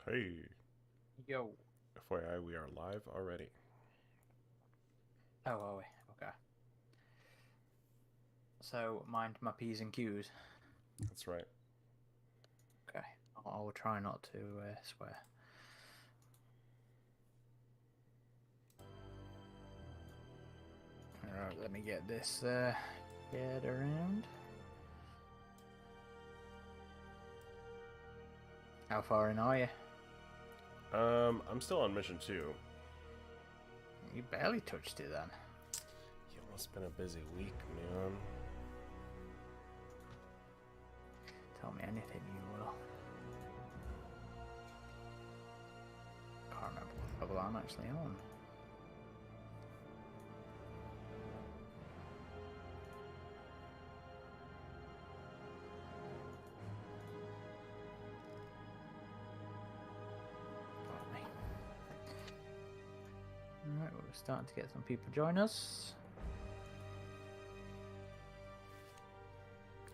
Hey, Yo. FYI, we are live already. Oh, are we? Okay. So, mind my P's and Q's. That's right. Okay. I'll try not to swear. Alright, let me get this shared around. How far in are you? I'm still on mission 2. You barely touched it then. Yeah, it's been a busy week, man. Tell me anything you will. Can't remember what level I'm actually on. Pardon me. Alright, we're starting to get some people join us.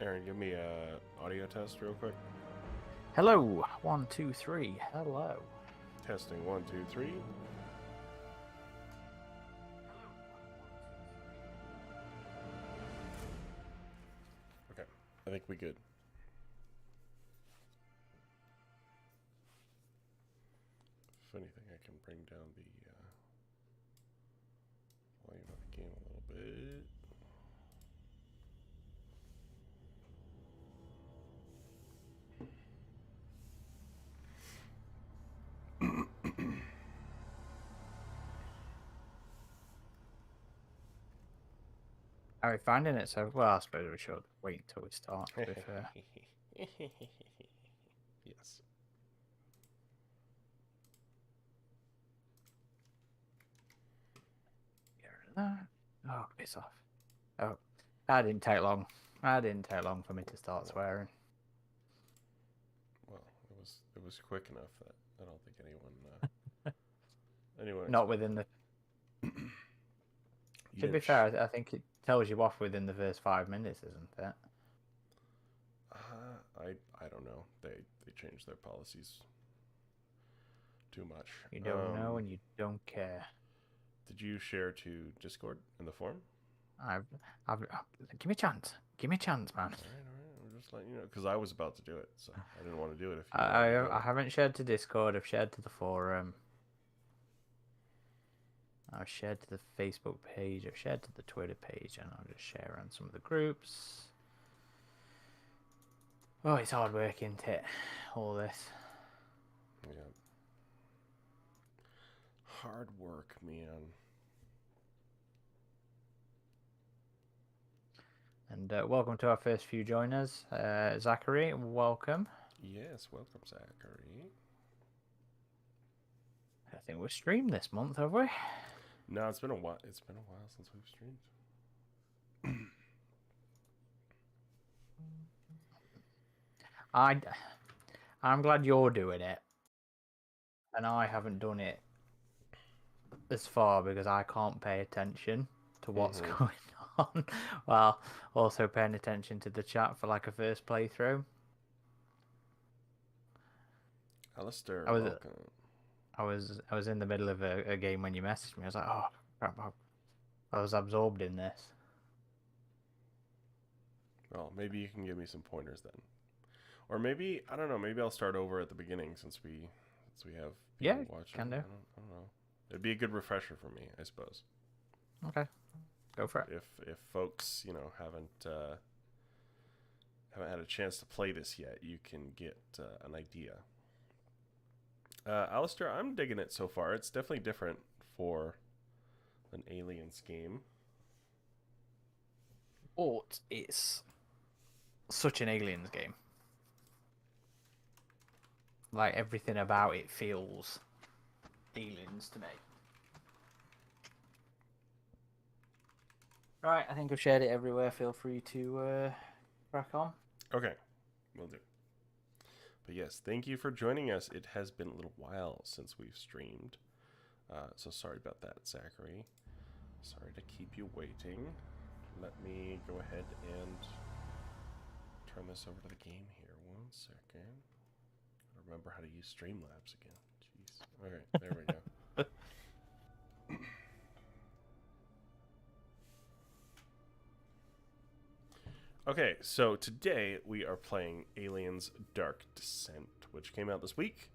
Aaron, give me a audio test real quick. Hello! 1, 2, 3. Hello. Testing 1, 2, 3. Okay, I think we good. If anything, I can bring down the volume of the game a little bit. How are you finding it? So, well, I suppose we should wait until we start, to be fair. Yes. Get rid of that. Oh, piss off. Oh, that didn't take long. That didn't take long for me to start swearing. Well, it was quick enough that I don't think anyone Not expected within the. it. To be fair, I think it tells you off within the first 5 minutes, isn't it? I don't know. They changed their policies too much. You don't know and you don't care. Did you share to Discord in the forum? I've, I've, give me a chance. Give me a chance, man. All right. I'm just letting you know because I was about to do it, so I didn't want to do it if you I, wanted to do I it. haven't shared to Discord. I've shared to the forum. I've shared to the Facebook page. I've shared to the Twitter page, and I'll just share on some of the groups. Oh, it's hard work, isn't it? All this. Yeah. Hard work, man. And welcome to our first few joiners. Zachary, welcome. Yes, welcome, Zachary. I think we've streamed this month, have we? No, it's been a while. It's been a while since we've streamed. I'm glad you're doing it, and I haven't done it as far because I can't pay attention to what's going on, while also paying attention to the chat for like a first playthrough. Alistair, I was welcome. I was in the middle of a game when you messaged me. I was like, oh crap, I was absorbed in this. Well, maybe you can give me some pointers then. Or maybe I don't know. Maybe I'll start over at the beginning since we have Yeah, people watching. can do. I don't know. It'd be a good refresher for me, I suppose. Okay, go for it. If folks haven't had a chance to play this yet, you can get an idea. Alistair, I'm digging it so far. It's definitely different for an Aliens game. But it's such an aliens game. Like everything about it feels aliens to me. Right, I think I've shared it everywhere. Feel free to crack on. Okay, we'll do. But yes, thank you for joining us. It has been a little while since we've streamed. So sorry about that, Zachary. Sorry to keep you waiting. Let me go ahead and turn this over to the game here. 1 second. Remember how to use Streamlabs again. Jeez. All right, there we go. Okay, so today we are playing Aliens Dark Descent, which came out this week.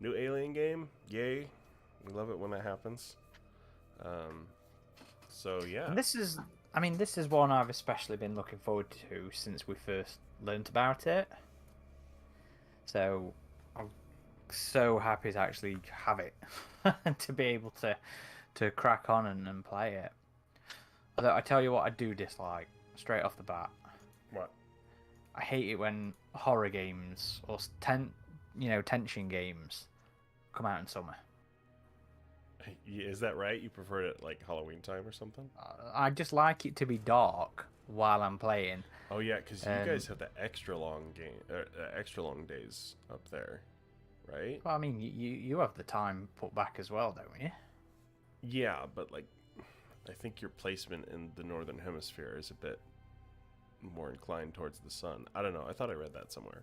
New Alien game, yay! We love it when that happens. So yeah, And this is one I've especially been looking forward to since we first learnt about it. So I'm so happy to actually have it, to be able to crack on and play it. Although I tell you what, I do dislike straight off the bat. what? I hate it when horror games or tension games come out in summer. Is that right? You prefer it like Halloween time or something? I just like it to be dark while I'm playing. Oh yeah, because you guys have the extra long extra long days up there, right? Well, I mean, you have the time put back as well, don't you? Yeah, but like, I think your placement in the northern hemisphere is a bit more inclined towards the sun. I don't know. I thought I read that somewhere.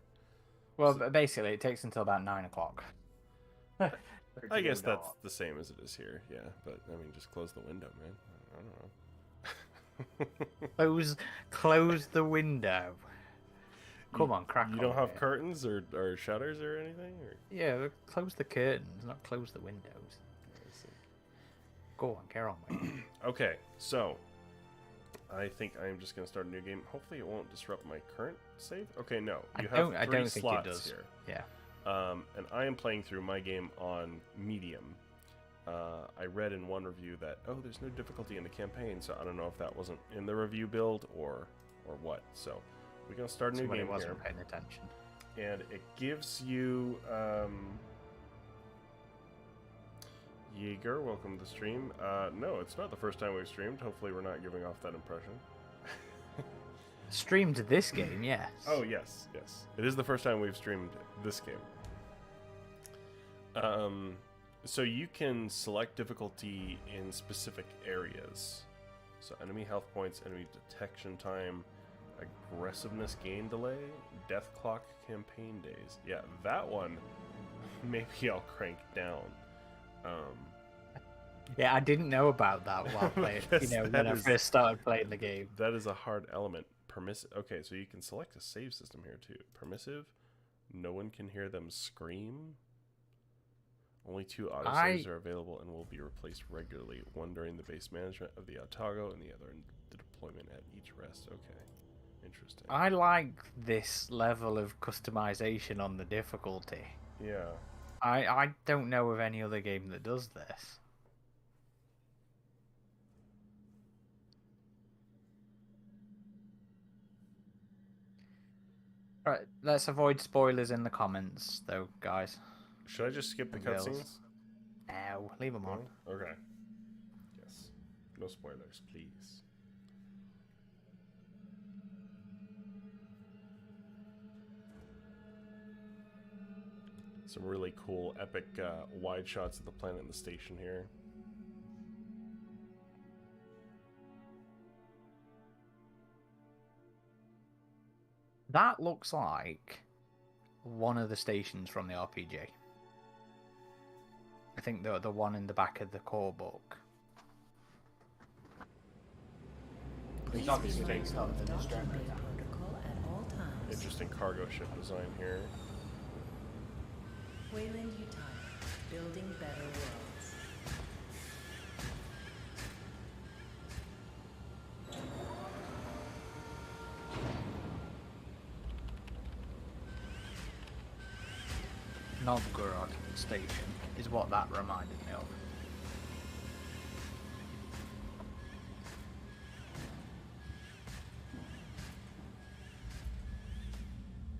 Well, but basically, it takes until about 9 o'clock. I guess that's the same as it is here. Yeah, but I mean, just close the window, man. I don't know. Close the window. Come on, crack on. You don't have curtains or shutters or anything? Or? Yeah, close the curtains, not close the windows. Go on, get on with it. Okay, so I think I am just going to start a new game. Hopefully, it won't disrupt my current save. Okay, no, I don't think it does. Here. Yeah. And I am playing through my game on medium. I read in one review that there's no difficulty in the campaign, so I don't know if that wasn't in the review build or what. So we're gonna start a new game wasn't here, paying attention. and it gives you Yeager. Welcome to the stream. No, it's not the first time we've streamed. Hopefully, we're not giving off that impression. Streamed this game, yes. Oh yes, it is the first time we've streamed this game. So you can select difficulty in specific areas. So enemy health points, enemy detection time, aggressiveness gain delay, death clock campaign days. Yeah, that one maybe I'll crank down. Yeah, I didn't know about that while playing. When I first started playing the game. That is a hard element. Okay, so you can select a save system here too. Permissive. No one can hear them scream. Only 2 autosaves are available and will be replaced regularly. One during the base management of the Otago and the other in the deployment at each rest. Okay. Interesting. I like this level of customization on the difficulty. Yeah. I don't know of any other game that does this. Right, let's avoid spoilers in the comments, though, guys. Should I just skip the cutscenes? No, leave them on. Okay. Yes. No spoilers, please. Some really cool, epic wide shots of the planet and the station here. That looks like one of the stations from the RPG. I think the one in the back of the core book. It's obviously based on the Nostromo. Interesting cargo ship design here. Wayland, Utah, building better worlds. Novgorod Station is what that reminded me of.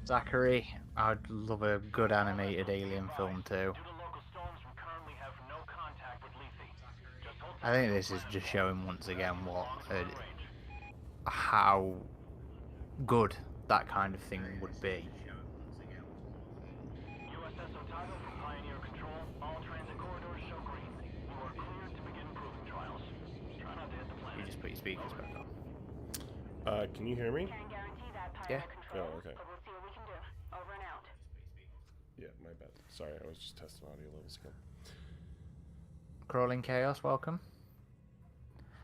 Zachary, I'd love a good animated alien film too. I think this is just showing once again how good that kind of thing would be. USS Otago from Pioneer Control. All transit corridors show green. You are cleared to begin proving trials. Try not to hit the planet. You just put your speakers back on. Can you hear me? Can't guarantee that, Yeah. Pioneer Control. Oh, okay. But we'll see what we can do. Over and out. Yeah, my bad. Sorry, I was just testing audio levels again. Crawling Chaos, welcome.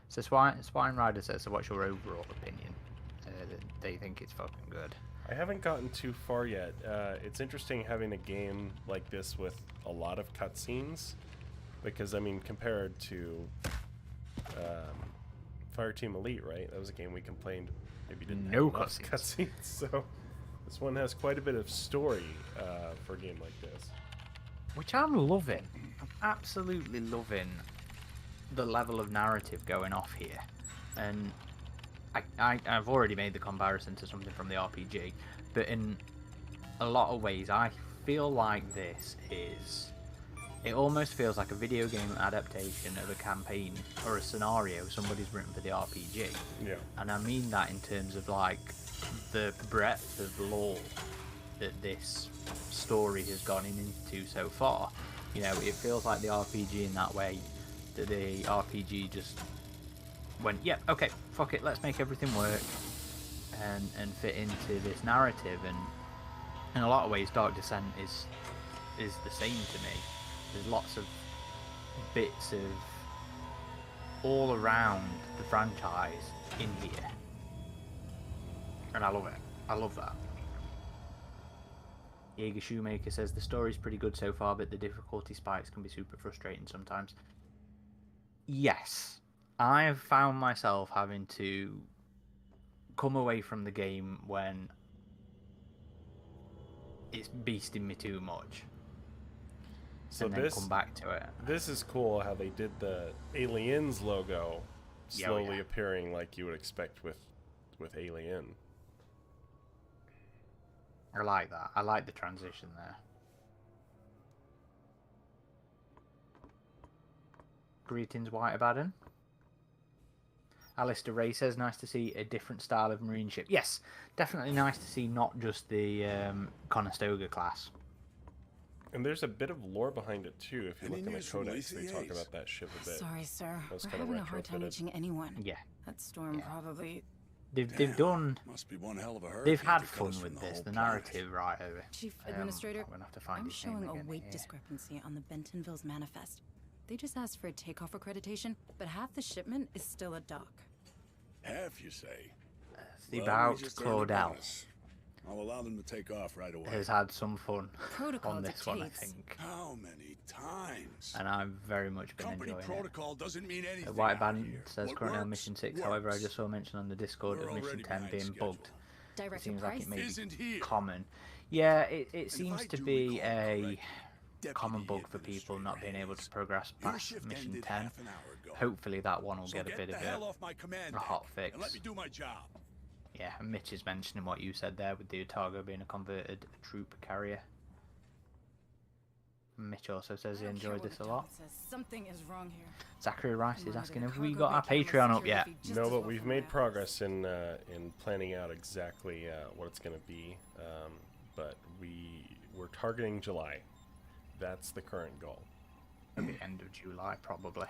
So Swine Rider says, so what's your overall opinion? They think it's fucking good. I haven't gotten too far yet. It's interesting having a game like this with a lot of cutscenes, because I mean, compared to Fireteam Elite, right? That was a game we complained maybe didn't No have enough cutscenes. cutscenes. So this one has quite a bit of story for a game like this. Which I'm loving. I'm absolutely loving the level of narrative going off here. And I've already made the comparison to something from the RPG, but in a lot of ways I feel like this is... It almost feels like a video game adaptation of a campaign or a scenario somebody's written for the RPG. Yeah. And I mean that in terms of like the breadth of lore that this story has gone into so far. You know, it feels like the RPG in that way, that the RPG just went, yep, yeah, okay, fuck it, let's make everything work and fit into this narrative. And in a lot of ways, Dark Descent is the same to me. There's lots of bits of all around the franchise in here, and I love it. I love that. Jaeger Shoemaker says the story's pretty good so far, but the difficulty spikes can be super frustrating sometimes. Yes, I've found myself having to come away from the game when it's beasting me too much. So and then come back to it. This is cool how they did the Aliens logo slowly yeah. appearing like you would expect with Alien. I like that. I like the transition there. Greetings, White Abaddon. Alistair Ray says, nice to see a different style of marine ship. Yes, definitely nice to see not just the Conestoga class. And there's a bit of lore behind it too. If you look in the codex, they talk about that ship a bit. Sorry, sir. That's We're kinda having a hard time retrofitted. reaching anyone. Yeah. That storm probably... They've done... Must be one hell of a hurricane. They've had to cut fun us from with the this. whole The planet. narrative, right over. Chief Administrator, I'm gonna have to find I'm his name showing a again weight here. discrepancy on the Bentonville's manifest. They just asked for a takeoff accreditation, but half the shipment is still at dock. Half, you say? The Well, about we just earned a Claudel bonus. I'll allow them to take off right away. has had some fun Protocol on this one, I dictates. think. How many times? And I've very much been Company enjoying protocol doesn't mean it. anything. White out Band here. says What currently on works, Mission 6, however, I works. just saw mention on the Discord We're of Mission already 10 behind being schedule. bugged. It Director seems like Price it may be isn't here. common. Yeah, it If seems I to do be recall a correctly, common Deputy bug for people not being able to Hayes, progress your past shift Mission ended 10. half an hour ago. Hopefully that one will So get a bit the of hell off my command a hot deck fix. and let me do my job. Yeah, and Mitch is mentioning what you said there with the Otago being a converted troop carrier. Mitch also says he I don't care enjoyed what this the a lot. dog says. Something is wrong here. Zachary Rice is Monitor asking, the have we cargo got our bay camera Patreon up yet? security just No, as but well we've from made my progress in planning out exactly what it's going to be. But we're targeting July. That's the current goal. At the end of July, probably.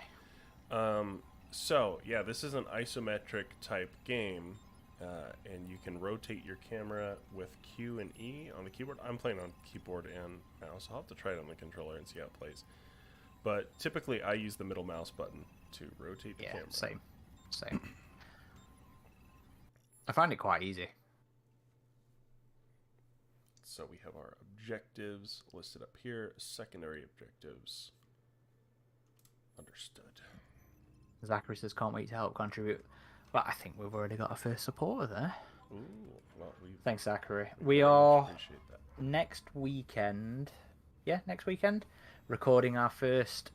So yeah, this is an isometric type game, and you can rotate your camera with Q and E on the keyboard. I'm playing on keyboard and mouse. I'll have to try it on the controller and see how it plays. But typically, I use the middle mouse button to rotate the Yeah, camera. same. I find it quite easy. So we have our objectives listed up here. Secondary objectives. Understood. Zachary says, can't wait to help contribute. Well, I think we've already got a first supporter there. Ooh, well, we Thanks, Zachary. very We much are appreciate that. next weekend, recording our first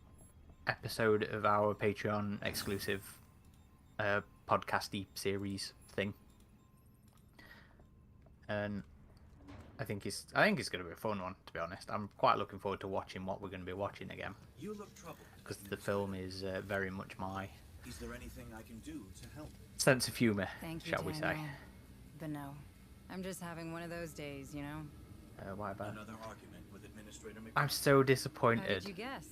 episode of our Patreon exclusive podcasty series thing. And I think it's going to be a fun one, to be honest. I'm quite looking forward to watching what we're going to be watching again, You look troubled. because the film is very much my Is there anything I can do to help? sense of humour, Thank you, shall we say. Daniel. But no, I'm just having one of those days, you know? Why about? Another argument with Administrator McBride. I'm so How did disappointed you guess?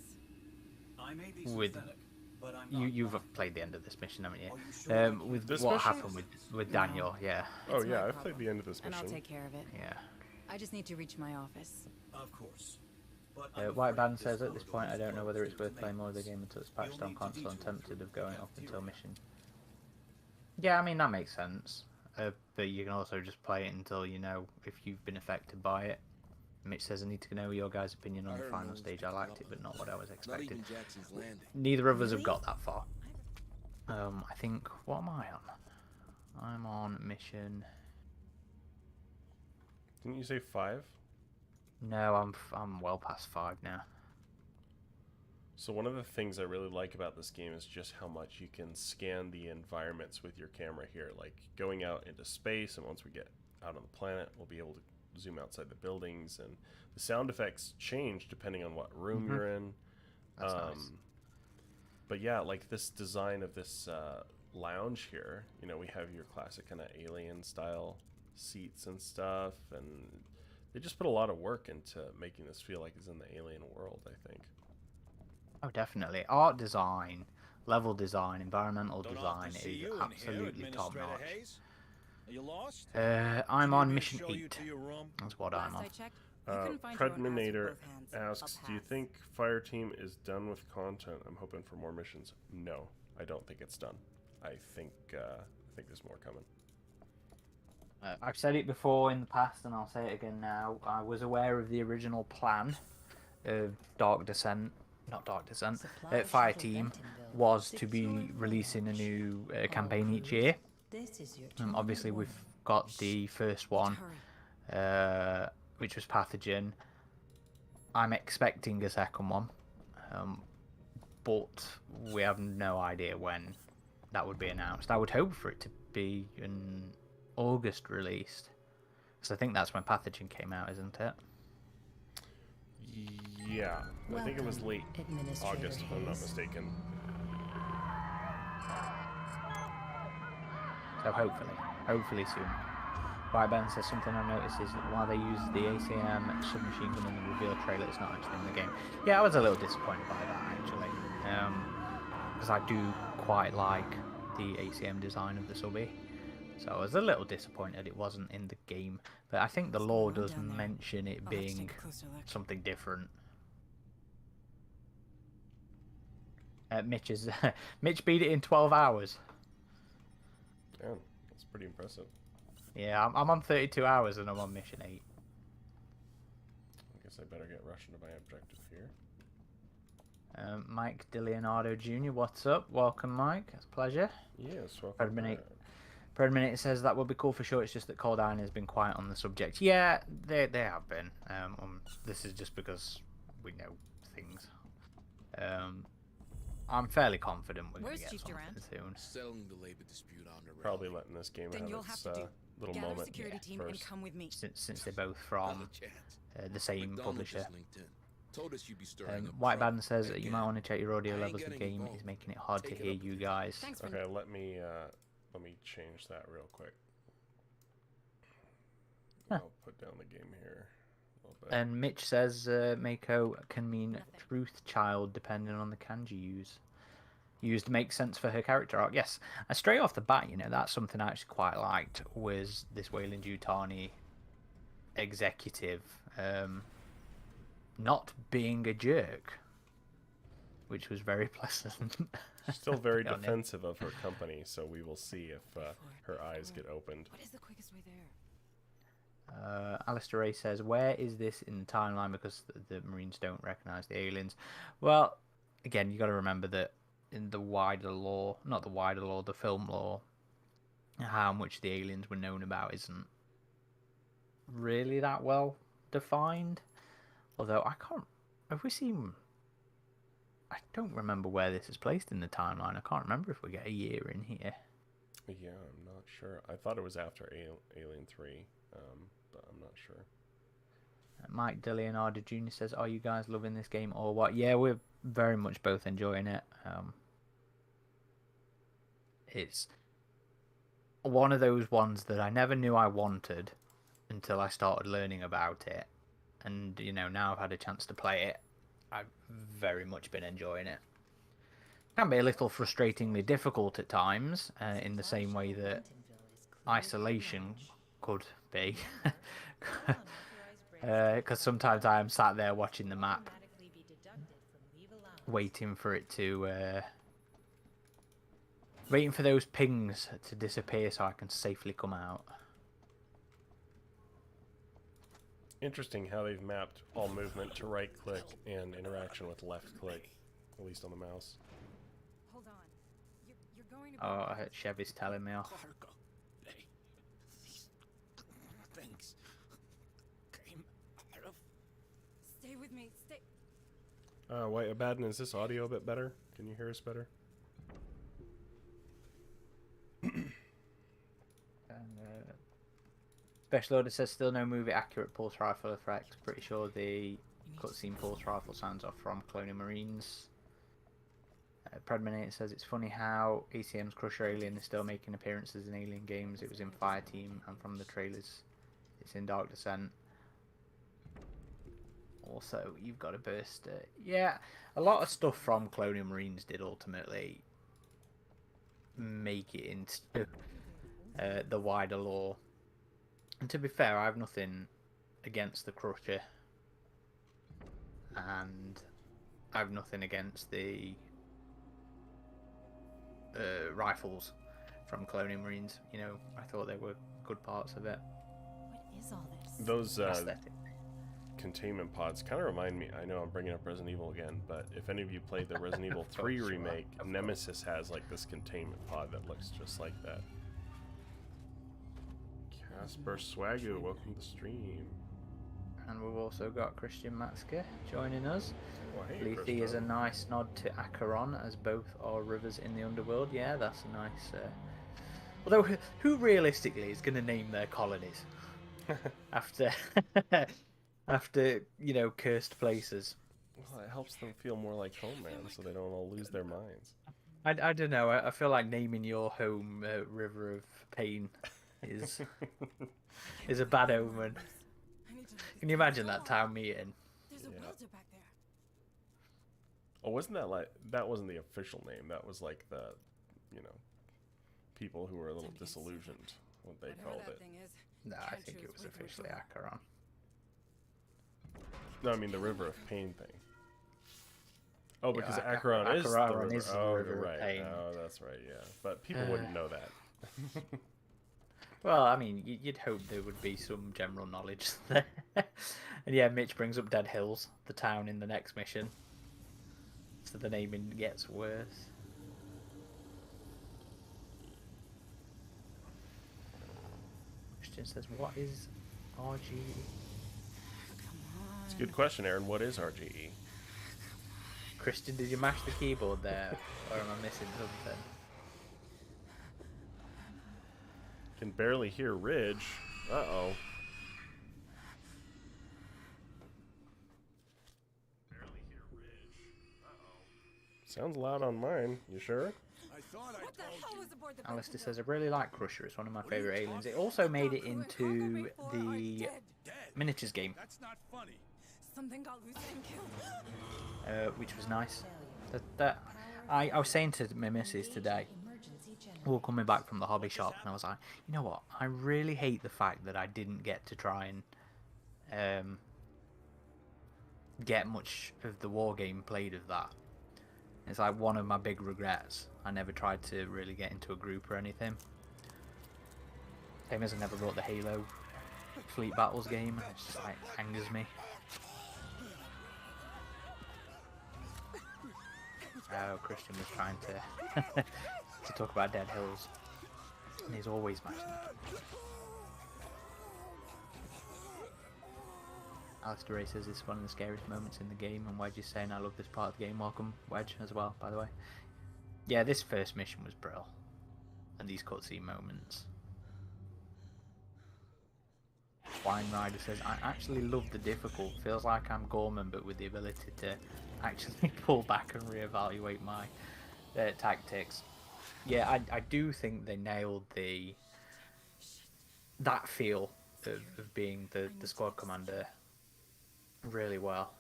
I may be with- sympathetic, but I'm not you've blind. played the end of this mission, haven't you? Are you sure? With This what mission? happened with Daniel, yeah. Oh It's my yeah, I've problem, played the end of this And mission. I'll take care of it. Yeah. I just need to reach my office. Of course. But I'm White afraid Band this says at this corridor point, I is don't know whether closed it's for worth playing more of the maintenance. game until it's patched You'll on need to console. I'm detour tempted through of going the up until cafeteria. mission. Yeah, I mean, that makes sense. But you can also just play it until you know if you've been affected by it. Mitch says, I need to know your guys' opinion on I the heard final no one's stage. I picking liked up it, on but not this. what I was Not expecting. even Jackson's Landing. Neither of us have Really? got that far. I think, what am I on? I'm on mission... Didn't you say 5? No, I'm well past 5 now. So one of the things I really like about this game is just how much you can scan the environments with your camera here. Like going out into space, and once we get out on the planet, we'll be able to zoom outside the buildings, and the sound effects change depending on what room Mhm. you're in. That's nice. But yeah, like this design of this lounge here, you know, we have your classic kind of alien style seats and stuff, and they just put a lot of work into making this feel like it's in the alien world, I think. Oh, definitely. Art design, level design, environmental Don't design often see is you in here, absolutely top Administrator notch. Hayes. Are you lost? I'm Do you on need me to mission show you 8. to your room? That's what Last I'm on. I checked, you couldn't find your own ass with Predminator both hands. I'll asks, do you pass. think Fireteam is done with content? I'm hoping for more missions. No, I don't think it's done. I think there's more coming. I've said it before in the past, and I'll say it again now. I was aware of the original plan of Dark Descent, not Dark Descent, Supply Fireteam shuttle Bentonville. was to be Secure releasing a launch. new All campaign each crews, year. This is your Obviously, we've warning. got the first one, Hurry. which was Pathogen. I'm expecting a second one, but we have no idea when that would be announced. I would hope for it to be in August released, because I think that's when Pathogen came out, isn't it? Yeah, I think it was Welcome, late Administrator August, if I'm not Hayes. mistaken. So hopefully soon. White Ben says something I noticed is that while they use the ACM submachine gun in the reveal trailer, it's not actually in the game. Yeah, I was a little disappointed by that actually, because I do quite like the ACM design of the subby. So I was a little disappointed it wasn't in the game, but I think the What's lore going on does down there? mention it I'll have to being take a closer look. something different. Mitch beat it in 12 hours. Yeah, that's pretty impressive. Yeah, I'm on 32 hours and I'm on mission 8. I guess I better get rushing to my objective here. Mike DeLeonardo Jr., what's up? Welcome, Mike. It's a pleasure. Yes, welcome Predminate. back. Predminate says that would be cool for sure. It's just that Cold Iron has been quiet on the subject. Yeah, they have been. This is just because we know things. I'm fairly confident we're going Where's to get Chief something Durant? soon. Settling the labor dispute on the railway. Probably letting this game Then have you'll its have to do. little Gather a moment security team and first. come with me. Since they're both Another from chance. the same McDonald publisher. just linked in. Told us you'd be stirring up White trouble. Band says that you might Again. want to check your audio I ain't levels. The getting game involved. is making it hard to Take it hear up you with guys. Thanks for Okay, let me change that real quick. Huh. I'll put down the game here a little bit. And Mitch says Mako can mean Nothing. truth child depending on the kanji used to make sense for her character arc. Yes, and straight off the bat, you know, that's something I actually quite liked, was this Wayland Yutani executive not being a jerk, which was very pleasant. Still very to be honest. defensive of her company, so we will see if her eyes get opened. What is the quickest way there? Alistair Ray says, where is this in the timeline, because the Marines don't recognize the aliens? Well, again, you got to remember that in the wider lore, not the wider lore, the film lore, how much the aliens were known about isn't really that well defined. Although I can't, have we seen, I don't remember where this is placed in the timeline. I can't remember if we get a year in here. Yeah, I'm not sure. I thought it was after Alien 3, but I'm not sure. Mike DeLeonardo Jr. says, are you guys loving this game or what? Yeah, we're very much both enjoying it. It's one of those ones that I never knew I wanted until I started learning about it. And, you know, now I've had a chance to play it. I've very much been enjoying it. Can be a little frustratingly difficult at times, in the same way that Isolation could be. Because sometimes I am sat there watching the map, waiting for it to, waiting for those pings to disappear so I can safely come out. Interesting how they've mapped all movement to right click and interaction with left click, at least on the mouse. Hold on. You're going to. Oh, Chevy's telling me off. Cargo. Hey, these things came out of. Stay with me. Stay. Wait, Abaddon, is this audio a bit better? Can you hear us better? Special Order says still no movie accurate pulse rifle effects. Pretty sure the cutscene pulse rifle sounds off from Cloning Marines. Predminator says it's funny how ACM's Crusher Alien is still making appearances in Alien games. It was in Fireteam, and from the trailers it's in Dark Descent. Also, you've got a burster. Yeah, a lot of stuff from Cloning Marines did ultimately make it into the wider lore. And to be fair, I have nothing against the Crusher, and I have nothing against the rifles from Cloning Marines. You know, I thought they were good parts of it. What is all this? Those Aesthetic. containment pods kind of remind me. I know I'm bringing up Resident Evil again, but if any of you played the Resident Evil 3 Sure, remake, of course. Nemesis has like this containment pod that looks just like that. Casper Swagu, welcome to the stream. And we've also got Christian Matzke joining us. Oh, hey, Lethe is a Christo. nice nod to Acheron, as both are rivers in the underworld. Yeah, that's a nice... Although, who realistically is going to name their colonies after, after, you know, cursed places? Well, it helps them feel more like home, man, so they don't all lose their minds. I don't know. I feel like naming your home River of Pain is a bad omen. Can you imagine that town meeting? There's a Yeah. welder back there. Oh, wasn't that like that wasn't the official name? That was like the, you know, people who were a little disillusioned what they Whatever called that it. thing is, No, I can't think choose it was which way to officially go. Acheron. No, I mean the River of Pain thing. Oh, Yeah, because Acheron Acheron is the Acheron river. is the Oh, River you're of right. Pain. Oh, that's right. Yeah, but people wouldn't know that. Well, I mean, you'd hope there would be some general knowledge there. And yeah, Mitch brings up Dead Hills, the town in the next mission. So the naming gets worse. Christian says, what is RGE? It's a good question, Aaron. What is RGE? Christian, did you mash the keyboard there? Or am I missing something? Can barely hear Ridge. Uh-oh. Sounds loud on mine. You sure? I thought I What the told hell you. was aboard the Alistair Bentonville? says, I really like Crusher. It's one of my What are you favourite aliens. It talking also The made dock it crew and cargo into bay floor are the dead. Dead. miniatures game, That's not funny. Something got loose and killed. which was nice. I was saying to my missus today, we were coming back from the hobby shop, and I was like, you know what? I really hate the fact that I didn't get to try and get much of the war game played of that. It's like one of my big regrets. I never tried to really get into a group or anything. Same as I never brought the Halo Fleet Battles game. It's just like angers me. Oh, Christian was trying to to talk about Dead Hills, and he's always mashing it. Alistair Ray says it's one of the scariest moments in the game, and Wedge is saying I love this part of the game. Welcome, Wedge, as well, by the way. Yeah, this first mission was brill, and these cutscene moments. Wine Rider says I actually love the difficult. Feels like I'm Gorman, but with the ability to actually pull back and reevaluate my tactics. Yeah, I do think they nailed that feel of being the squad commander really well.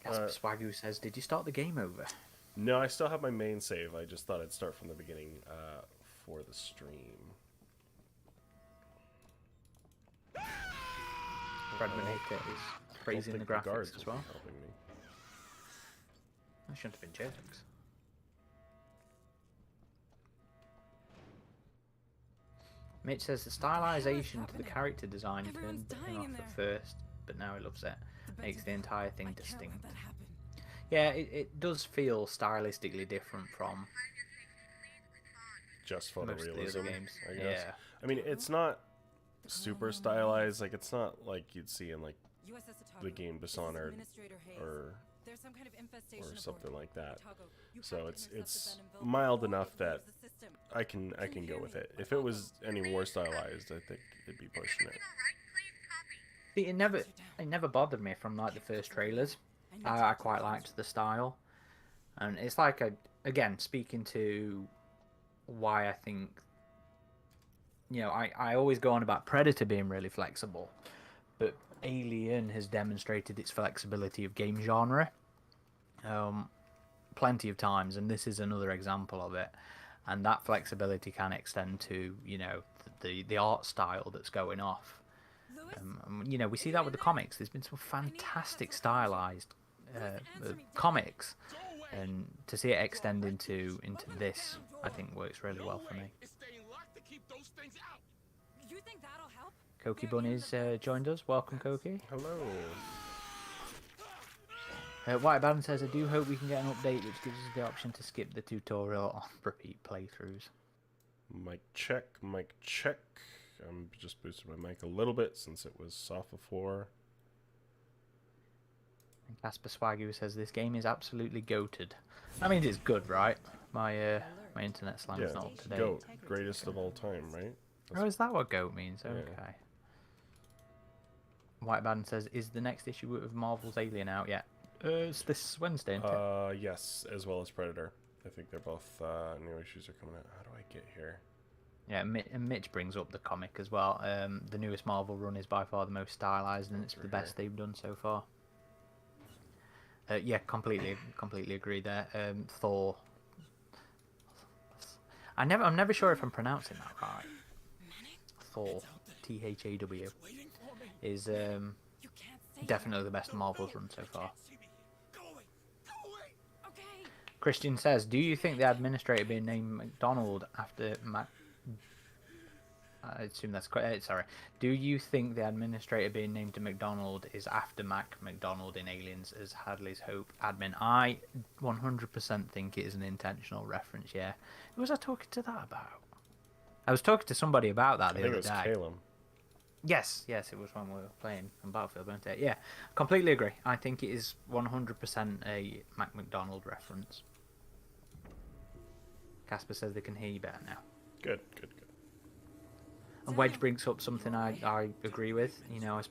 Casper Swagoo says, did you start the game over? No, I still have my main save. I just thought I'd start from the beginning for the stream. Predminator is praising the graphics as well. Helping me. That shouldn't have been jerks. Mitch says the stylization to the character design Everyone's turned him dying off in at there. first, but now he loves it. Makes the entire thing I can't distinct. let that happen. Yeah, it does feel stylistically different from Just most of the photorealism, other games. I guess. Yeah. I mean, it's not super stylized. Like, it's not like you'd see in like USS Otago. the game This is Dishonored Administrator Hayes. or There's some kind of infestation aboard. something like that. Otago, you have So to it's intercept the Bentonville mild before enough it that leaves the system. I can go with it. If it was any more stylized, I think it'd be pushing it. See, it never bothered me from like the first trailers. I quite liked the style, and it's like again speaking to why I think, you know, I always go on about Predator being really flexible, but Alien has demonstrated its flexibility of game genre plenty of times, and this is another example of it. And that flexibility can extend to, you know, the art style that's going off. You know, we see that with the comics. There's been some fantastic stylized comics, and to see it extend into this, I think works really well for me. You think that'll help? Koki Bunny's joined us. Welcome, Koki. Hello. White Baron says, I do hope we can get an update which gives us the option to skip the tutorial on repeat playthroughs. Mic check, mic check. I'm just boosting my mic a little bit since it was soft before. And Casper Swaggy says, this game is absolutely goated. I mean, it's good, right? My internet slam's Yeah, not up to date. GOAT, greatest of all time, right? Oh, is that what GOAT means? Yeah. Okay. White Baron says, is the next issue of Marvel's Alien out yet? It's this Wednesday, isn't it? Yes, as well as Predator. I think they're both new issues are coming out. How do I get here? Yeah, and Mitch brings up the comic as well. The newest Marvel run is by far the most stylized, and it's the best they've done so far. Yeah, completely agree there. Thor. I'm never sure if I'm pronouncing that right. Thor, Thaw, is definitely the best Marvel's run so far. Christian says, do you think the administrator being named McDonald after Mac... I assume that's correct. Sorry. Do you think the administrator being named to McDonald is after Mac McDonald in Aliens as Hadley's Hope admin? I 100% think it is an intentional reference, yeah. Who was I talking to that about? I was talking to somebody about that the I think other it was day. Calum. Yes, it was when we were playing on Battlefield, wasn't it? Yeah, completely agree. I think it is 100% a Mac McDonald reference. Casper says they can hear you better now. Good. And Wedge brings up something I agree with. You know, I was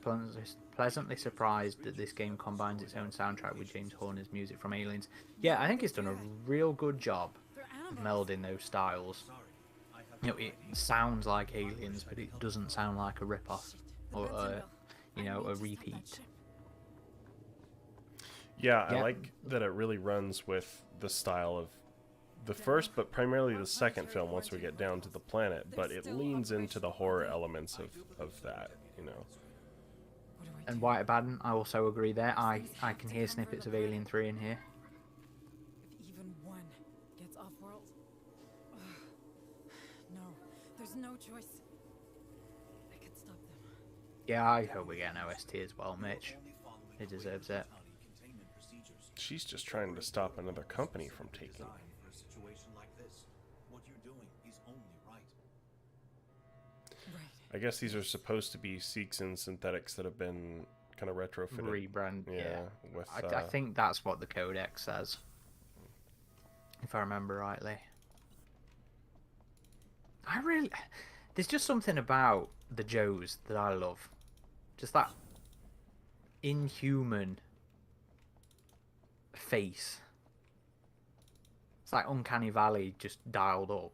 pleasantly surprised that this game combines its own soundtrack with James Horner's music from Aliens. Yeah, I think it's done a real good job of melding those styles. You know, it sounds like Aliens, but it doesn't sound like a rip-off or a repeat. Yeah, I Yeah. like that it really runs with the style of the first, but primarily the second film once we get down to the planet, but it leans into the horror elements of that, you know. And White Abaddon, I also agree there. I can hear snippets of Alien 3 in here. If even one gets off-world... No, there's no choice. I can stop them. Yeah, I hope we get an OST as well, Mitch. He deserves it. She's just trying to stop another company from taking. I guess these are supposed to be Seegson synthetics that have been kind of retrofitted. Rebrand, yeah. With, I think that's what the codex says, if I remember rightly. There's just something about the Joes that I love. Just that inhuman face. It's like Uncanny Valley just dialed up.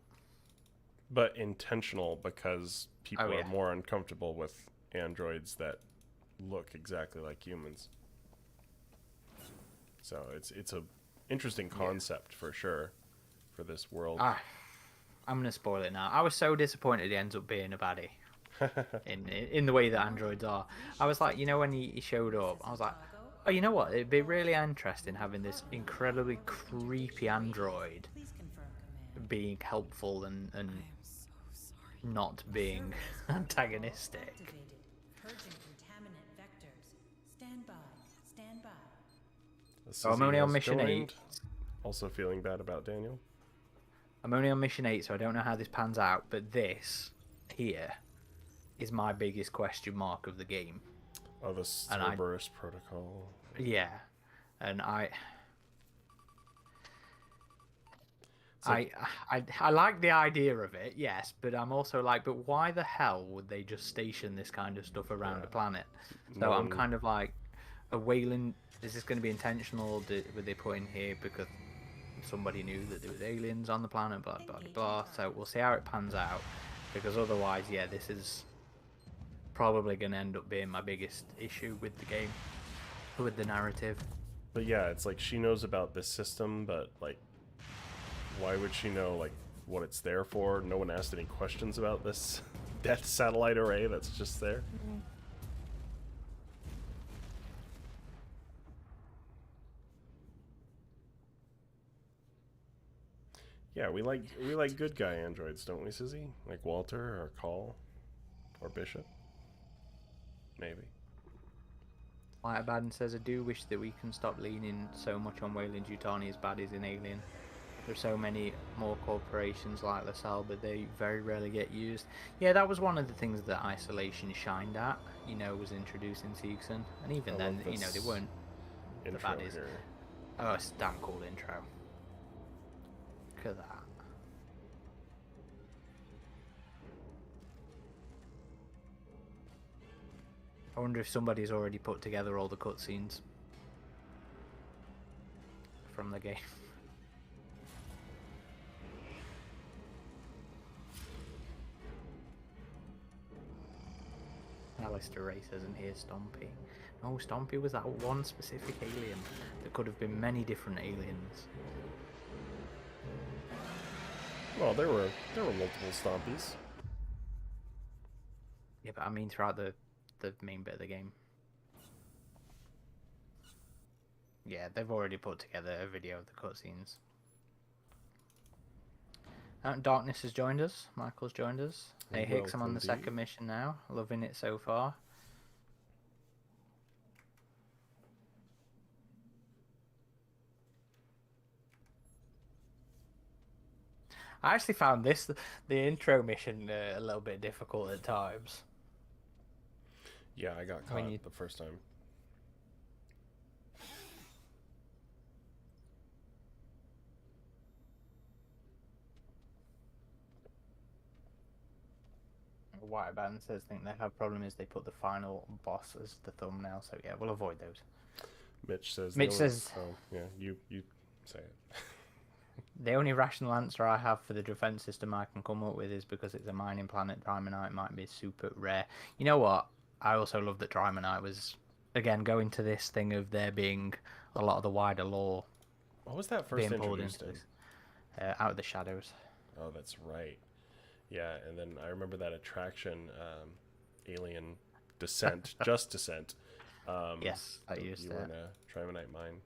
But intentional, because people Oh, yeah. are more uncomfortable with androids that look exactly like humans. So it's a interesting concept for sure for this world. I'm gonna spoil it now. I was so disappointed he ends up being a baddie. in the way that androids are. I was like, you know, when he showed up, I was like, oh, you know what? It'd be really interesting having this incredibly creepy android Please confirm command. being helpful and I am so sorry. not being antagonistic. Activated. Purging contaminant vectors. Stand by. Stand by. Oh, I'm only on Susie has mission 8. joined. Also feeling bad about Daniel. I'm only on mission 8, so I don't know how this pans out, but this here is my biggest question mark of the game. Oh, the Cerberus protocol. Yeah, and I like the idea of it, yes, but I'm also like, but why the hell would they just station this kind of stuff around the planet? So No I'm one- kind of like, a Wayland, is this going to be intentional? Were they put in here because somebody knew that there was aliens on the planet, blah, blah, blah, blah. So we'll see how it pans out, because otherwise, yeah, this is probably going to end up being my biggest issue with the game, with the narrative. But yeah, it's like she knows about this system, but like, why would she know like what it's there for? No one asked any questions about this death satellite array that's just there. Yeah, we like good guy androids, don't we, Susie? Like Walter or Call or Bishop. Maybe. White Baden says, I do wish that we can stop leaning so much on Weyland-Yutani as baddies in Alien. There's so many more corporations like LaSalle, but they very rarely get used. Yeah, that was one of the things that Isolation shined at, you know, was introducing Seegson. And even I then, love you know, they this weren't the intro baddies. here. Oh, it's a damn cool intro. Look at that. I wonder if somebody's already put together all the cutscenes from the game. Alistair Ray says, and here's Stompy. No, Stompy was that one specific alien. There could have been many different aliens. Well, there were multiple Stompies. Yeah, but I mean throughout the main bit of the game. Yeah, they've already put together a video of the cutscenes. Darkness has joined us. Michael's joined us. Hey Hicks, I'm on the Welcome, second mission now. Loving it so far. I actually found the intro mission a little bit difficult at times. Yeah, I got When caught you- the first time. White Band says think they have problem is they put the final boss as the thumbnail, so yeah, we'll avoid those. Mitch says. Mitch the only- says- Oh, yeah, you say it. The only rational answer I have for the defense system I can come up with is because it's a mining planet, Drymanite might be super rare. You know what? I also love that Drymanite was, again, going to this thing of there being a lot of the wider lore What was that first being pulled introduced into in? this. Out of the Shadows. Oh, that's right. Yeah, and then I remember that attraction, Alien Descent, just Descent. Yes, I that used you were in that. a Trimonite mine.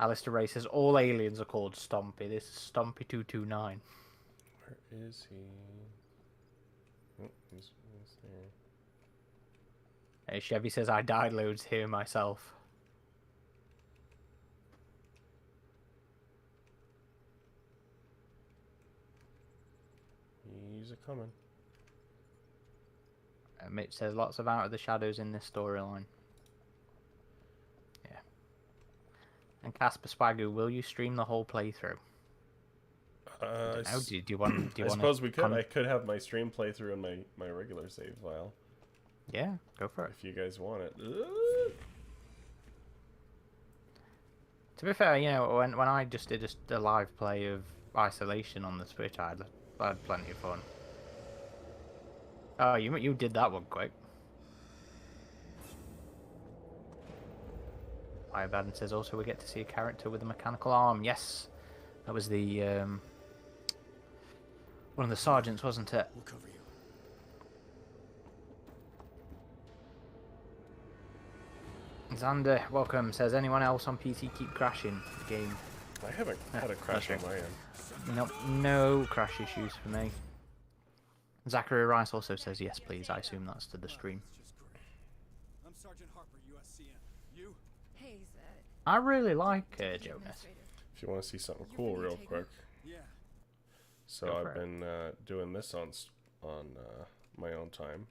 Alistair Ray says all aliens are called Stompy. This is Stompy 229. Where is he? Oh, he's there. Chevy says I died loads here myself. He's a coming. Mitch says lots of Out of the Shadows in this storyline. Yeah. And Casper Spagu, will you stream the whole playthrough? How do you want? I suppose we could. I could have my stream playthrough in my regular save file Yeah, go for it. if you guys want it. To be fair, you know, when I just did a live play of Isolation on the Switch, I had plenty of fun. Oh, you did that one quick. Ibadan says also we get to see a character with a mechanical arm. Yes, that was the one of the sergeants, wasn't it? We'll cover you. Xander, welcome. Says anyone else on PC keep crashing the game? I haven't had a crash on my end. Nope, no crash issues for me. Zachary Rice also says yes, please. I assume that's to the stream. It's just great. I'm Sergeant Harper, USCM. You? Hey, Zed. I really like Jonas. If you want to see something You cool really real take quick. Yeah. So Go for I've it. been doing this on my own time.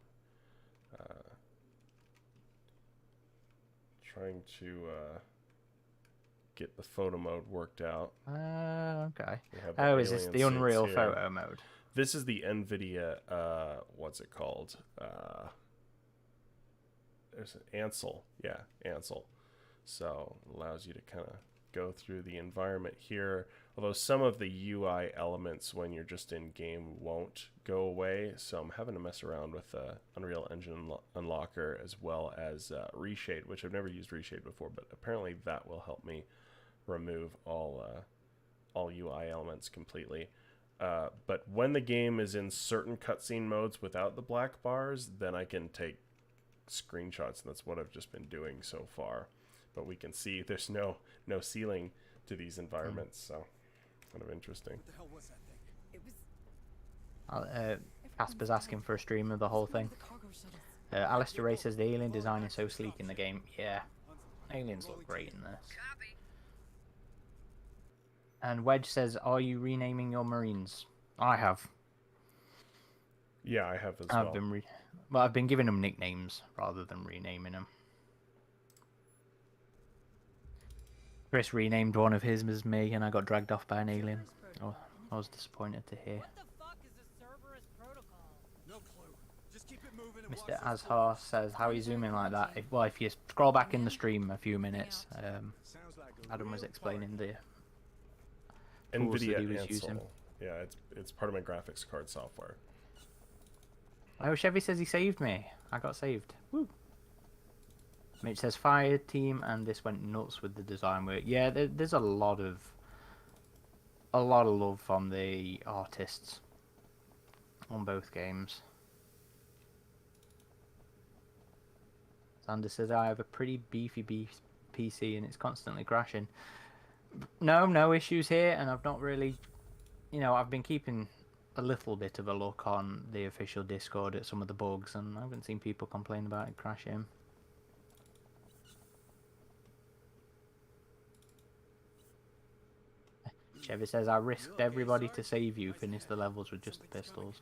Trying to get the photo mode worked out. Okay. We have the Oh, is this alien the suits Unreal here. photo mode? This is the NVIDIA, what's it called? There's an Ansel. Yeah, Ansel. So it allows you to kind of go through the environment here. Although some of the UI elements when you're just in game won't go away. So I'm having to mess around with Unreal Engine Unlocker as well as Reshade, which I've never used Reshade before, but apparently that will help me remove all UI elements completely. But when the game is in certain cutscene modes without the black bars, then I can take screenshots, and that's what I've just been doing so far. But we can see there's no ceiling to these environments, so kind of interesting. What the hell was that thing? It was. Casper's asking for a stream of the whole thing. The cargo shuttles. Alistair Ray says the alien design is so sleek in the game. Yeah, aliens look great in this. And Wedge says, "Are you renaming your Marines?" I have. Yeah, I have as I've well. I've been giving them nicknames rather than renaming them. Chris renamed one of his as me, and I got dragged off by an alien. Oh, I was disappointed to hear. What the fuck is a Cerberus protocol? No clue. Just keep it moving and Mr. watch those Azhar says, "How are you zooming like that?" If you scroll back in the stream a few minutes, Sounds like a Adam was real explaining the tools that NVIDIA he was Ansel. using. Yeah, it's part of my graphics card software. Oh, Chevy says he saved me. I got saved. Woo. Mitch says fire team, and this went nuts with the design work. Yeah, there's a lot of love from the artists on both games. Sander says I have a pretty beefy PC and it's constantly crashing. No issues here, and I've not really, I've been keeping a little bit of a look on the official Discord at some of the bugs, and I haven't seen people complain about it crashing. Chevy says, I risked everybody to save you, finish the levels with just the pistols.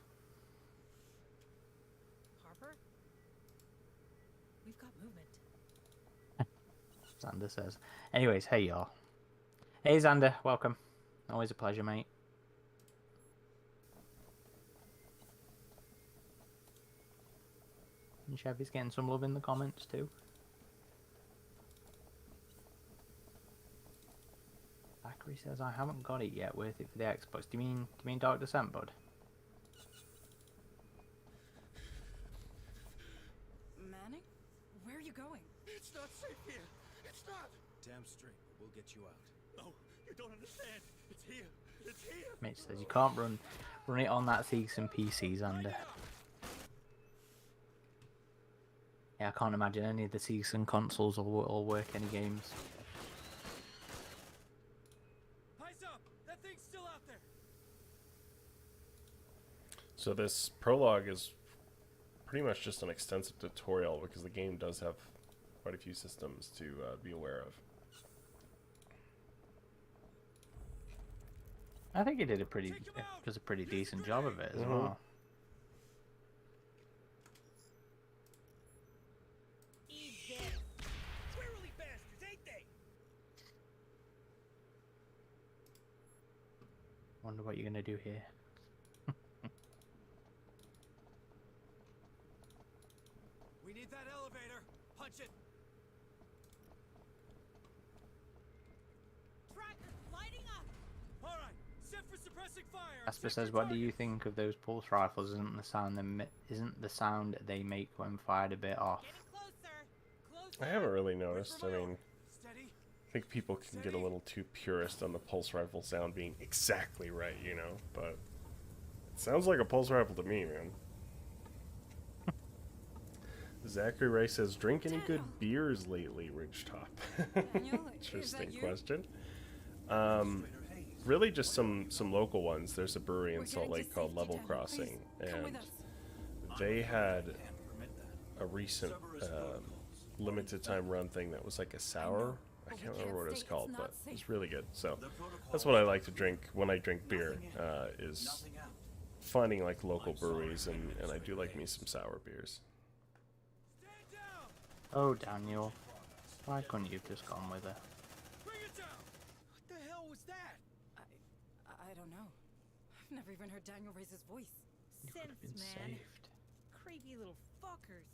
Harper? We've got movement. Xander says. Anyways, hey y'all. Hey Xander, welcome. Always a pleasure, mate. And Chevy's getting some love in the comments too. Zachary says, I haven't got it yet, worth it for the Xbox. Do you mean Dark Descent, bud? Manning? Where are you going? It's not safe here. It's not. Damn straight. We'll get you out. No, you don't understand. It's here. It's here. Mitch says you can't run it on that Seeks and PC, Xander. Yeah, I can't imagine any of the Seeks and consoles will work any games. Eyes up. That thing's still out there. So this prologue is pretty much just an extensive tutorial because the game does have quite a few systems to be aware of. I think he did a pretty decent job of it as well. Eat this. Squirrely bastards, ain't they? Wonder what you're gonna do here. We need that elevator. Punch it. Tracker, lighting up. All right. Set for suppressing fire. Asper Sector says, what do target. you think of those pulse rifles? Isn't the sound they make when fired a bit off? Getting closer. I haven't really noticed. I Wait for my mean, order. Steady. I think people can get a little too purist on the pulse rifle sound being exactly right, but it sounds like a pulse rifle to me, man. Zachary Ray says, drink any good beers lately, Ridgetop? Daniel, is Interesting that you? question. Really just some local ones. There's a brewery in We're Salt getting to Lake called safety, Level Daniel. Crossing, Please, come with and us. they had Can't permit that. a recent Cerberus protocols. limited time run thing that was like a sour. I but we can't can't remember what it's stay- called, it's but not it's safe. really good. So The protocols that's what I like to drink when I drink beer. Nothing in, Is nothing out. finding like local breweries, and I do like me some sour beers. Stand down! Oh, Daniel. Why couldn't you have just gone with her? Bring it down! What the hell was that? I don't know. I've never even heard Daniel raise his voice. You could have Sense, been man. saved. Creepy little fuckers.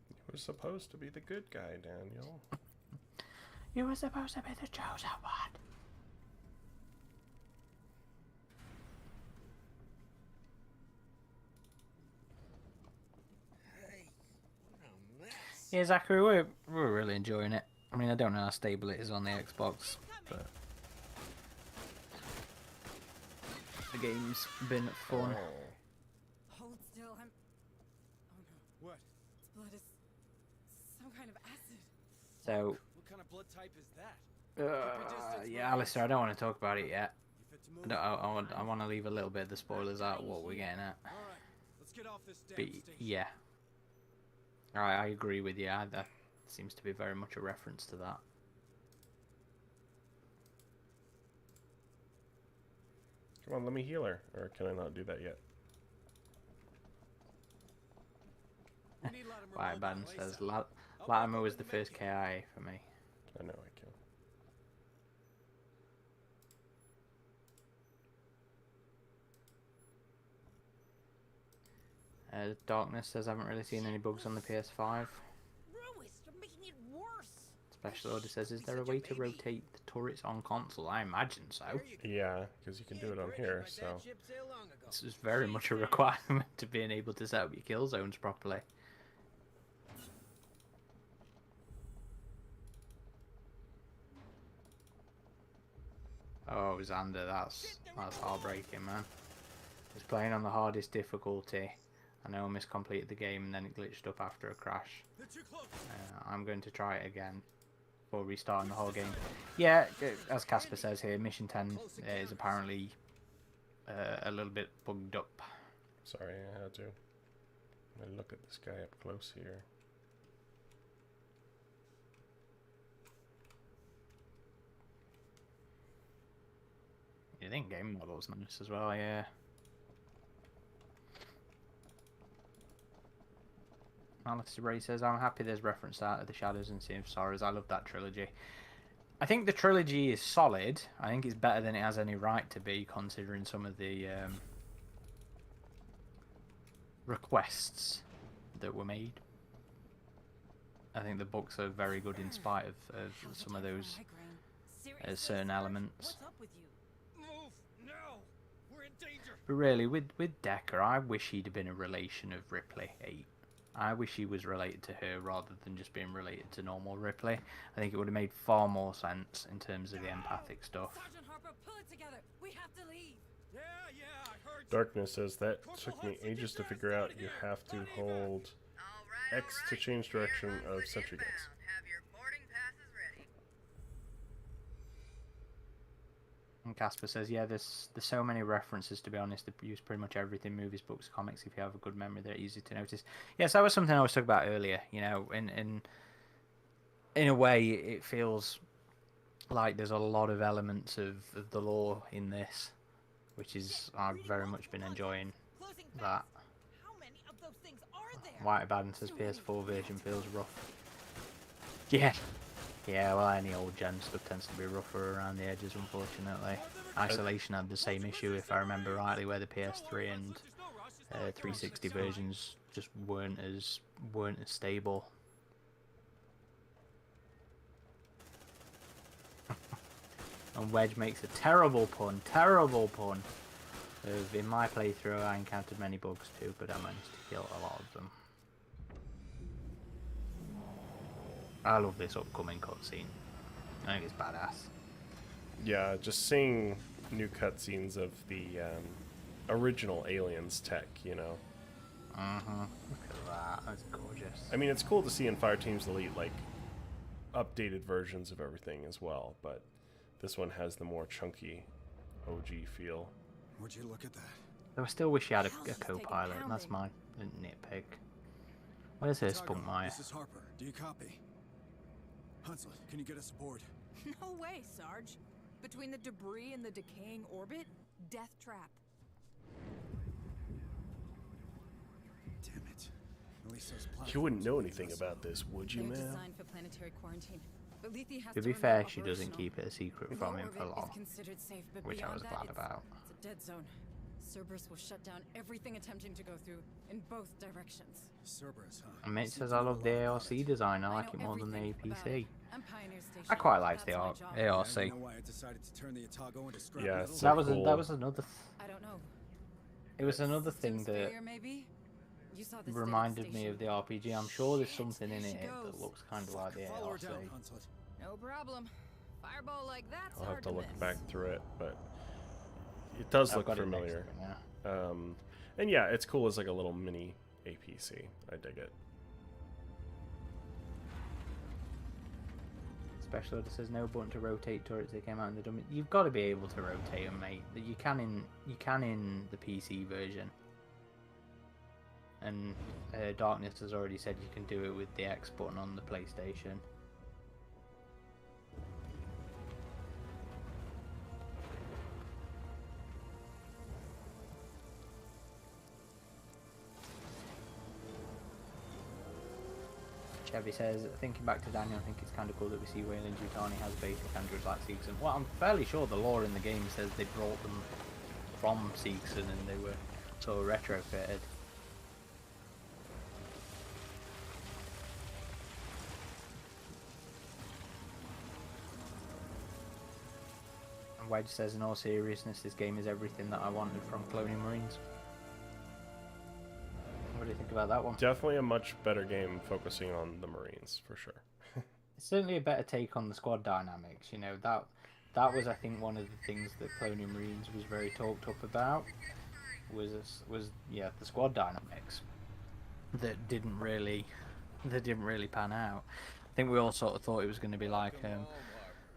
You were supposed to be the good guy, Daniel. You were supposed to be the chosen one. Hey, what a mess. Yeah, Zachary, we're really enjoying it. I mean, I don't know how stable it is on the Xbox, but the game's been fun. Oh. Hold still. I'm. Oh no. What? Its blood is some kind of acid. So, What kind of blood type is that? yeah, Alistair, I don't want to talk about it yet. If it's moving, I want to leave a little bit of the spoilers out of what we're getting at. all right, let's get off this damn But station. yeah, I agree with you. That seems to be very much a reference to that. Come on, let me heal her. Or can I not do that yet? We need Latimer White on Baden that says laser. Latimer was the first KI for me. I know I can. Darkness says I haven't really seen any bugs on the PS5. Ruiz, you're making it worse. Special Order says, is there a way to rotate the turrets on console? I imagine so. Yeah, because you can do it on here, so... This is very much a requirement to being able to set up your kill zones properly. Oh, Xander, that's heartbreaking, man. He's playing on the hardest difficulty. I know I miscompleted the game and then it glitched up after a crash. I'm going to try it again before restarting the whole game. Yeah, as Casper says here, Mission 10 is apparently a little bit bugged up. Sorry, I had to. I look at this guy up close here. You think game model's nice as well, yeah. Alistair Ray says, I'm happy there's reference to Out of the Shadows and Sea of Sorrows. I love that trilogy. I think the trilogy is solid. I think it's better than it has any right to be, considering some of the requests that were made. I think the books are very good in spite of some of those certain elements. What's up with you? Move! No! We're in danger! But really, with Decker, I wish he'd have been a relation of Ripley 8. I wish he was related to her rather than just being related to normal Ripley. I think it would have made far more sense in terms of the empathic stuff. Sergeant Harper, pull it together. We have to leave. Yeah, I heard you. Darkness says that took me ages to figure out. You have to hold X to change direction of sentry guns. Have your boarding passes ready. And Casper says, yeah, there's so many references, to be honest. They use pretty much everything, movies, books, comics. If you have a good memory, they're easy to notice. Yes, that was something I was talking about earlier. You know, in a way, it feels like there's a lot of elements of the lore in this, which is, I've very much been enjoying Closing that. fast. How many of those things are there? White Baden says PS4 version feels rough. Yeah. Yeah, well, any old gen stuff tends to be rougher around the edges, unfortunately. Isolation had the same issue, if I remember rightly, where the PS3 and 360 versions just weren't as stable. And Wedge makes a terrible pun. In my playthrough, I encountered many bugs too, but I managed to kill a lot of them. I love this upcoming cutscene. I think it's badass. Yeah, just seeing new cutscenes of the original Aliens tech, you know. Look at that. That's gorgeous. I mean, it's cool to see in Fireteam's Elite, like, updated versions of everything as well, but this one has the more chunky OG feel. Would you look at that? Though I still wish you had a Hell, she's taking co-pilot, and that's my pounding. nitpick. Where's her Targo, Spunkmeyer? this is Harper. Do you copy? Hunslet, can you get us aboard? No way, Sarge. Between the debris and the decaying orbit, death trap. Damn it. At least those You wouldn't platforms know will leave anything us about alone. this, would you, They're man? designed for planetary quarantine. But Lethe has To to be remain fair, she doesn't operational. keep it a secret Low from him for orbit long, is considered safe, but which I beyond was that, glad about. It's a dead zone. Cerberus will shut down everything attempting to go through in both directions. Cerberus, huh? And Mitch Seems says to I know love a the lot about ARC design. I like know it more than the everything about APC. it. I'm Pioneer Station. I quite liked the That's my ARC. job. Yeah, ARC. you know why I decided to turn the Otago into scrap Yeah, metal? it's That was cool. that was another. I don't know. It was another thing Systems that failure, maybe? You saw the reminded me station. of the RPG. I'm sure there's Shit, something in there it she that goes. looks kind of like the Follow her ARC. down, Hunslet. No problem. Fireball like that's I'll have hard to look miss. back through it, but it does I've look got it next familiar. to me now. And yeah, it's cool as like a little mini APC. I dig it. Especially that says no button to rotate turrets. They came out in the dummy. You've got to be able to rotate them, mate. You can in the PC version. And Darkness has already said you can do it with the X button on the PlayStation. Chevy says, thinking back to Daniel, I think it's kind of cool that we see Wayland Yutani has basic androids like Seegson. Well, I'm fairly sure the lore in the game says they brought them from Seegson and they were sort of retrofitted. And Wedge says, in all seriousness, this game is everything that I wanted from Cloning Marines. What do you think about that one? Definitely a much better game focusing on the Marines, for sure. It's certainly a better take on the squad dynamics. You know, that was, I think, one of the things that Cloning Marines was very talked up about. Was the squad dynamics that didn't really pan out. I think we all sort of thought it was going to be like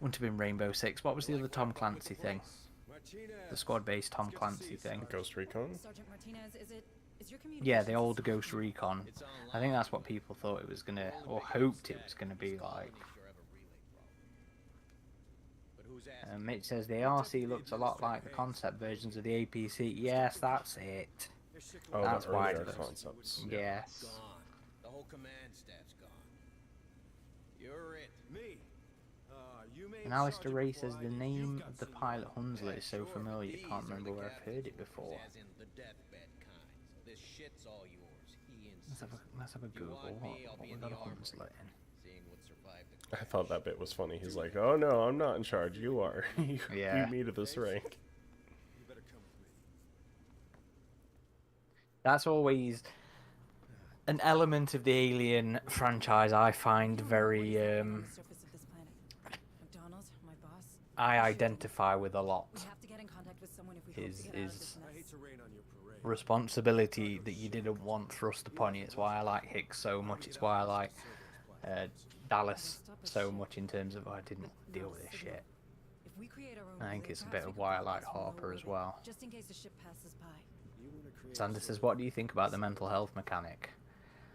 wouldn't have been Rainbow Six. What was the other Tom Clancy thing? The squad-based Tom Clancy thing. Ghost Recon? Sergeant Martinez, is your Yeah, the communications old system Ghost Recon. I think that's what people thought it was gonna, or hoped it was gonna be like. Mitch says the ARC looks a lot like the concept versions of the APC. Yes, that's it. Oh, That's the why earlier it looks- concepts. Yes. Gone. The whole command staff's gone. You're it. Me. You made And Alistair Sergeant Ray before says I the did. name You've got of the some pilot know. Hunslet is so Sure, familiar you these can't are the remember where I've heard it captain's before. orders, as in the deathbed kind. So this shit's all yours. He insists. Let's have a If you Google. want me, I'll What be we in got the a armory. Hunslet in? Seeing what survived the I thought that bit was funny. He's like, "Oh no, I'm not in charge. You are. You Yeah. beat me to this rank." You better come with me. That's always an element of the Alien franchise I find very on the surface of this planet. McDonald, my boss. I identify with a lot. We have to get in contact with someone if we hope Is to get out of is this I hate mess. to rain on your parade. responsibility that you didn't want thrust upon you. It's why I like Hicks so much. It's why I like Dallas so much in terms of I didn't deal with this shit. If we create our own I think relay, it's a perhaps bit we of could why I broadcast like from low Harper as orbit, well. just in case the ship passes by. You wanna create Sander a says, story. what do you think about the mental health mechanic?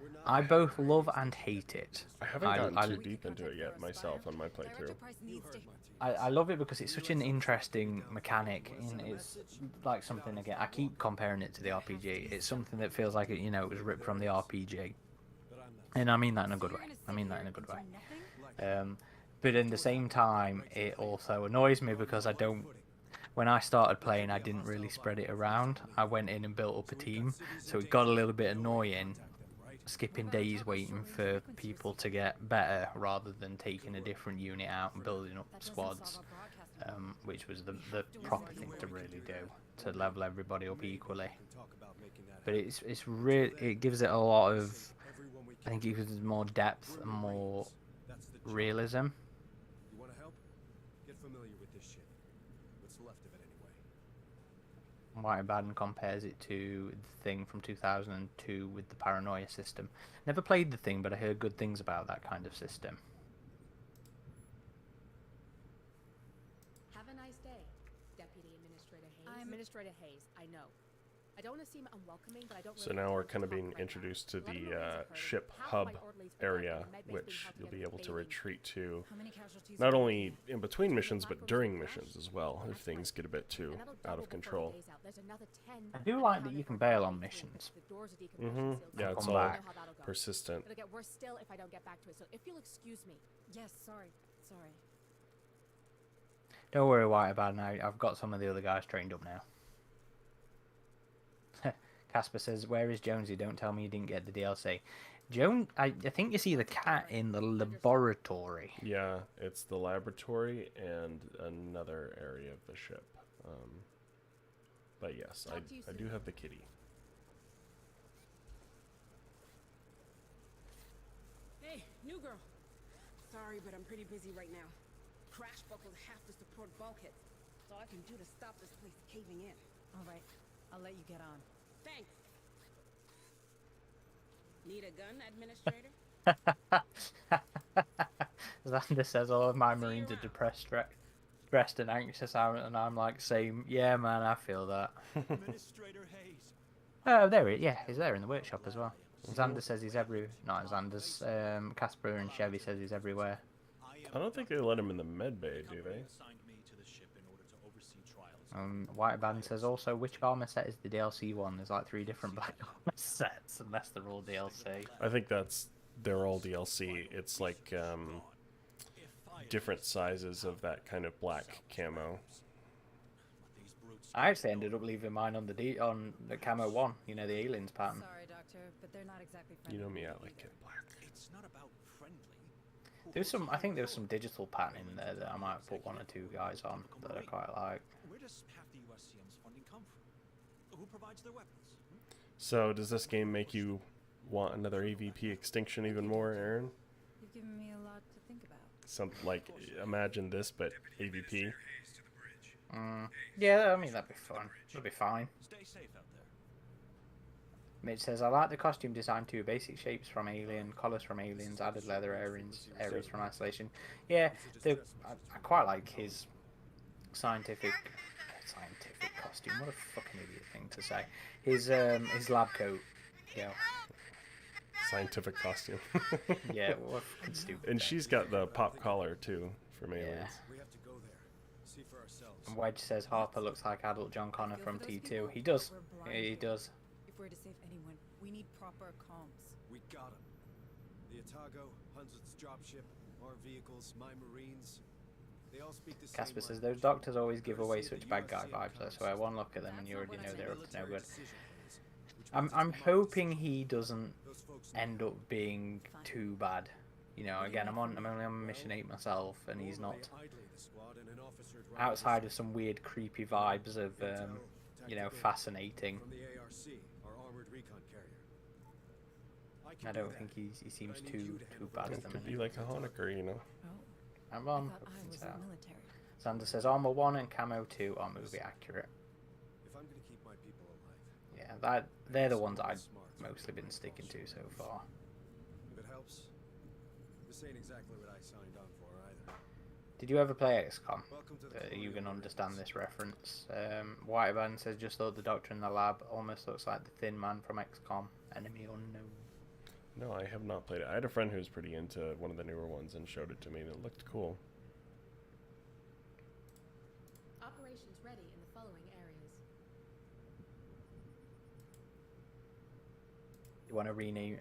We're not I both love and hate it. I haven't I- gotten I- too deep into it yet myself on my Director playthrough. Price You needs heard to. Martinez. I love it because it's such an interesting mechanic, and it's like something again. I keep comparing it to the RPG. It's something that feels like it was ripped from the RPG, But I'm not. and I mean that in a good way. I mean that in a good way. But in the same time, it also annoys me because I don't. When I started playing, I didn't really spread it around. I went in and built up a team, so it got a little bit annoying. Skipping days waiting for people to get better rather than taking a different unit out and building up squads, which was the proper thing to really do, to level everybody up equally. Talk about making that But it's really, it gives it a lot of, everyone we I think it gives it more depth and more That's the job. realism. You wanna help? Get familiar with this ship. What's left of it anyway. White Baden compares it to the Thing from 2002 with the paranoia system. Never played the Thing, but I heard good things about that kind of system. Have a nice day, Deputy Administrator Hayes. Administrator Hayes, I know. I don't want to seem unwelcoming, but I don't So really now have we're time kind of to talk being right now. introduced to A lot of the Marines have heard of ship how hub my orderlies forgot area, that medbay which being you'll held be together able to daily. retreat to How many casualties? not are only there? in between missions, but during missions as well, if things get a bit too And that'll out double of before control. the day's out. There's another 10 I do like that you can bail on missions. The doors of decompression sealed, so Yeah, I it's come all back. know how that'll go. persistent. It'll get worse still if I don't get back to it. So if you'll excuse me. Yes, sorry. Sorry. Don't worry, White Baden. I've got some of the other guys trained up now. Casper says, "Where is Jonesy? Don't tell me you didn't get the DLC." I think you see the cat in the laboratory. Yeah, it's the laboratory and another area of the ship. But yes, Talk to you I do have the kitty. Hey, new girl. Sorry, but I'm pretty busy right now. Crash buckled half the support bulkhead. That's all I can do to stop this place caving in. All right. I'll let you get on. Thanks. Need a gun, Administrator? Xander says all of my Marines are depressed, stressed and anxious, and I'm like, same. Yeah, man, I feel that. Administrator Hayes. Oh, there he, yeah, he's there in the workshop as well. Xander says he's not Xander's. Casper and Chevy says he's everywhere. I don't think they let him in the med bay, do they? Assigned me to the ship in order to oversee trials. White Band says also, which armor set is the DLC one? There's like 3 different black armor sets, unless they're all DLC. I think they're all DLC. It's like different sizes of that kind of black camo. I actually ended up leaving mine on the camo one. You know, the aliens pattern. Sorry, Doctor, but they're not exactly You friendly. know me, I like it black. It's not about friendly. I think there's some digital pattern in there that I might put 1 or 2 guys on that I quite like. Where does half the USCM's funding come from? Who provides their weapons? So does this game make you want another AVP extinction even more, Aaron? You've given me a lot to think about. Imagine this, but AVP. Yeah, I mean that'd be fun. That'd be fine. Stay safe out there. Mitch says, I like the costume design too. Basic shapes from Alien, collars from Aliens, added leather areas from Isolation. Yeah, I quite like his scientific costume. What a fucking idiot thing to say. His lab coat. Yeah. Scientific costume. Yeah, what fucking stupid. And she's got the pop collar too from Aliens. Yeah. We have to go there. See for ourselves. And Wedge says Harper looks like adult John Connor Feel from for those T2. people. He does. We're Yeah, he blinded. does. If we're to save anyone, we need proper comms. We got him. The Otago, Hunslet's dropship, our vehicles, my Marines. They all speak the Casper same says language. those doctors always give away Courtesy of such the bad guy USCM vibes. I swear, one look at them and you already know they're up to no military good. decision phase, which I'm means it's hoping democracy. he doesn't Those folks know end up being too bad. You know, again, I'm only on mission 8 myself, and he's not outside of some weird, creepy vibes of, you know, fascinating. From the ARC, our armored recon carrier. I don't think he seems too bad at the Could be minute. like a Honecker, you know. Oh, I'm I on. thought I was in the military. Xander says Armor 1 and Camo 2 are movie accurate. If I'm gonna keep my people alive, Yeah, they're the ones I've mostly been sticking to so far. if it helps, this ain't exactly what I signed on for either. Did you ever play XCOM? Welcome to the You can Colonial understand Marines. this reference. Whiteman says just thought the doctor in the lab almost looks like the thin man from XCOM. Enemy unknown. No, I have not played it. I had a friend who was pretty into one of the newer ones and showed it to me, and it looked cool. Operations ready in the following areas. You want to rename?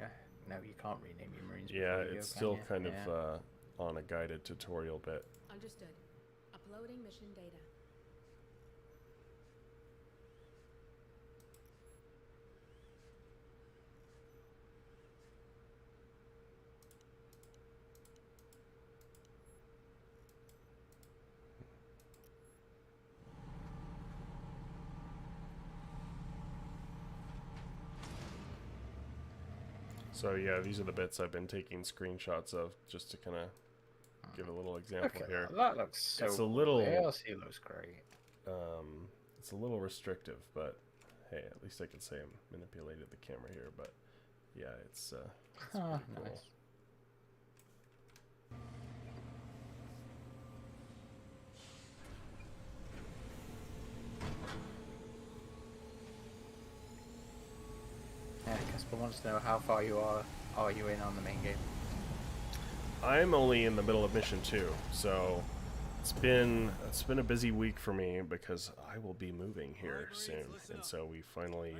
No, you can't rename your Marines. Yeah, before you it's go, can still you? kind Yeah. of on a guided tutorial bit. Understood. Uploading mission data. So yeah, these are the bits I've been taking screenshots of just to kind of give a little example Okay, here. that looks so. It's a cool. little- The ALC looks great. It's a little restrictive, but hey, at least I can say I manipulated the camera here. But yeah, it's pretty cool. Nice. Yeah, Casper wants to know how far you are you in on the main game? I'm only in the middle of mission 2, so it's been a busy week for me because I will be moving here soon, and so we finally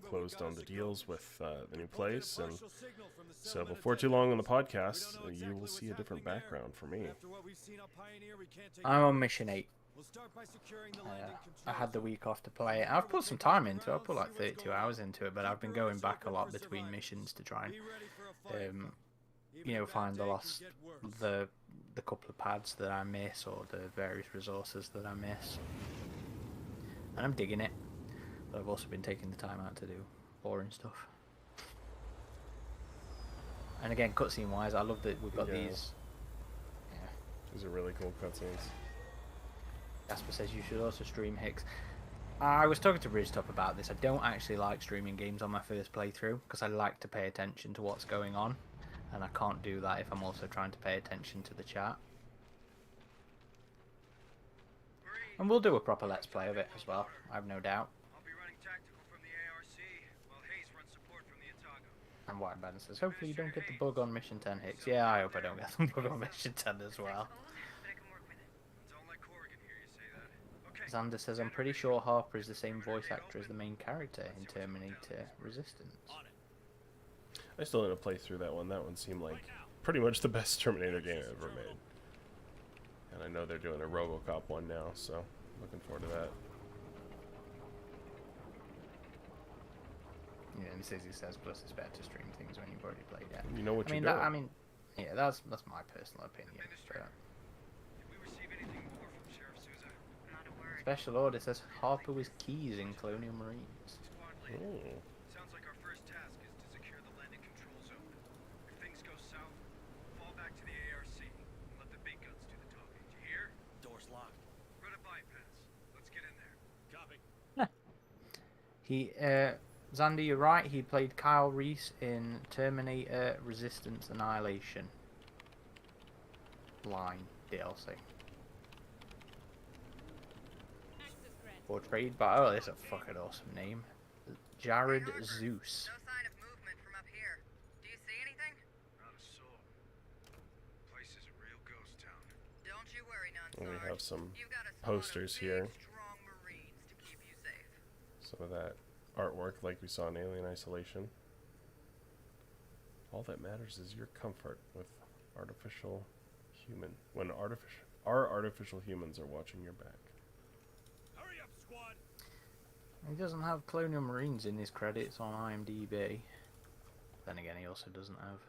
closed on the deals with the new place, and so before too long on the podcast, you will see a different background for me. I'm on mission 8. I had the week off to play it. I've put some time into it. I put like 32 hours into it, but I've been going back a lot between missions to try and you know, find the couple of pads that I miss, or the various resources that I miss. And I'm digging it. But I've also been taking the time out to do boring stuff. And again, cutscene wise, I love that we've got these. Yeah. These are really cool cutscenes. Jasper says you should also stream Hicks. I was talking to Ridgetop about this. I don't actually like streaming games on my first playthrough because I like to pay attention to what's going on, and I can't do that if I'm also trying to pay attention to the chat. And we'll do a proper let's play of it as well, I have no doubt. I'll be running tactical from the ARC while Hayes runs support from the Otago. And Whiteman says, hopefully you don't get the bug on Mission 10 Hicks. Yeah, I hope I don't get the bug on Mission 10 as well. Xander says, I'm pretty sure Harper is the same voice actor as the main character in Terminator Resistance. I still need to play through that one. That one seemed like pretty much the best Terminator game I've ever made. And I know they're doing a RoboCop one now, so looking forward to that. Yeah, and Sizzy says, plus it's better to stream things when you've already played it. You know what you're doing. Yeah, that's my personal opinion. Special order says Harper was keys in Colonial Marines. Ooh. Sounds like our first task is to secure the landing control zone. If things go south, fall back to the ARC and let the big guns do the talking. Did you hear? Door's locked. Run a bypass. Let's get in there. Copy. Xander, you're right. He played Kyle Reese in Terminator Resistance Annihilation Line DLC. Portrayed by, oh, that's a fucking awesome name, Jared Zeus. No sign of movement from up here. Do you see anything? Not a soul. The place is a real ghost town. Don't you worry, And we Sarge. have some You've got a posters here. strong Marines to keep you safe. Some of that artwork like we saw in Alien Isolation. All that matters is your comfort with artificial human. When our artificial humans are watching your back. Hurry up, squad! He doesn't have Colonial Marines in his credits on IMDb. Then again, he also doesn't have.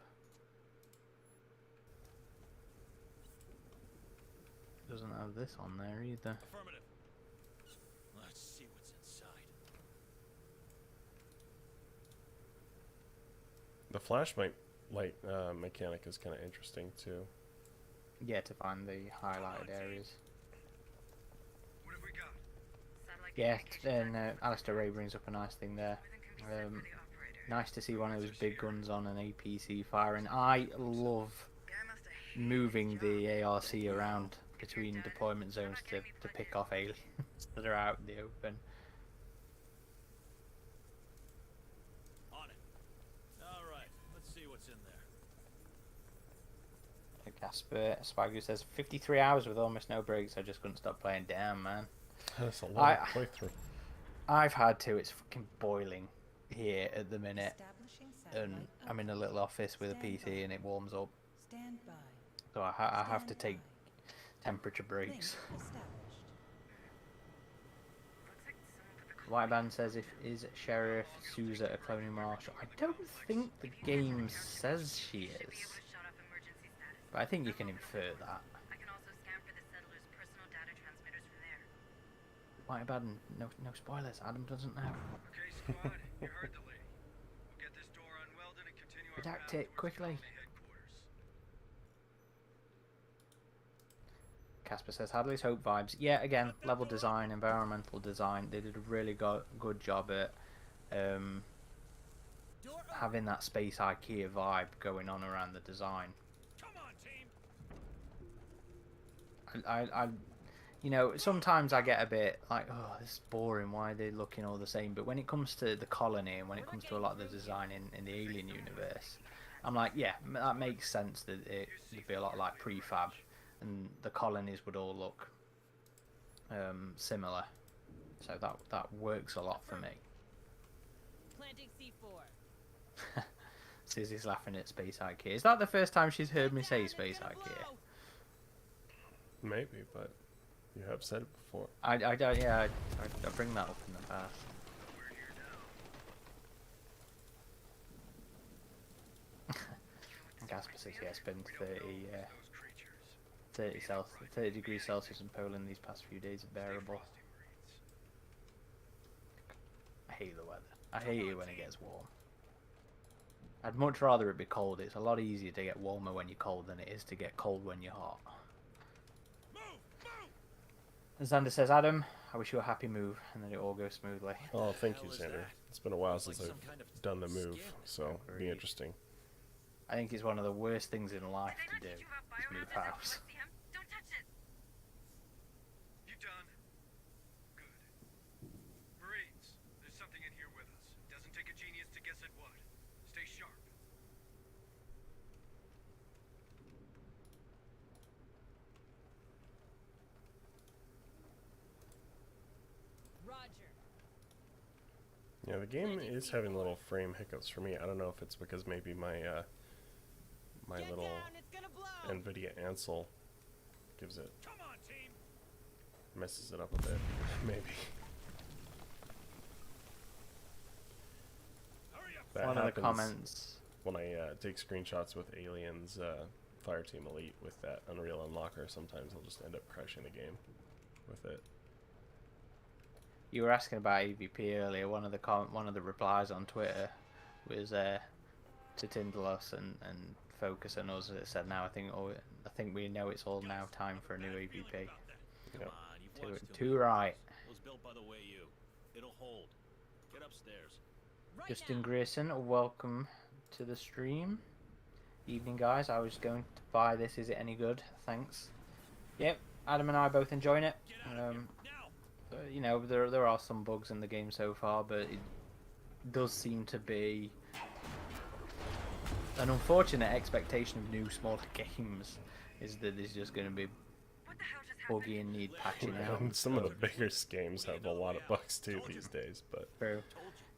Doesn't have this on there either. Affirmative. Let's see what's inside. The flashlight mechanic is kind of interesting too. Yeah, to find the highlighted areas. What have we got? Yeah, and Alistair Ray brings up a nice thing there. Nice to see one of those big guns on an APC firing. I love moving the ARC around between deployment zones to pick off aliens that are out in the open. On it. Alright, let's see what's in there. Casper Spigu says 53 hours with almost no breaks. I just couldn't stop playing. Damn, man. That's a lot of playthrough. I've had to. It's fucking boiling here at the minute, and I'm in a little office with a PC, and it warms up. Stand by. So I have to take temperature breaks. Whiteband says, is Sheriff Sousa a Colonial Marshal? I don't think the game says she is, but I think you can infer that. I can also scan for the settlers' personal data transmitters from there. Whiteband, no spoilers. Adam doesn't know. Okay, squad, you heard the lady. We'll get this door unwelded and continue our Redact path it towards quickly. colony headquarters. Casper says, Hadley's Hope vibes. Yeah, again, level design, environmental design. They did a really good job at having that space IKEA vibe going on around the design. I you know, sometimes I get a bit like, oh, this is boring, why are they looking all the same? But when it comes to the colony and when it comes to a lot of the design in the Alien universe, I'm like, yeah, that makes sense that it'd be a lot like prefab and the colonies would all look similar. So that works a lot for me. Planting C4. Susie's laughing at Space IKEA. Is that the first time she's heard me say Space IKEA? Maybe, but you have said it before. I bring that up in the past. Gasper says, yeah, it's been 30 degrees Celsius in Poland these past few days are bearable. I hate the weather. I hate it when it gets warm. I'd much rather it be cold. It's a lot easier to get warmer when you're cold than it is to get cold when you're hot. Xander says, Adam, I wish you a happy move and that it all goes smoothly. Oh, thank you, Xander. It's been a while since I've done the move, so it'll be interesting. I think it's one of the worst things in life to do, is move house. You done? Good. Marines, there's something in here with us. Doesn't take a genius to guess at what. Stay sharp. Roger. Yeah, the game is having little frame hiccups for me. I don't know if it's because maybe my my little NVIDIA Ansel gives it, messes it up a bit, maybe. That One of the happens comments when I take screenshots with Aliens Fireteam Elite with that Unreal Unlocker. Sometimes I'll just end up crashing the game with it. You were asking about EVP earlier. One of the replies on Twitter was to Tindalos and Focus and us. It said, "Now I think we know it's all now time for a new EVP." Yep. Too right. Was built by the way you. It'll hold. Get upstairs. Justin Grayson, welcome to the stream. Evening, guys. I was going to buy this. Is it any good? Thanks. Yep. Adam and I both enjoying it. You know, there are some bugs in the game so far, but it does seem to be an unfortunate expectation of new smaller games is that there's just going to be buggy and need patching out. And some of the bigger games have a lot of bugs too these days, but true.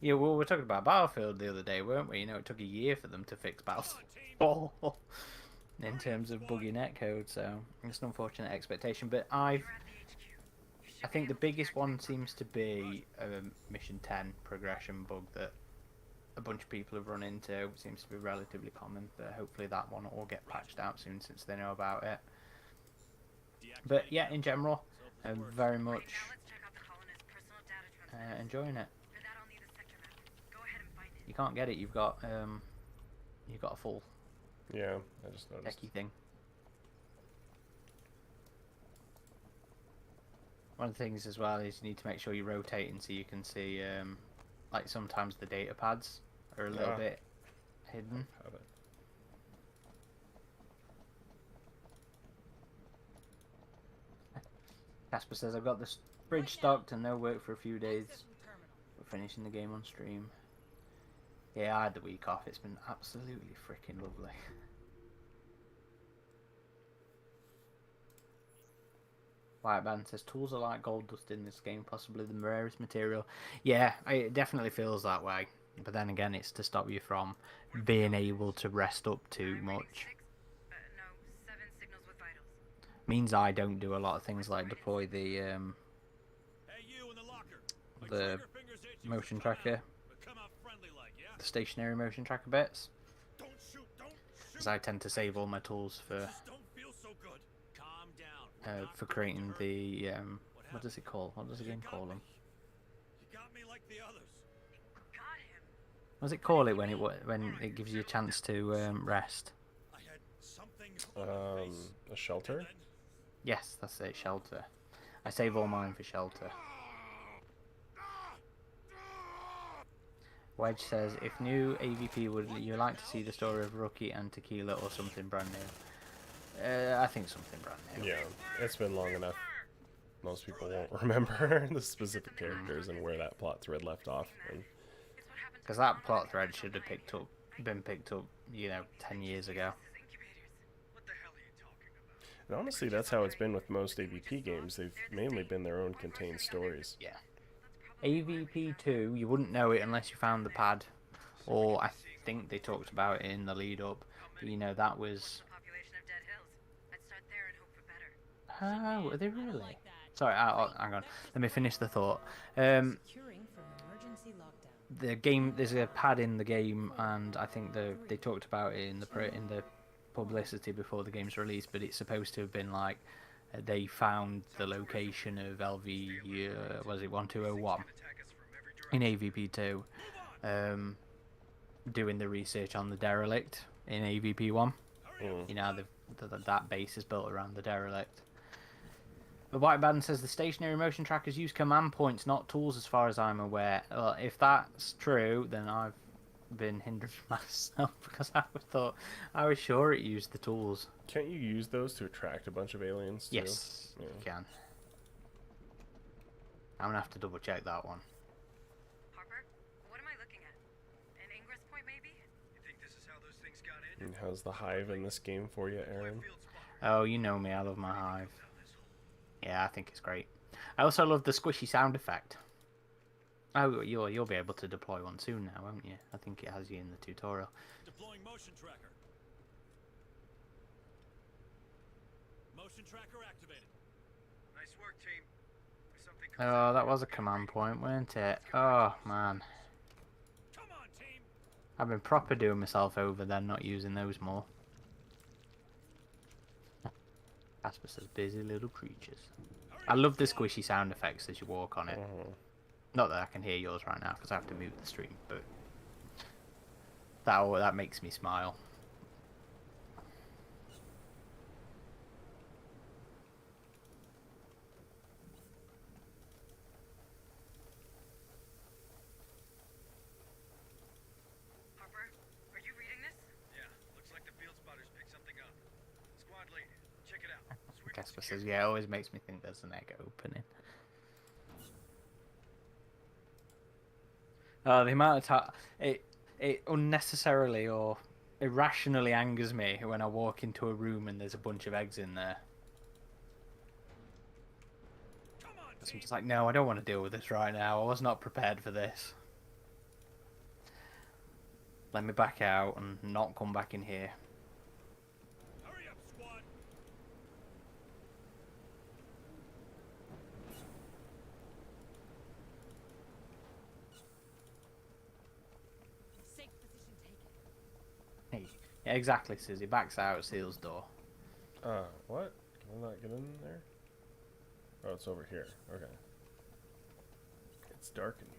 Yeah, well, we were talking about Battlefield the other day, weren't we? You know, it took a year for them to fix Battlefield in terms of buggy netcode, so it's an unfortunate expectation. But I think the biggest one seems to be a Mission 10 progression bug that a bunch of people have run into. It seems to be relatively common, but hopefully that one will get patched out soon since they know about it. But yeah, in general, I'm very much enjoying it. You can't get it. You've got a full I just noticed. techie thing. One of the things as well is you need to make sure you're rotating so you can see, like sometimes the data pads are a little bit hidden. Casper says, I've got this bridge stocked and no work for a few days. We're finishing the game on stream. Yeah, I had the week off. It's been absolutely freaking lovely. White Band says, tools are like gold dust in this game, possibly the rarest material. Yeah, it definitely feels that way. But then again, it's to stop you from being able to rest up too much. Means I don't do a lot of things like deploy the motion tracker, the stationary motion tracker bits, because I tend to save all my tools for creating the what does it call? What does the game call them? What does it call it when it gives you a chance to rest? A shelter? Yes, that's it, shelter. I save all mine for shelter. Wedge says, if new AVP, would you like to see the story of Rookie and Tequila or something brand new? I think something brand new. Yeah, it's been long enough. Most people won't remember the specific characters and where that plot thread left off. Because that plot thread should have been picked up, you know, 10 years ago. And honestly, that's how it's been with most AVP games. They've mainly been their own contained stories. Yeah. AVP 2, you wouldn't know it unless you found the pad, or I think they talked about it in the lead up. But, you know, that was. Oh, are they really? Sorry, hang on. Let me finish the thought. The game, there's a pad in the game, and I think they talked about it in the publicity before the game's released. But it's supposed to have been like they found the location of LV, was it 1201 in AVP 2, doing the research on the derelict in AVP 1. You know, that base is built around the derelict. The White Band says the stationary motion trackers use command points, not tools, as far as I'm aware. Well, if that's true, then I've been hindered myself because I was sure it used the tools. Can't you use those to attract a bunch of aliens too? Yes, you can. I'm gonna have to double check that one. Harper, what am I looking at? An ingress point, maybe? You think this is how those things got in? And how's the hive in this game for you, Aaron? Oh, you know me, I love my hive. Yeah, I think it's great. I also love the squishy sound effect. Oh, you'll be able to deploy one soon now, won't you? I think it has you in the tutorial. Deploying motion tracker. Motion tracker activated. Nice work, team. If something Oh, that was a command point, weren't it? Oh, man. Come on, team. I've been proper doing myself over then, not using those more. Casper says, busy little creatures. I love the squishy sound effects as you walk on it. Not that I can hear yours right now because I have to mute the stream, but that makes me smile. Harper, are you reading this? Yeah, looks like the field spotters picked something up. Squad lead, check it out. Casper says, yeah, it always makes me think there's an egg opening. The amount of time it unnecessarily or irrationally angers me when I walk into a room and there's a bunch of eggs in there. I'm just like, no, I don't want to deal with this right now. I was not prepared for this. Let me back out and not come back in here. Hurry up, squad. Safe position taken. Hey, yeah, exactly, Susie. Backs out, seals door. What? Can I not get in there? Oh, it's over here. Okay. It's dark in here.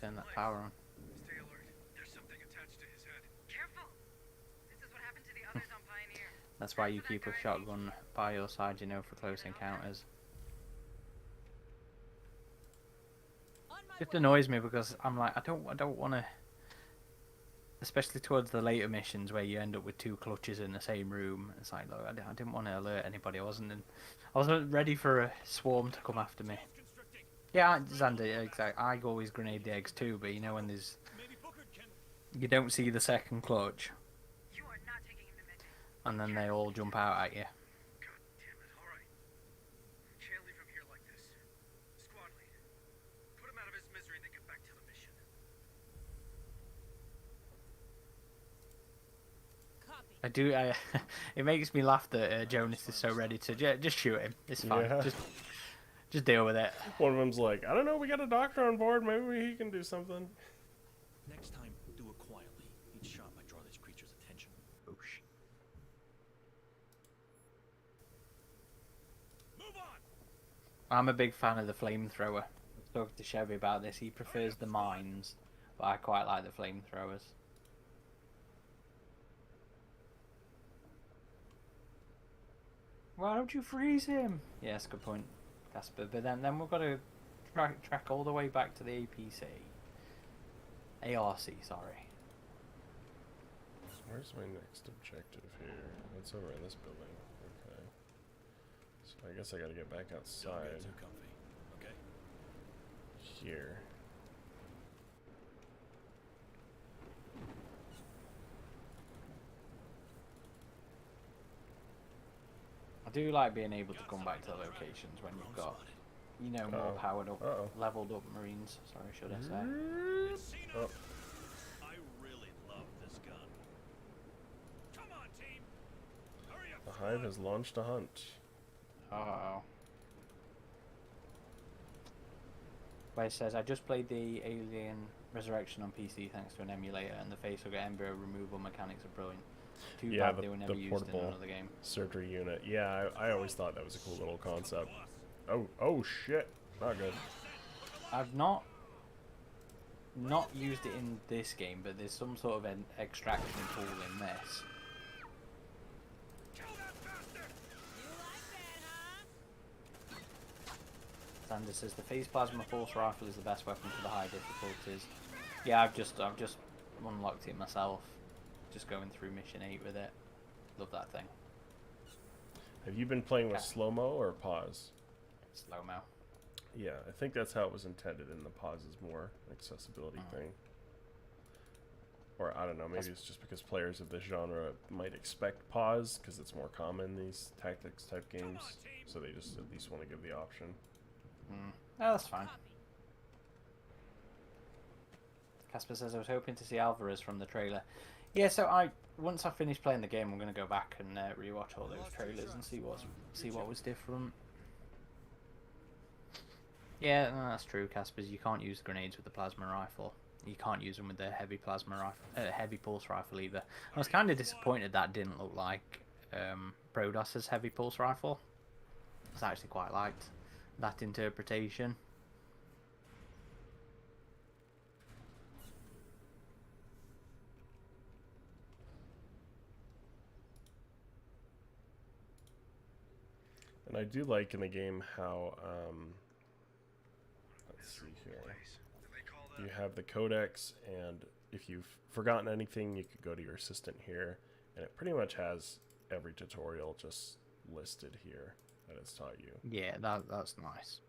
Turn that power on. Stay alert. There's something attached to his head. Careful! This is what happened to the others on Pioneer. That's why you keep a shotgun by your side, you know, for close encounters. It annoys me because I'm like, I don't want to, especially towards the later missions where you end up with two clutches in the same room. It's like, look, I didn't want to alert anybody. I wasn't ready for a swarm to come after me. Yeah, Xander, exactly. I always grenade the eggs too, but you know when there's, you don't see the second clutch, and then they all jump out at you. I do. It makes me laugh that Jonas is so ready to just shoot him. It's fine. Yeah. Just deal with it. One of them's like, I don't know, we got a doctor on board. Maybe he can do something. Next time, do it quietly. Each shot might draw this creature's attention. Oosh. Move on. I'm a big fan of the flamethrower. I was talking to Chevy about this. He prefers the mines, but I quite like the flamethrowers. Why don't you freeze him? Yes, good point, Casper. But then we've got to track all the way back to the APC. ARC, sorry. Where's my next objective here? It's over in this building. Okay. So I guess I gotta get back outside. Don't get too comfy, okay? Here. I do like being able to come back to the locations when you've got, you know, more powered up, leveled up Marines. Sorry, should I say? Oh. I really love this gun. Come on, team. Hurry up. The Hive has launched a hunt. Uh-oh. Where it says, I just played the Alien Resurrection on PC thanks to an emulator, and the facehugger embryo removal mechanics are brilliant. Too bad they were never used in another game. Surgery unit. Yeah, I always thought that was a cool little concept. Oh shit. Not good. I've not used it in this game, but there's some sort of an extraction tool in this. Sander says the phase plasma force rifle is the best weapon for the high difficulties. Yeah, I've just unlocked it myself. Just going through mission 8 with it. Love that thing. Have you been playing with slow-mo or pause? Slow-mo. Yeah, I think that's how it was intended, and the pause is more accessibility thing. Or I don't know, maybe it's just because players of this genre might expect pause because it's more common in these tactics type games, so they just at least want to give the option. Oh, that's fine. Casper says I was hoping to see Alvarez from the trailer. Yeah, so once I finish playing the game, I'm going to go back and rewatch all those trailers and see what was different. Yeah, no, that's true, Casper. You can't use grenades with the plasma rifle. You can't use them with the heavy plasma rifle, heavy pulse rifle either. I was kind of disappointed that didn't look like Prodos's heavy pulse rifle. I actually quite liked that interpretation. And I do like in the game how, let's see here, you have the codex, and if you've forgotten anything, you could go to your assistant here, and it pretty much has every tutorial just listed here that it's taught you. Yeah, that's nice.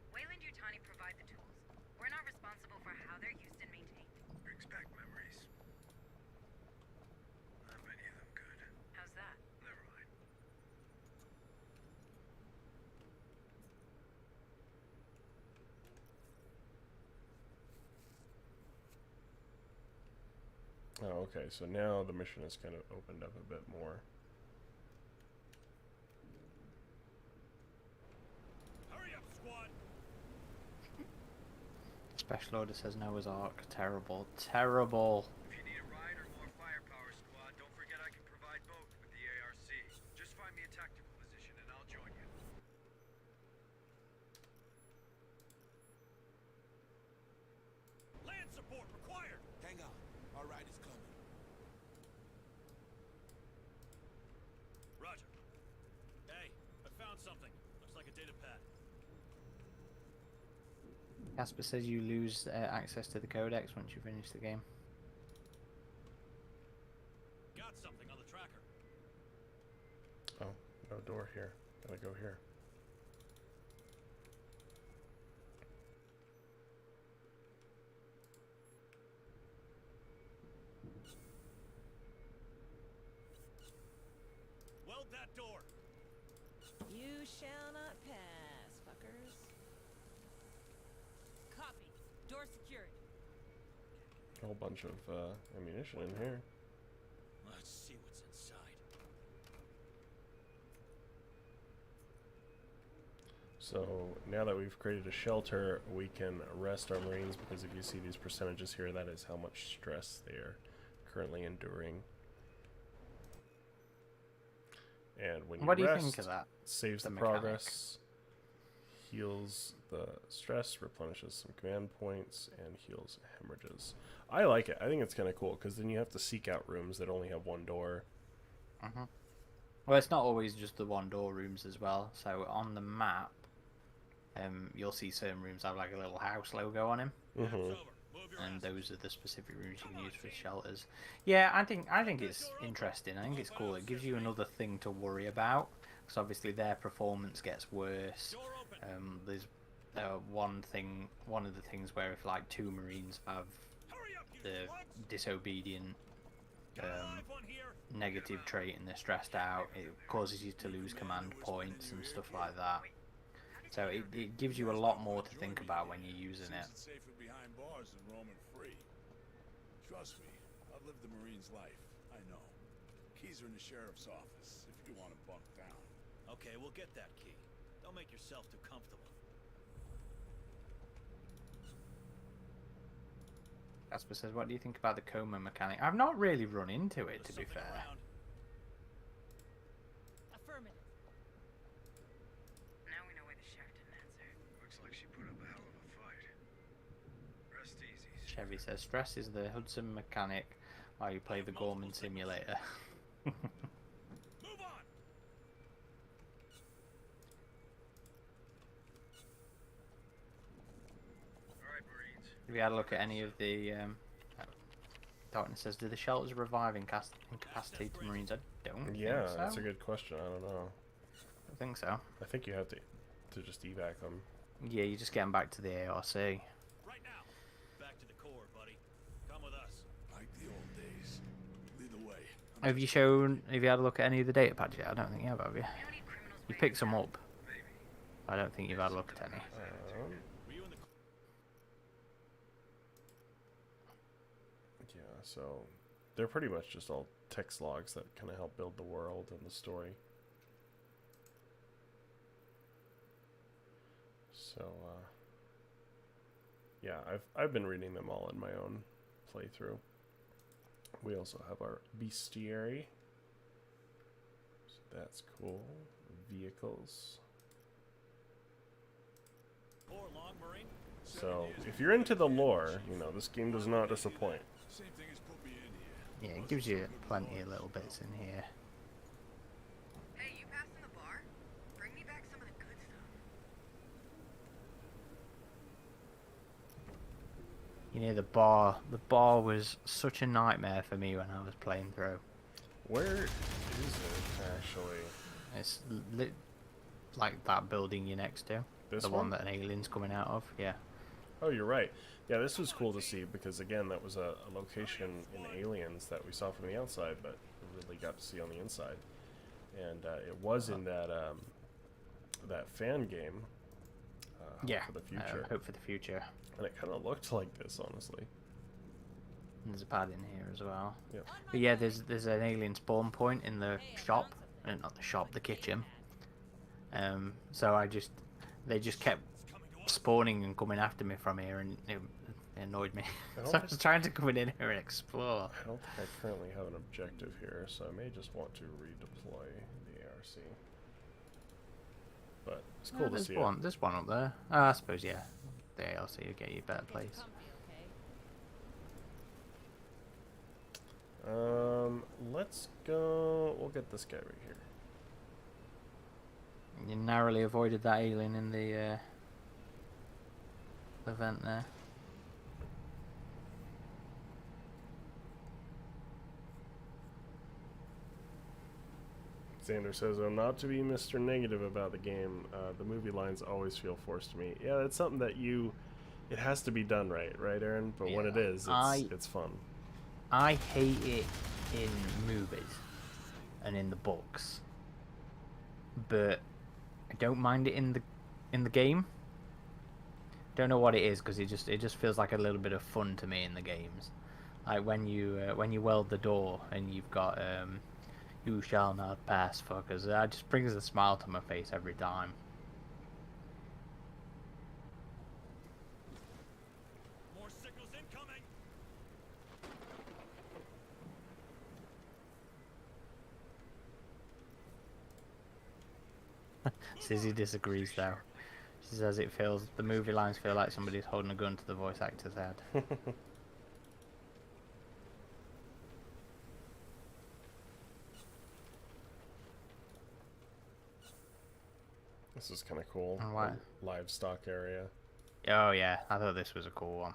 Wayland-Yutani provide the tools. We're not responsible for how they're used and maintained. Brings back memories. Not many of them good. How's that? Never mind. Oh, okay, so now the mission has kind of opened up a bit more. Hurry up, squad. Special Order says Noah's Ark. Terrible. Terrible. If you need a ride or more firepower, squad, don't forget I can provide both with the ARC. Just find me a tactical position and I'll join you. Land support required. Hang on. Our ride is coming. Roger. Hey, I found something. Looks like a data pad. Casper says you lose access to the codex once you finish the game. Got something on the tracker. Oh, no door here. Gotta go here. Weld that door. You shall not pass, fuckers. Copy. Door secured. A whole bunch of ammunition in here. Let's see what's inside. So now that we've created a shelter, we can rest our Marines, because if you see these percentages here, that is how much stress they are currently enduring. And when you What do you rest, think of that? saves The the mechanic? progress. heals the stress, replenishes some command points, and heals hemorrhages. I like it. I think it's kind of cool because then you have to seek out rooms that only have one door. Well, it's not always just the one door rooms as well. So on the map, you'll see certain rooms have like a little house logo on them, and those are the specific rooms you can use for shelters. Yeah, I think it's interesting. I think it's cool. It gives you another thing to worry about, because obviously their performance gets worse. There's one of the things where if like 2 Marines have the disobedient negative trait and they're stressed out, it causes you to lose command points and stuff like that. So it gives you a lot more to think about when you're using it. Safer behind bars than roaming free. Trust me, I've lived the Marine's life. I know. Keys are in the sheriff's office if you want to bunk down. Okay, we'll get that key. Don't make yourself too comfortable. Casper says, what do you think about the coma mechanic? I've not really run into it, to be fair. Affirmative. Now we know why the sheriff didn't answer. Looks like she put up a hell of a fight. Rest easy. Chevy says, stress is the Hudson mechanic while you play the Gorman simulator. Move on. Alright, Marines. Have you had a look at any of the... Darkness says, do the shelters revive incapacitated Marines? I don't think so. That's a good question. I don't know. I think so. I think you have to just evac them. Yeah, you just get them back to the ARC. Right now. Back to the core, buddy. Come with us. Like the old days. Lead the way. Have you had a look at any of the data pads yet? I don't think you have you? You picked some up. I don't think you've had a look at any. Yeah, so they're pretty much just all text logs that kind of help build the world and the story. So, yeah, I've been reading them all in my own playthrough. We also have our bestiary. So that's cool. Vehicles. So, if you're into the lore, you know, this game does not disappoint. Same thing as put me in here. Yeah, it gives you plenty of little bits in here. Hey, you passing the bar? Bring me back some of the good stuff. You know, the bar was such a nightmare for me when I was playing through. Where is it, actually? It's like that building you're next to. This the one that an alien's coming out of, yeah. Oh, you're right. Yeah, this was cool to see because, again, that was a location in Aliens that we saw from the outside, but we really got to see on the inside. And it was in that that fan game, Hope for the Future. Hope for the Future. And it kind of looked like this, honestly. And there's a pad in here as well. Yep. But yeah, there's an alien spawn point in the shop, not the shop, the kitchen. So they just kept spawning and coming after me from here, and it annoyed me. So I was trying to come in here and explore. I don't think I currently have an objective here, so I may just want to redeploy the ARC. But it's cool to see it. There's one up there. I suppose, yeah. The ARC will get you a better place. Let's go. We'll get this guy right here. You narrowly avoided that alien in the event there. Xander says, I'm not to be Mr. Negative about the game. The movie lines always feel forced to me. Yeah, that's something that it has to be done right, Aaron? But when it is, it's fun. I hate it in movies and in the books, but I don't mind it in the game. Don't know what it is, because it just feels like a little bit of fun to me in the games. Like when you weld the door and you've got you shall not pass, fuckers. That just brings a smile to my face every time. More signals incoming. Sizzy disagrees though. She He says the movie lines feel like somebody's holding a gun to the voice actor's head. This is kind of cool. Oh, wow. Livestock area. Oh yeah, I thought this was a cool one.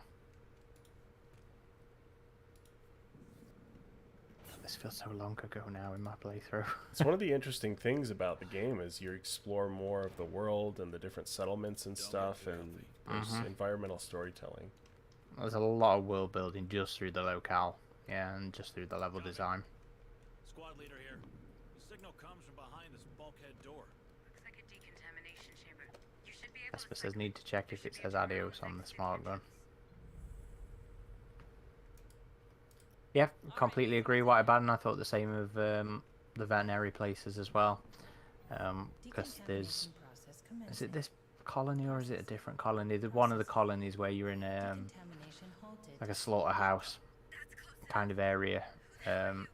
This feels so long ago now in my playthrough. It's one of the interesting things about the game is you explore more of the world and the different settlements and stuff, and there's environmental storytelling. There's a lot of world building just through the locale, yeah, and just through the level design. Squad leader here. The signal comes from behind this bulkhead door. Looks like a decontamination chamber. You should be able Esper says need to check if it says adios on the smart gun. Yeah, completely agree. What about, and I thought the same of the veterinary places as well. Because there's, is it this colony or is it a different colony? There's one of the colonies where you're in like a slaughterhouse kind of area, and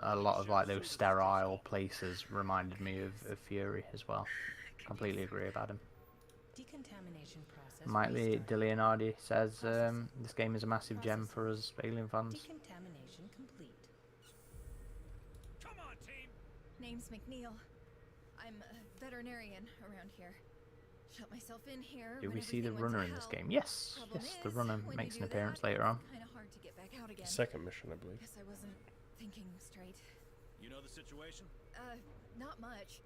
a lot of like those sterile places reminded me of Fury as well. Completely agree about him. Decontamination process. Miley DeLeonardi says this game is a massive gem for us Alien fans. Decontamination complete. Come on, team. Name's McNeil. I'm a veterinarian around here. Shut myself in here. Do when we see the everything went runner to in this hell. game? Yes. Problem Yes, the is, runner when makes you an do appearance that, later on. Kinda hard to get back out again. Second mission, I believe. Guess I wasn't thinking straight. You know the situation? Not much.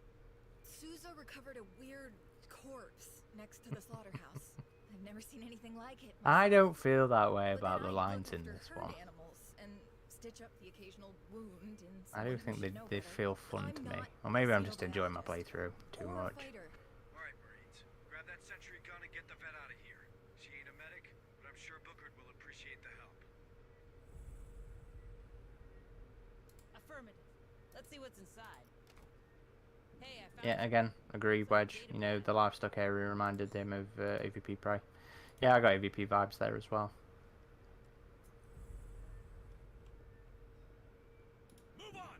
Souza recovered a weird corpse next to the slaughterhouse. I've never seen anything like it. I don't feel that way But about then the I lines look in after this herd one. animals and stitch up the occasional wound in I do someone who think should know they better. feel But fun I'm to me. not Or maybe a I'm just enjoying my playthrough too or a much. fighter. Alright, Marines. Grab that sentry gun and get the vet out of here. She ain't a medic, but I'm sure Booker will appreciate the help. Affirmative. Let's see what's inside. Hey, I found Yeah, again, agree, Wedge. You know, the livestock area reminded him of AVP Prey. Yeah, I got AVP vibes there as well. Move on.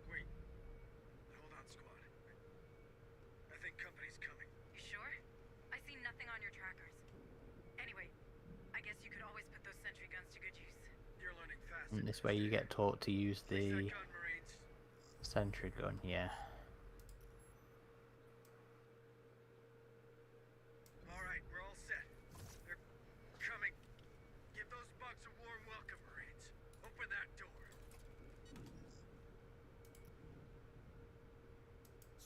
Wait. Hold on, squad. I think company's coming. You sure? I see nothing on your trackers. Anyway, I guess you could always put those sentry guns to good use. You're learning fast. And this way you get taught to use Release the that gun, Marines. sentry gun, yeah. Alright, we're all set. They're coming. Give those bugs a warm welcome, Marines. Open that door.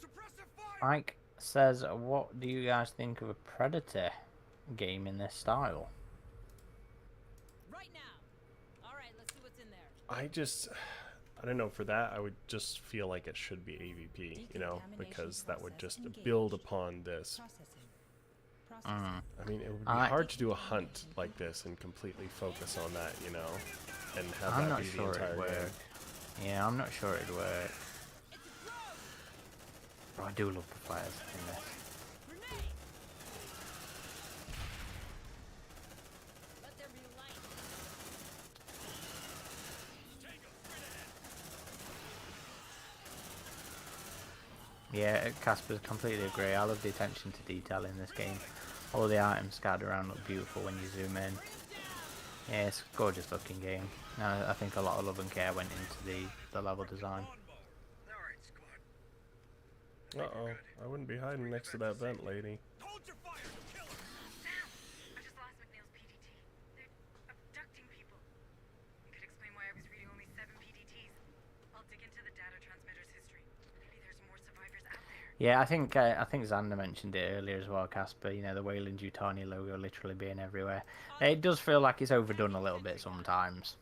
Suppressive fire! Mike says, what do you guys think of a Predator game in this style? right now. All right, let's see what's in there. I don't know, for that I would just feel like it should be AVP, you know, because that would just build upon this. I mean, it would be hard to do a hunt like this and completely focus on that, you know, and have I'm that not be the sure entire it'd work. game. Yeah, I'm not sure it'd work. But I do love the flares in this. Let there be light. Yeah, Casper, completely agree. I love the attention to detail in this game. All the items scattered around look beautiful when you zoom in. Yeah, it's a gorgeous looking game. I think a lot of love and care went into the level design. Uh-oh, I wouldn't be hiding next to that vent, lady. I just lost McNeil's PDT. They're abducting people. You could explain why I was reading only 7 PDTs. I'll dig into the data transmitter's history. Maybe there's more survivors out there. Yeah, I think Xander mentioned it earlier as well, Casper. You know, the Weyland-Yutani logo literally being everywhere. It does feel like it's overdone a little bit sometimes.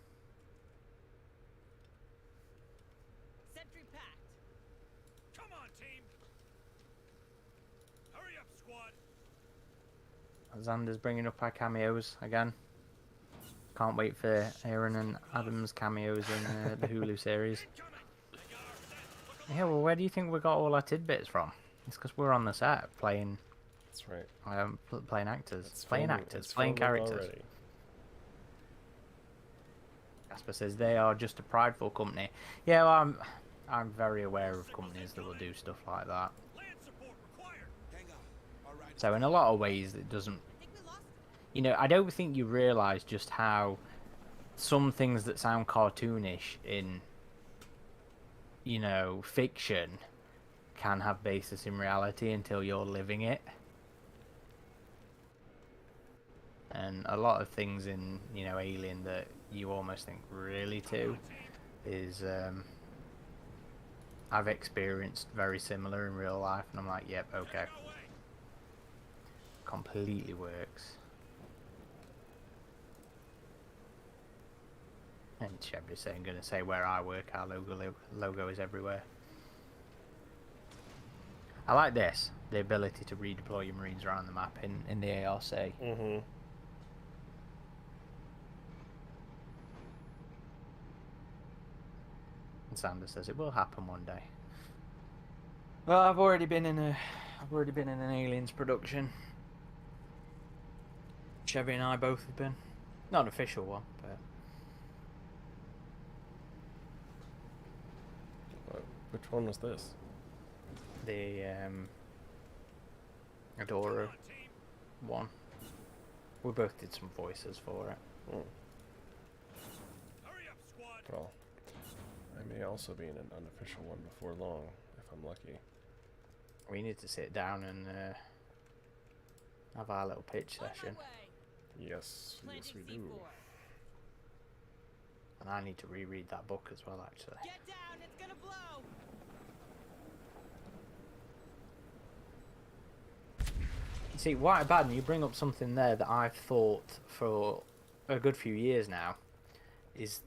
Sentry packed. Come on, team. Hurry up, squad. Xander's bringing up our cameos again. Can't wait for Aaron and Adam's cameos in the Hulu series. Yeah, well, where do you think we got all our tidbits from? It's because we're on the set playing. That's right. Playing actors, It's playing filming- actors, it's playing filming characters. already. Jasper says they are just a prideful company. Yeah, well, I'm very aware of companies that will do stuff like that. So in a lot of ways, it doesn't. You know, I don't think you realise just how some things that sound cartoonish in, you know, fiction can have basis in reality until you're living it. And a lot of things in, you know, Alien that you almost think really too is I've experienced very similar in real life, and I'm like, yep, okay. Completely works. And Chevy's saying, gonna say where I work, our logo is everywhere. I like this, the ability to redeploy your Marines around the map in the ARC. Mm-hmm. And Sanders says it will happen one day. Well, I've already been in an Aliens production. Chevy and I both have been. Not an official one, but which one was this? The Adora one. We both did some voices for it. Oh. Well, I may also be in an unofficial one before long, if I'm lucky. We need to sit down and have our little pitch session. Yes, yes we do. And I need to reread that book as well, actually. Get down, it's gonna blow. You see, White Abaddon, you bring up something there that I've thought for a good few years now. Is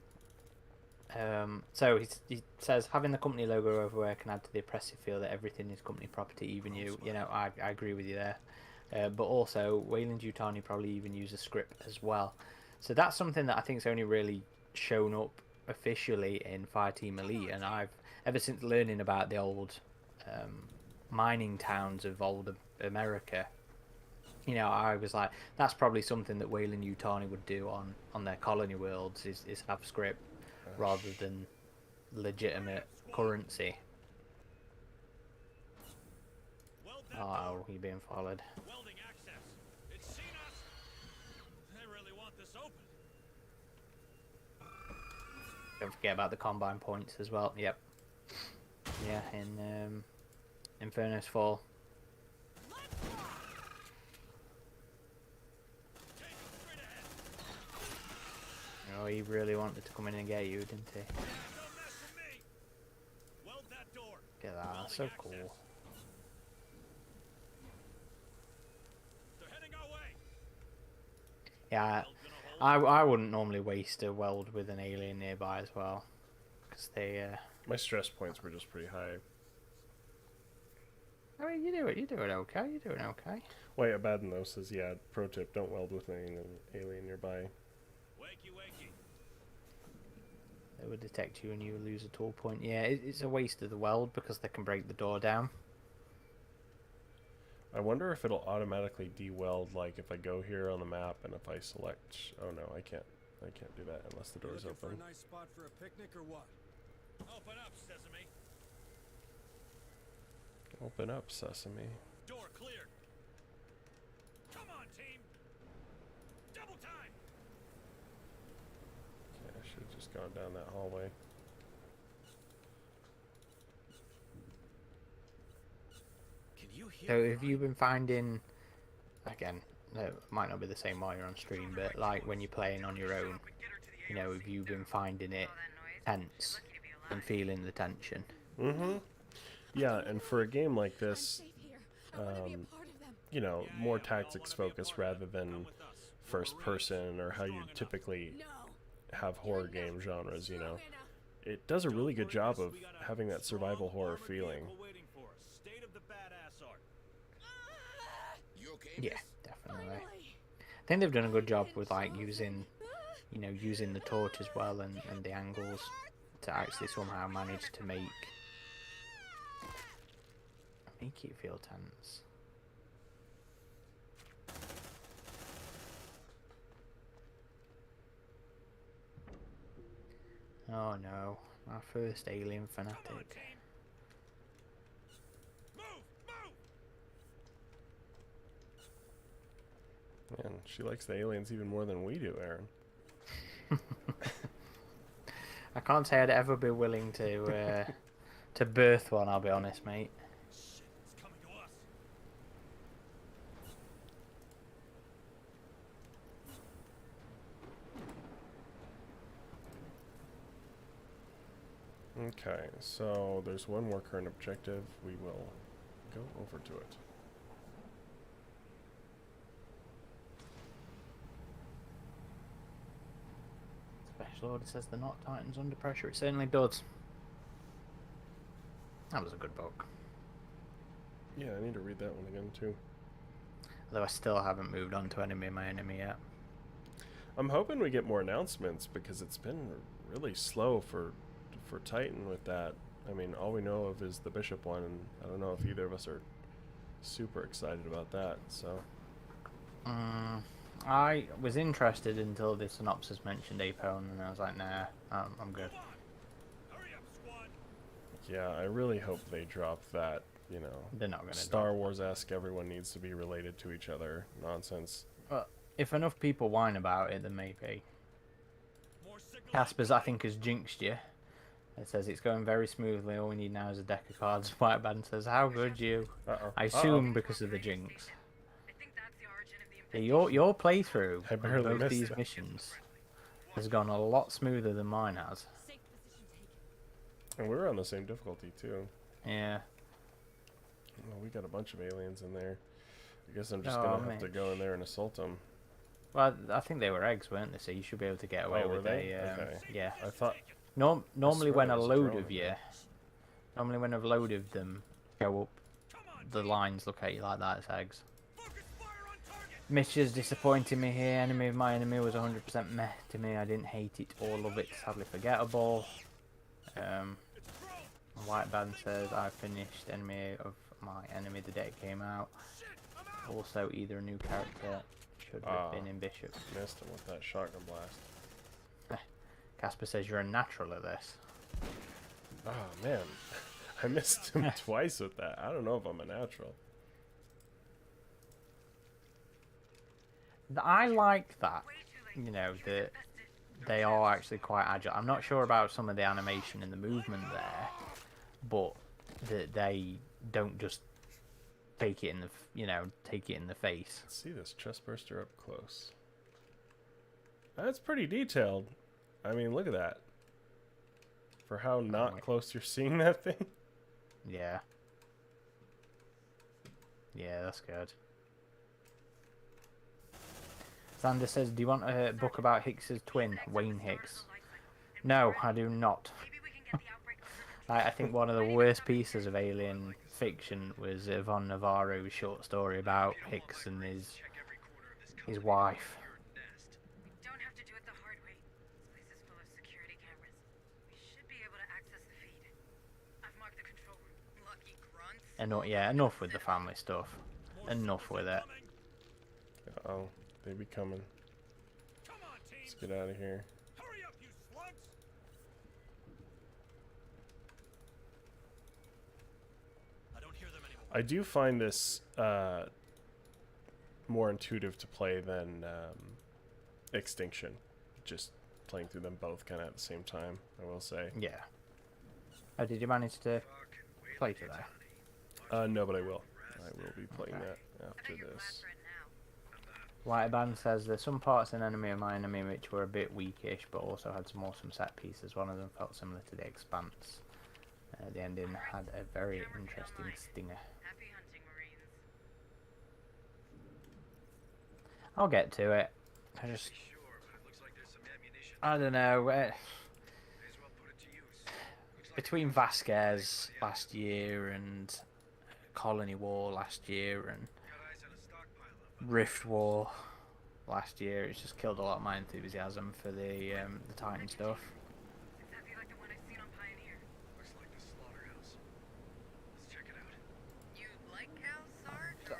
so he says having the company logo everywhere can add to the oppressive feel that everything is company property, even you. You know, I agree with you there. But also, Weyland-Yutani probably even use a script as well. So that's something that I think's only really shown up officially in Fireteam Elite, and I've ever since learning about the old mining towns of old America. You know, I was like, that's probably something that Weyland-Yutani would do on their colony worlds is have script rather than legitimate currency. Oh, you're being followed. Welding access. It's seen us. They really want this open. Don't forget about the combine points as well. Yep. Yeah, in Furnace Fall. Oh, he really wanted to come in and get you, didn't he? Get that, that's so cool. Yeah, I wouldn't normally waste a weld with an alien nearby as well, because they. My stress points were just pretty high. I mean, you're doing okay. You're doing okay. White Abaddon though says, yeah, pro tip: don't weld with an alien nearby. They would detect you and you would lose a tool point. Yeah, it's a waste of the weld because they can break the door down. I wonder if it'll automatically de-weld, like if I go here on the map and if I select. Oh no, I can't do that unless the door's open. For a nice spot for a picnic or what? Open up, Sesame. Open up, Sesame. Door cleared. Come on, team. Double time. Okay, I should have just gone down that hallway. So have you been finding, again, it might not be the same while you're on stream, but like when you're playing on your own, you know, have you been finding it tense and feeling the tension? Mm-hmm. Yeah, and for a game like this, you know, more tactics focused rather than first person or how you typically have horror game genres, you know. It does a really good job of having that survival horror feeling. Yeah, definitely. I think they've done a good job with like using the torch as well and the angles to actually somehow manage to make it feel tense. Oh no, my first alien fanatic. Man, she likes the aliens even more than we do, Aaron. I can't say I'd ever be willing to to birth one. I'll be honest, mate. Okay, so there's one more current objective. We will go over to it. Special order says the Not Titans under pressure. It certainly does. That was a good book. Yeah, I need to read that one again too. Although I still haven't moved on to Enemy of My Enemy yet. I'm hoping we get more announcements because it's been really slow for Titan with that. I mean, all we know of is the Bishop one, and I don't know if either of us are super excited about that. So, I was interested until the synopsis mentioned Apone, and I was like, nah, I'm good. Yeah, I really hope they drop that. You know, they're not gonna. Star Wars-esque, everyone needs to be related to each other nonsense. Well, if enough people whine about it, then maybe. Casper's, I think, has jinxed you. It says it's going very smoothly. All we need now is a deck of cards. White Band says, how good you? I assume because of the jinx. Yeah, your playthrough of both these missions has gone a lot smoother than mine has. And we're on the same difficulty too. Yeah. Well, we got a bunch of aliens in there. I guess I'm just gonna have to go in there and assault them. Well, I think they were eggs, weren't they? So you should be able to get away with they? Okay. Yeah. I thought. Normally when a load of them go up, the lines look at you like that. It's eggs. Mission's disappointing me here. Enemy of My Enemy was 100% meh to me. I didn't hate it or love it. Sadly forgettable. White Band says I finished Enemy of My Enemy the day it came out. Also, either a new character should have been in Bishop. Missed him with that shotgun blast. Casper says you're a natural at this. Oh man, I missed him twice with that. I don't know if I'm a natural. I like that. You know, that they are actually quite agile. I'm not sure about some of the animation and the movement there, but that they don't just take it in the take it in the face. Let's see this chestburster up close. That's pretty detailed. I mean, look at that. For how not close you're seeing that thing. Yeah. Yeah, that's good. Xander says, do you want a book about Hicks's twin, Wayne Hicks? No, I do not. I think one of the worst pieces of alien fiction was Von Navarro's short story about Hicks and his wife. Enough with the family stuff. Enough with it. Uh-oh, they be coming. Let's get out of here. I do find this more intuitive to play than Extinction. Just playing through them both kind of at the same time, I will say. Yeah. Oh, did you manage to play today? No, but I will. I will be playing that after this. White Band says there's some parts in Enemy of My Enemy which were a bit weakish, but also had some awesome set pieces. One of them felt similar to The Expanse. The ending had a very interesting stinger. I'll get to it. I don't know. Between Vasquez last year and Colony War last year and Rift War last year, it's just killed a lot of my enthusiasm for the Titan stuff.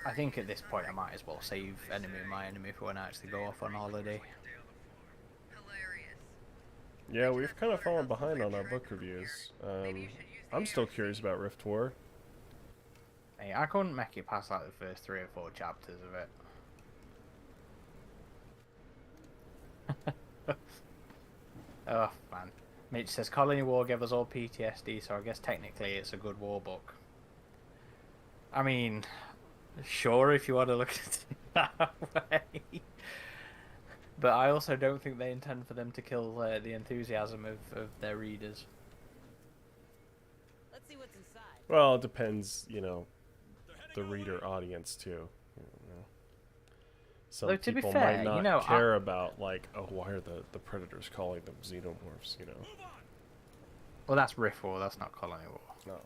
I think at this point I might as well save Enemy of My Enemy for when I actually go off on holiday. Yeah, we've kind of fallen behind on our book reviews. I'm still curious about Rift War. Hey, I couldn't make it past like the first 3 or 4 chapters of it. Oh man. Mitch says Colony War gave us all PTSD, so I guess technically it's a good war book. I mean, sure, if you want to look at it that way. But I also don't think they intend for them to kill the enthusiasm of their readers. Let's see what's inside. Well, it depends, you know, the reader audience too. You know. Some Though, to be people fair, might not you know, care about like, oh, why are the predators calling them xenomorphs? You know. Well, that's Rift War. That's not Colony War. No,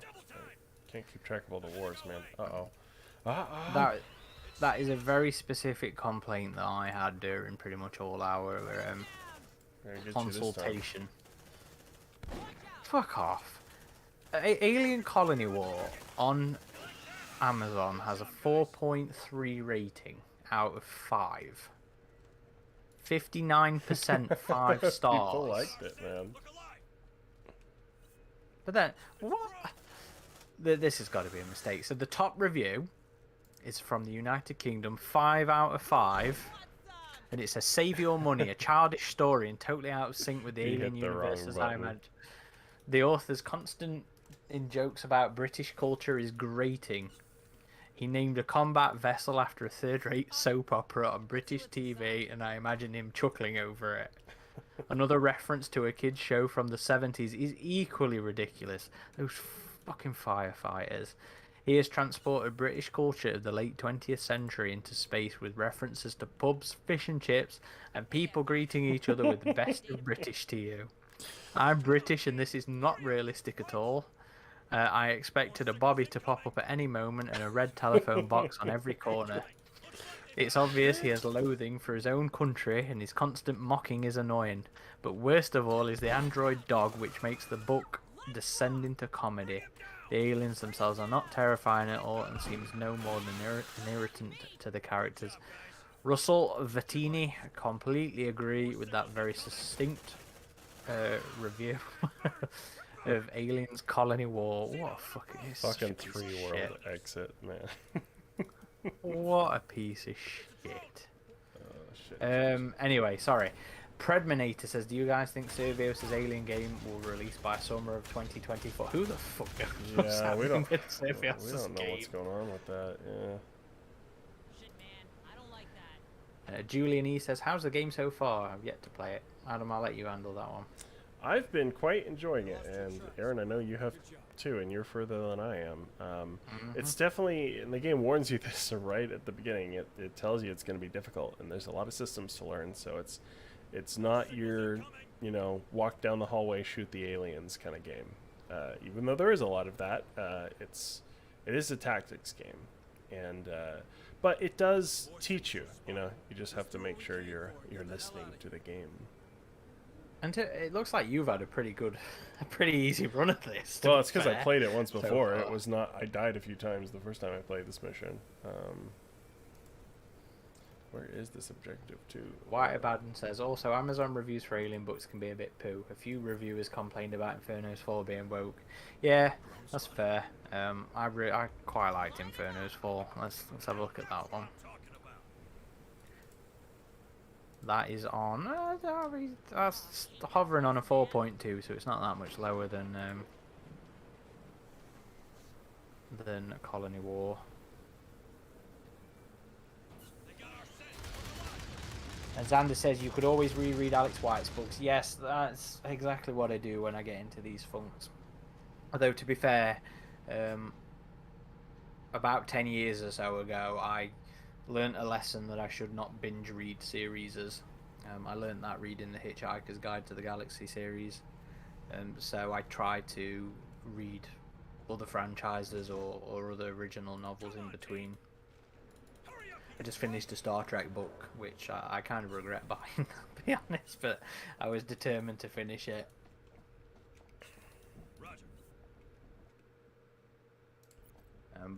can't keep track of all the wars, man. That is a very specific complaint that I had during pretty much all our consultation. Fuck off. Alien Colony War on Amazon has a 4.3 rating out of 5. 59% 5 stars. People liked it, man. But then, what? This has got to be a mistake. So the top review is from the United Kingdom, 5 out of 5. And it says, save your money, a childish story and totally out of sync with the alien universe as I imagined. The author's constant in jokes about British culture is grating. He named a combat vessel after a third-rate soap opera on British TV, and I imagine him chuckling over it. Another reference to a kid's show from the 70s is equally ridiculous. Those fucking firefighters. He has transported British culture of the late 20th century into space with references to pubs, fish and chips, and people greeting each other with the best of British to you. I'm British and this is not realistic at all. I expected a Bobby to pop up at any moment and a red telephone box on every corner. It's obvious he has loathing for his own country and his constant mocking is annoying. But worst of all is the android dog, which makes the book descend into comedy. The aliens themselves are not terrifying at all and seems no more than irritant to the characters. Russell Vattini, completely agree with that very succinct review of Aliens Colony War. What a fucking 3-world exit, man. What a piece of shit. Oh, shit. Anyway, sorry. Predminator says, do you guys think Survios' Alien game will release by summer of 2024? Who the fuck knows? Yeah, we don't know game? what's going on with that. Yeah. Shit, man, I don't like that. Julian E says, how's the game so far? I've yet to play it. Adam, I'll let you handle that one. I've been quite enjoying it, and Aaron, I know you have too, and you're further than I am. It's definitely, and the game warns you this right at the beginning. It tells you it's going to be difficult, and there's a lot of systems to learn, so it's not your, you know, walk down the hallway, shoot the aliens kind of game. Even though there is a lot of that, it is a tactics game, and but it does teach you. You know, you just have to make sure you're listening to the game. And it looks like you've had a pretty easy run at this. Well, it's because I played it once before. It was not. I died a few times the first time I played this mission. Where is this objective to? White Abaddon says, also Amazon reviews for Alien books can be a bit poo. A few reviewers complained about Inferno's Fall being woke. Yeah, that's fair. I quite liked Inferno's Fall. Let's have a look at that one. That is on. That's hovering on a 4.2, so it's not that much lower than Colony War. And Xander says you could always reread Alex White's books. Yes, that's exactly what I do when I get into these funks. Although, to be fair, about 10 years or so ago, I learnt a lesson that I should not binge read series. I learnt that reading the Hitchhiker's Guide to the Galaxy series. So I try to read other franchises or other original novels in between. I just finished a Star Trek book, which I kind of regret buying, to be honest, but I was determined to finish it.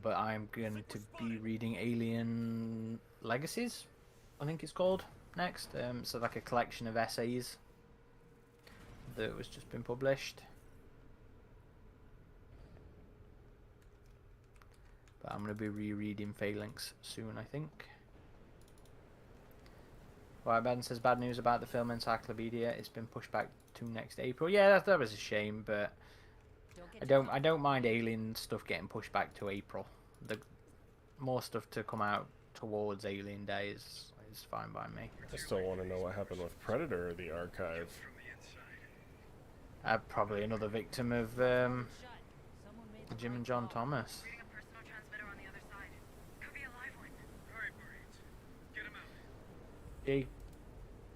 But I'm going to be reading Alien Legacies, I think it's called, next. So like a collection of essays that was just been published. But I'm going to be rereading Phalanx soon, I think. Right, Ben says bad news about the film Encyclopedia. It's been pushed back to next April. Yeah, that was a shame, but I don't mind Alien stuff getting pushed back to April. The more stuff to come out towards Alien Day is fine by me. I still want to know what happened with Predator, the archive. Probably another victim of Jim and John Thomas.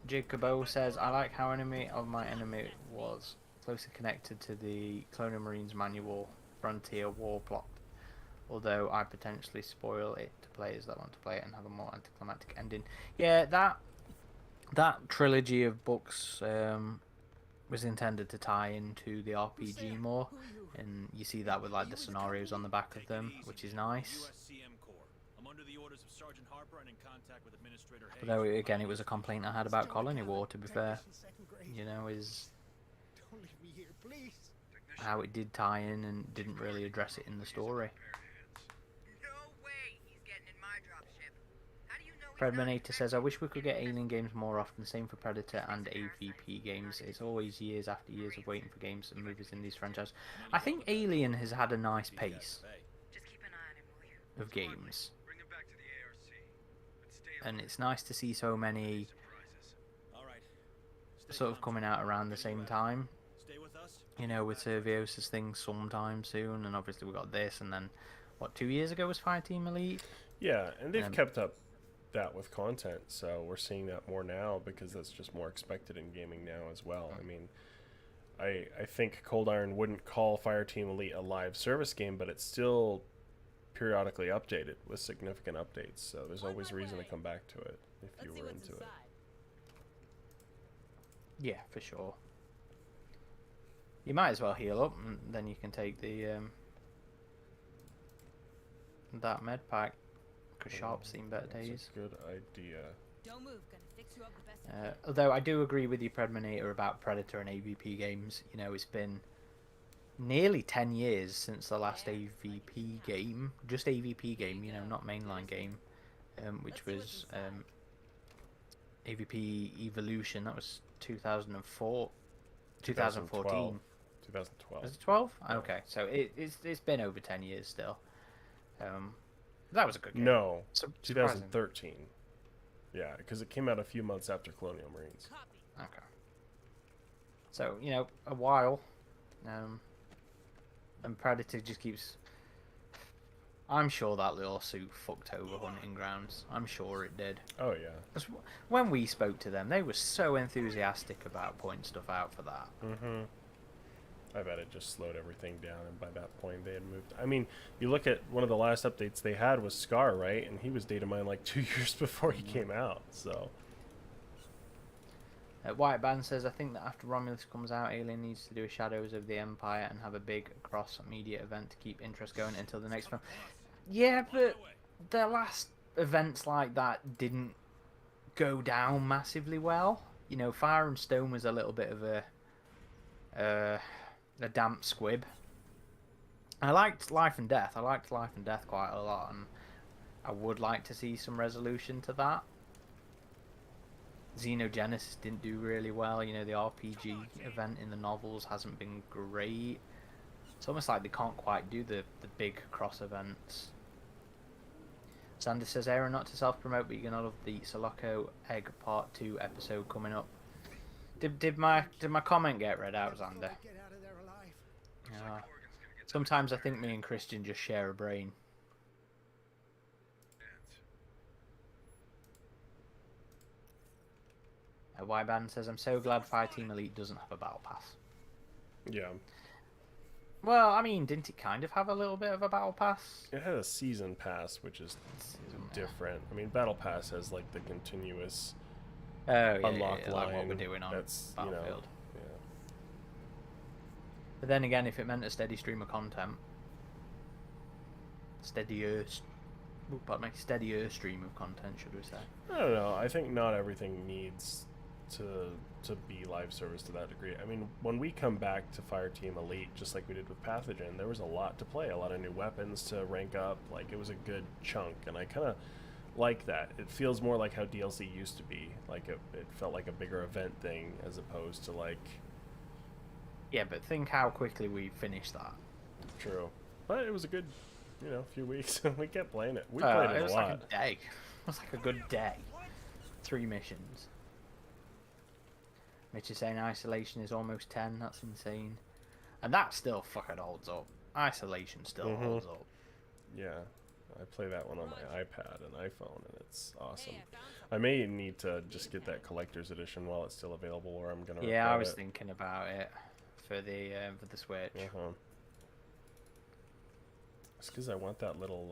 Jacobo says, I like how enemy of my enemy was closely connected to the Colonial Marines manual Frontier War plot, although I potentially spoil it to players that want to play it and have a more anticlimactic ending. Yeah, that trilogy of books was intended to tie into the RPG more, and you see that with like the scenarios on the back of them, which is nice. Although again, it was a complaint I had about Colony War, to be fair. You know, is how it did tie in and didn't really address it in the story. Predminator says, I wish we could get Alien games more often, same for Predator and AVP games. It's always years after years of waiting for games and movies in these franchises. I think Alien has had a nice pace of games. And it's nice to see so many sort of coming out around the same time. You know, with Servios' thing sometime soon, and obviously we got this, and then, what, 2 years ago was Fireteam Elite? Yeah, and they've kept up that with content, so we're seeing that more now because that's just more expected in gaming now as well. I mean, I think Cold Iron wouldn't call Fireteam Elite a live service game, but it's still periodically updated with significant updates, so there's always a reason to come back to it if you were into it. Yeah, for sure. You might as well heal up, and then you can take the that med pack, because Sharp's seen better days. That's a good idea. Don't move, gonna fix you up the best. Although I do agree with you, Predminator, about Predator and AVP games. You know, it's been nearly 10 years since the last AVP game, just AVP game, you know, not mainline game, which was AVP Evolution. That was 2004, 2014. 2012. Was it 12? Okay, so it's been over 10 years still. That was a good game. No, 2013. Yeah, because it came out a few months after Colonial Marines. Okay. So, you know, a while. And Predator just keeps... I'm sure that little suit fucked over Hunting Grounds. I'm sure it did. Oh, yeah. When we spoke to them, they were so enthusiastic about putting stuff out for that. Mm-hmm. I bet it just slowed everything down, and by that point they had moved. I mean, you look at one of the last updates they had was Scar, right? And he was data mined like 2 years before he came out, so... White Band says, I think that after Romulus comes out, Alien needs to do a Shadows of the Empire and have a big cross-media event to keep interest going until the next film. Yeah, but the last events like that didn't go down massively well. You know, Fire and Stone was a little bit of a damp squib. I liked Life and Death. I liked Life and Death quite a lot, and I would like to see some resolution to that. Xenogenesis didn't do really well. You know, the RPG event in the novels hasn't been great. It's almost like they can't quite do the big cross events. Sander says, Aaron, not to self-promote, but you're going to love the Soloco Egg Part 2 episode coming up. Did my comment get read out, Xander? Yeah. Sometimes I think me and Christian just share a brain. Y-Band says, I'm so glad Fireteam Elite doesn't have a battle pass. Yeah. Well, I mean, didn't it kind of have a little bit of a battle pass? It had a season pass, which is different. I mean, battle pass has like the continuous unlock line. Like what we're doing on Battlefield. You know, yeah. But then again, if it meant a steady stream of content, steadier stream of content, should we say? I don't know. I think not everything needs to to be live service to that degree. I mean, when we come back to Fireteam Elite, just like we did with Pathogen, there was a lot to play, a lot of new weapons to rank up. Like, it was a good chunk, and I kind of like that. It feels more like how DLC used to be. Like, it felt like a bigger event thing as opposed to, like... Yeah, but think how quickly we finished that. True. But it was a good, few weeks. We kept playing it. We played it a lot. It was like a day. It was like a good day. 3 missions. Mitch is saying Isolation is almost 10. That's insane. And that still fucking holds up. Isolation still holds up. Yeah. I play that one on my iPad and iPhone, and it's awesome. I may need to just get that collector's edition while it's still available, or I'm gonna. Yeah, I was thinking about it for the Switch. It's because I want that little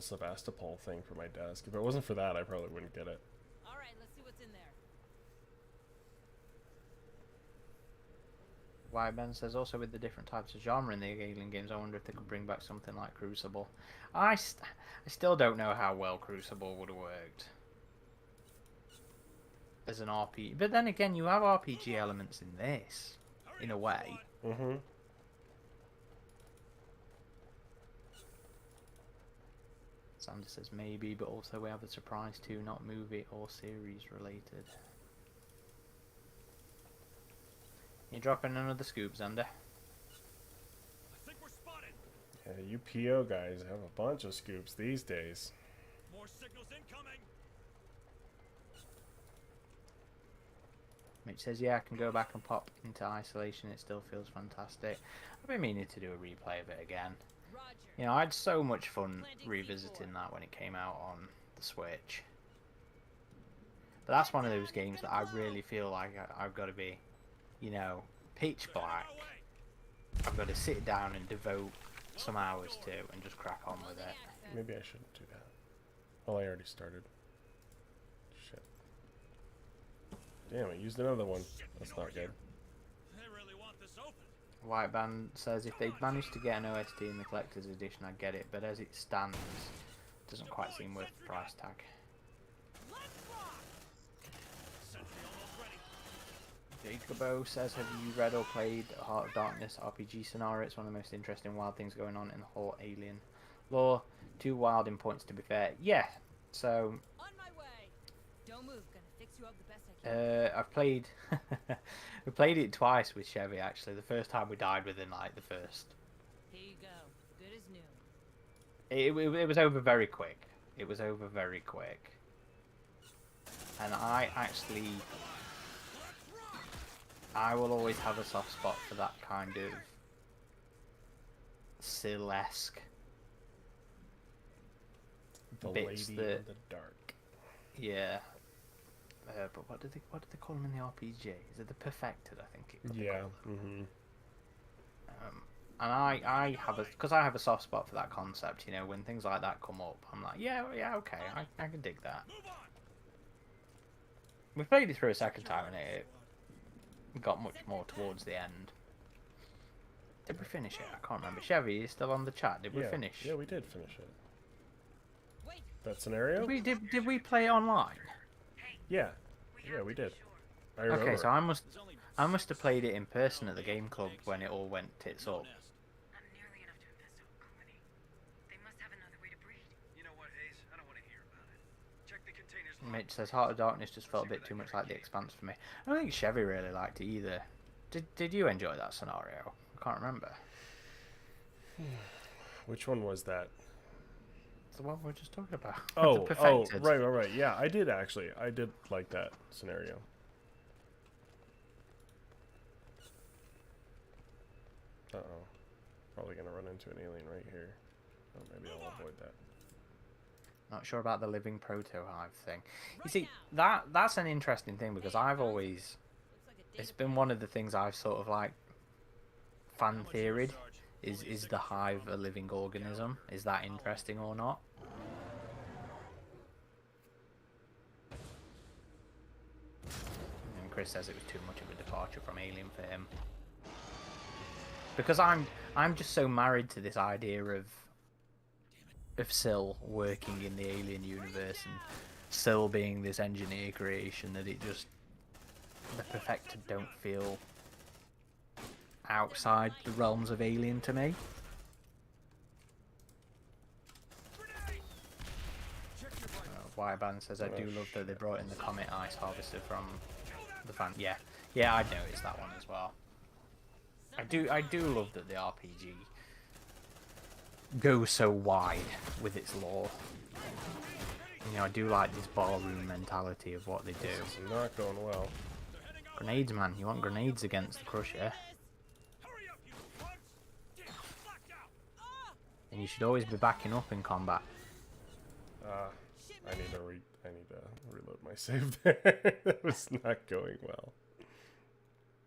Sevastopol thing for my desk. If it wasn't for that, I probably wouldn't get it. All right, let's see what's in there. White Ben says also with the different types of genre in the Alien games, I wonder if they could bring back something like Crucible. I still don't know how well Crucible would have worked as an RPG. But then again, you have RPG elements in this, in a way. Sander says maybe, but also we have a surprise too, not movie or series related. You dropping another scoop, Xander? I think we're spotted. Yeah, you PO guys have a bunch of scoops these days. More signals incoming. Mitch says, yeah, I can go back and pop into Isolation. It still feels fantastic. I've been meaning to do a replay of it again. You know, I had so much fun revisiting that when it came out on the Switch. But that's one of those games that I really feel like I've got to be, pitch black. I've got to sit down and devote some hours to and just crack on with it. Maybe I shouldn't do that. Well, I already started. Shit. Damn, I used another one. That's not good. White Band says if they'd managed to get an OST in the collector's edition, I'd get it, but as it stands, it doesn't quite seem worth the price tag. Jacobo says, have you read or played Heart of Darkness RPG scenario? It's one of the most interesting wild things going on in the whole Alien lore. Too wild in points, to be fair. Yeah, so... On my way. Don't move. Gonna fix you up the best I can. I've played... we played it twice with Chevy, actually. The first time we died within, like, the first... Here you go. Good as new. It was over very quick. It was over very quick. And I actually... I will always have a soft spot for that kind of... Sil-esque... The bits lady that... in the dark. Yeah. But what do they call them in the RPG? Is it the Perfected? I think it. Yeah. And I have because I have a soft spot for that concept. When things like that come up, I'm like, yeah, okay, I can dig that. We played it through a second time, and it got much more towards the end. Did we finish it? I can't remember. Chevy is still on the chat. Did we finish? Yeah, we did finish it. That scenario? Did we play it online? Yeah. Yeah, we did. I remember. Okay, so I must have played it in person at the game club when it all went tits up. Mitch says Heart of Darkness just felt a bit too much like The Expanse for me. I don't think Chevy really liked it either. Did you enjoy that scenario? I can't remember. Which one was that? The one we were just talking about. Oh, right. Yeah, I did actually. I did like that scenario. Uh-oh. Probably gonna run into an alien right here. Oh, maybe I'll avoid that. Not sure about the living proto-hive thing. You see, that's an interesting thing because I've always... It's been one of the things I've sort of like fan theoried. Is the hive a living organism? Is that interesting or not? And Chris says it was too much of a departure from Alien for him. Because I'm just so married to this idea of Sil working in the Alien universe and Sil being this engineer creation that it just the Perfected don't feel outside the realms of Alien to me. Whiteband says, I do love that they brought in the Comet Ice Harvester from the fan. Yeah, I noticed that one as well. I do love that the RPG goes so wide with its lore. You know, I do like this ballroom mentality of what they do. This is not going well. Grenades, man. You want grenades against the Crusher. And you should always be backing up in combat. I need to reload my save there. That was not going well.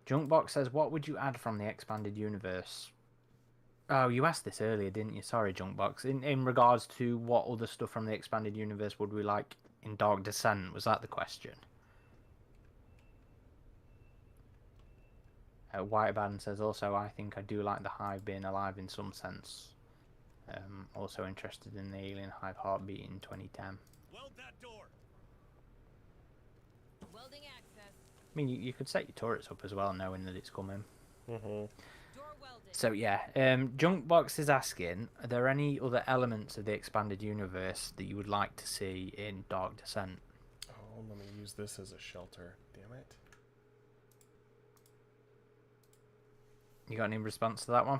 Junkbox says, what would you add from the expanded universe? Oh, you asked this earlier, didn't you? Sorry, Junkbox. In regards to what other stuff from the expanded universe would we like in Dark Descent? Was that the question? Whiteband says, also, I think I do like the Hive being alive in some sense. Also interested in the Alien Hive heartbeat in 2010. Weld that door. Welding access. I mean, you could set your turrets up as well, knowing that it's coming. Mm-hmm. So yeah, Junkbox is asking, are there any other elements of the expanded universe that you would like to see in Dark Descent? Oh, let me use this as a shelter. Damn it. You got any response to that one?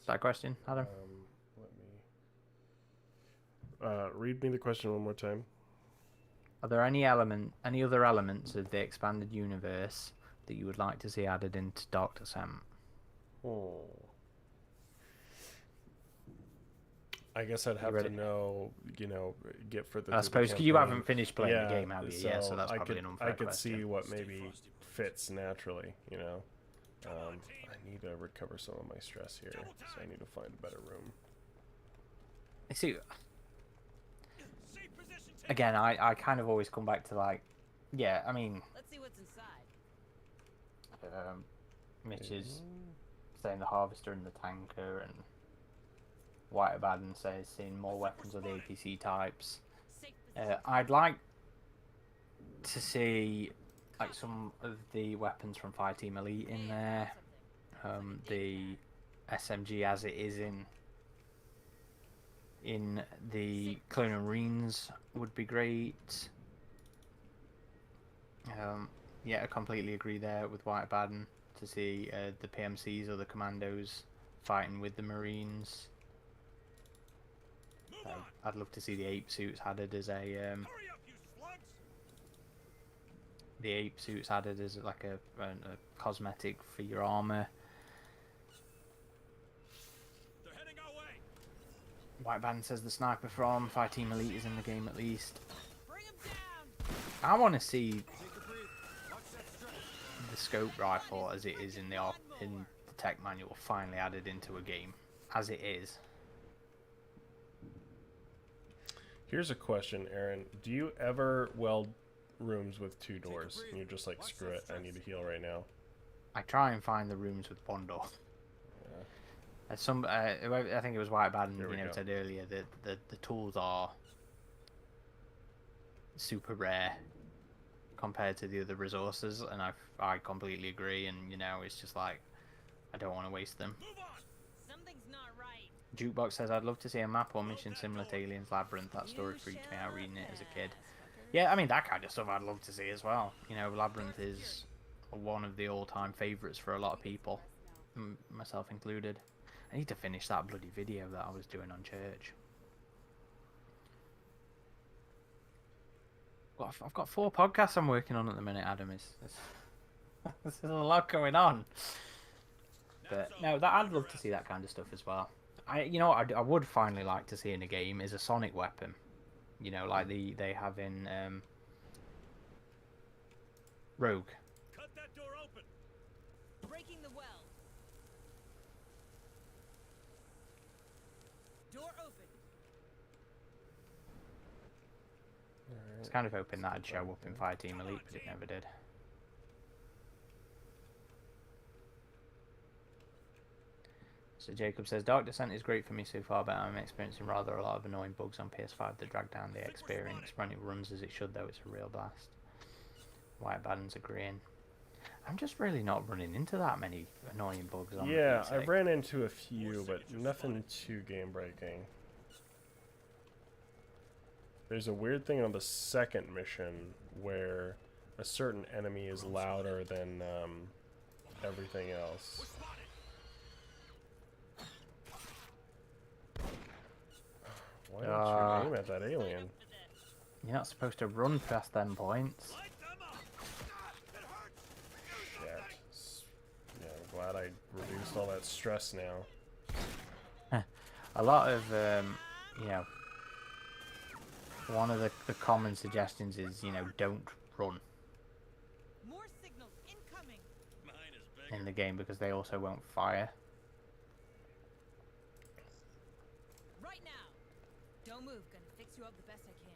That question, Adam? Let me read me the question one more time. Are there any other elements of the expanded universe that you would like to see added into Dark Descent? Oh. I guess I'd have to know, get further. I suppose because you haven't finished playing the game, have you? Yeah, so that's probably an unfair I could question. see what maybe fits naturally, I need to recover some of my stress here, so I need to find a better room. I see. Again, I kind of always come back to I mean. Let's see what's inside. Mitch is saying the Harvester and the Tanker, and Whiteabaden says seeing more weapons of the APC types. I'd like to see some of the weapons from Fireteam Elite in there. The SMG as it is in the Clone Marines would be great. Yeah, I completely agree there with Whiteabaden to see the PMCs or the Commandos fighting with the Marines. I'd love to see the ape suits added as a like a cosmetic for your armor. Whiteband says the sniper from Fireteam Elite is in the game at least. I want to see the scope rifle as it is in the tech manual finally added into a game as it is. Here's a question, Aaron. Do you ever weld rooms with 2 doors? And you're just like, screw it, I need to heal right now. I try and find the rooms with 1 door. I think it was Whiteabaden said earlier that the tools are super rare compared to the other resources, and I completely agree. And it's just like I don't want to waste them. Something's not right. Jukebox says I'd love to see a map or mission similar to Alien's Labyrinth. That story freaked me out reading it as a kid. Yeah, I mean that kind of stuff I'd love to see as well. Labyrinth is one of the all-time favourites for a lot of people, myself included. I need to finish that bloody video that I was doing on Church. Well, I've got 4 podcasts I'm working on at the minute, Adam. There's a lot going on. But no, I'd love to see that kind of stuff as well. I would finally like to see in a game is a sonic weapon. Like they have in Rogue. Cut that door open. Breaking the well. Door open. I was kind of hoping that'd show up in Fireteam Elite, but it never did. So Jacob says, Dark Descent is great for me so far, but I'm experiencing rather a lot of annoying bugs on PS5 that drag down the experience. When it runs as it should, though, it's a real blast. Whiteabaden's agreeing. I'm just really not running into that many annoying bugs on Yeah, the I PC. ran into a few, but nothing too game breaking. There's a weird thing on the second mission where a certain enemy is louder than everything else. Why don't you aim at that alien? You're not supposed to run past them points. Shit. Yeah, I'm glad I reduced all that stress now. A lot of, you know, one of the common suggestions is, you know, don't run More signals incoming. in the game because they also won't fire. Right now. Don't move. Gonna fix you up the best I can.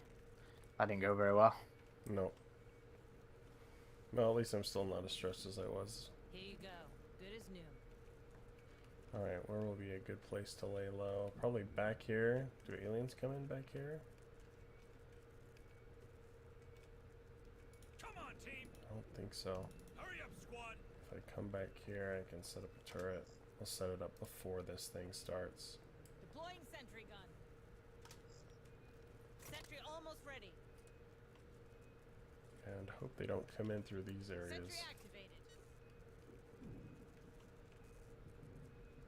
That didn't go very well. No. Well, at least I'm still not as stressed as I was. Here you go. Good as new. Alright, where will be a good place to lay low? Probably back here. Do aliens come in back here? Come on, team. I don't think so. Hurry up, squad. If I come back here, I can set up a turret. I'll set it up before this thing starts. Deploying sentry gun. Sentry almost ready. And hope they don't come in through these areas. Sentry activated.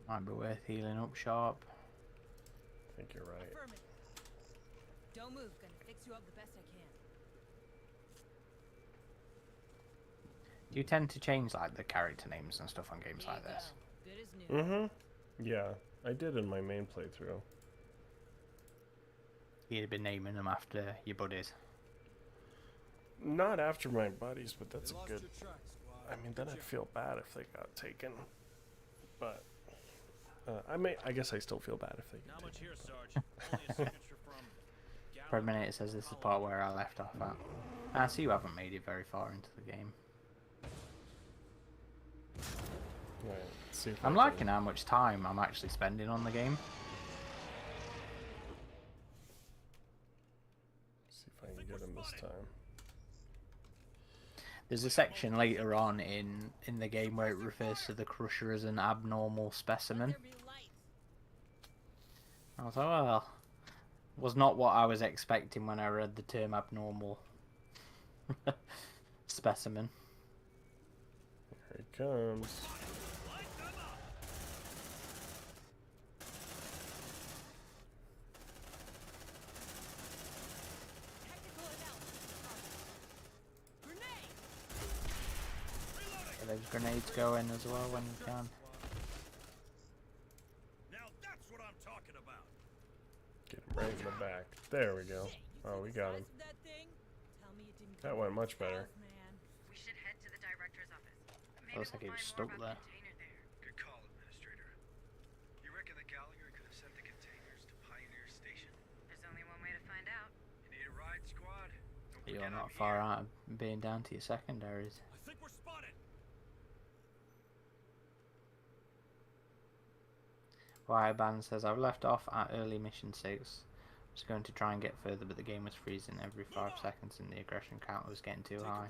Might be worth healing up sharp. I think you're right. Affirmative. Don't move. Gonna fix you up the best I can. Do you tend to change like the character names and stuff on games Here like you this? go. Good as new. Mm-hmm. Yeah, I did in my main playthrough. You'd have been naming them after your buddies. Not after my buddies, but that's a good... I mean, then I'd feel bad if they got taken. But... I guess I still feel bad if they get Not much taken. here, Sarge. Only a signature from For a minute it says this is the part where I left off at. I see you haven't made it very far into the game. Right, let's see if I'm I liking how much time I'm actually spending on the game. see if I can get him this time. There's a section later on in the game where it refers to the Crusher as an abnormal specimen. I was like, well, was not what I was expecting when I read the term abnormal specimen. Here he comes. So there's grenades going as well when you can. Now that's what I'm talking about. Get him right in the back. There we go. Oh, we got him. That went much better. We should head to the director's office. Looks like he was stuck there. Good call, Administrator. You reckon the Gallagher could have sent the containers to Pioneer Station? There's only one way to find out. You need a ride, squad? Don't You're forget not I'm far here. out of being down to your secondaries. I think we're spotted. Wireban says, I've left off at early mission 6. I was going to try and get further, but the game was freezing every 5 seconds and the aggression count was getting too high.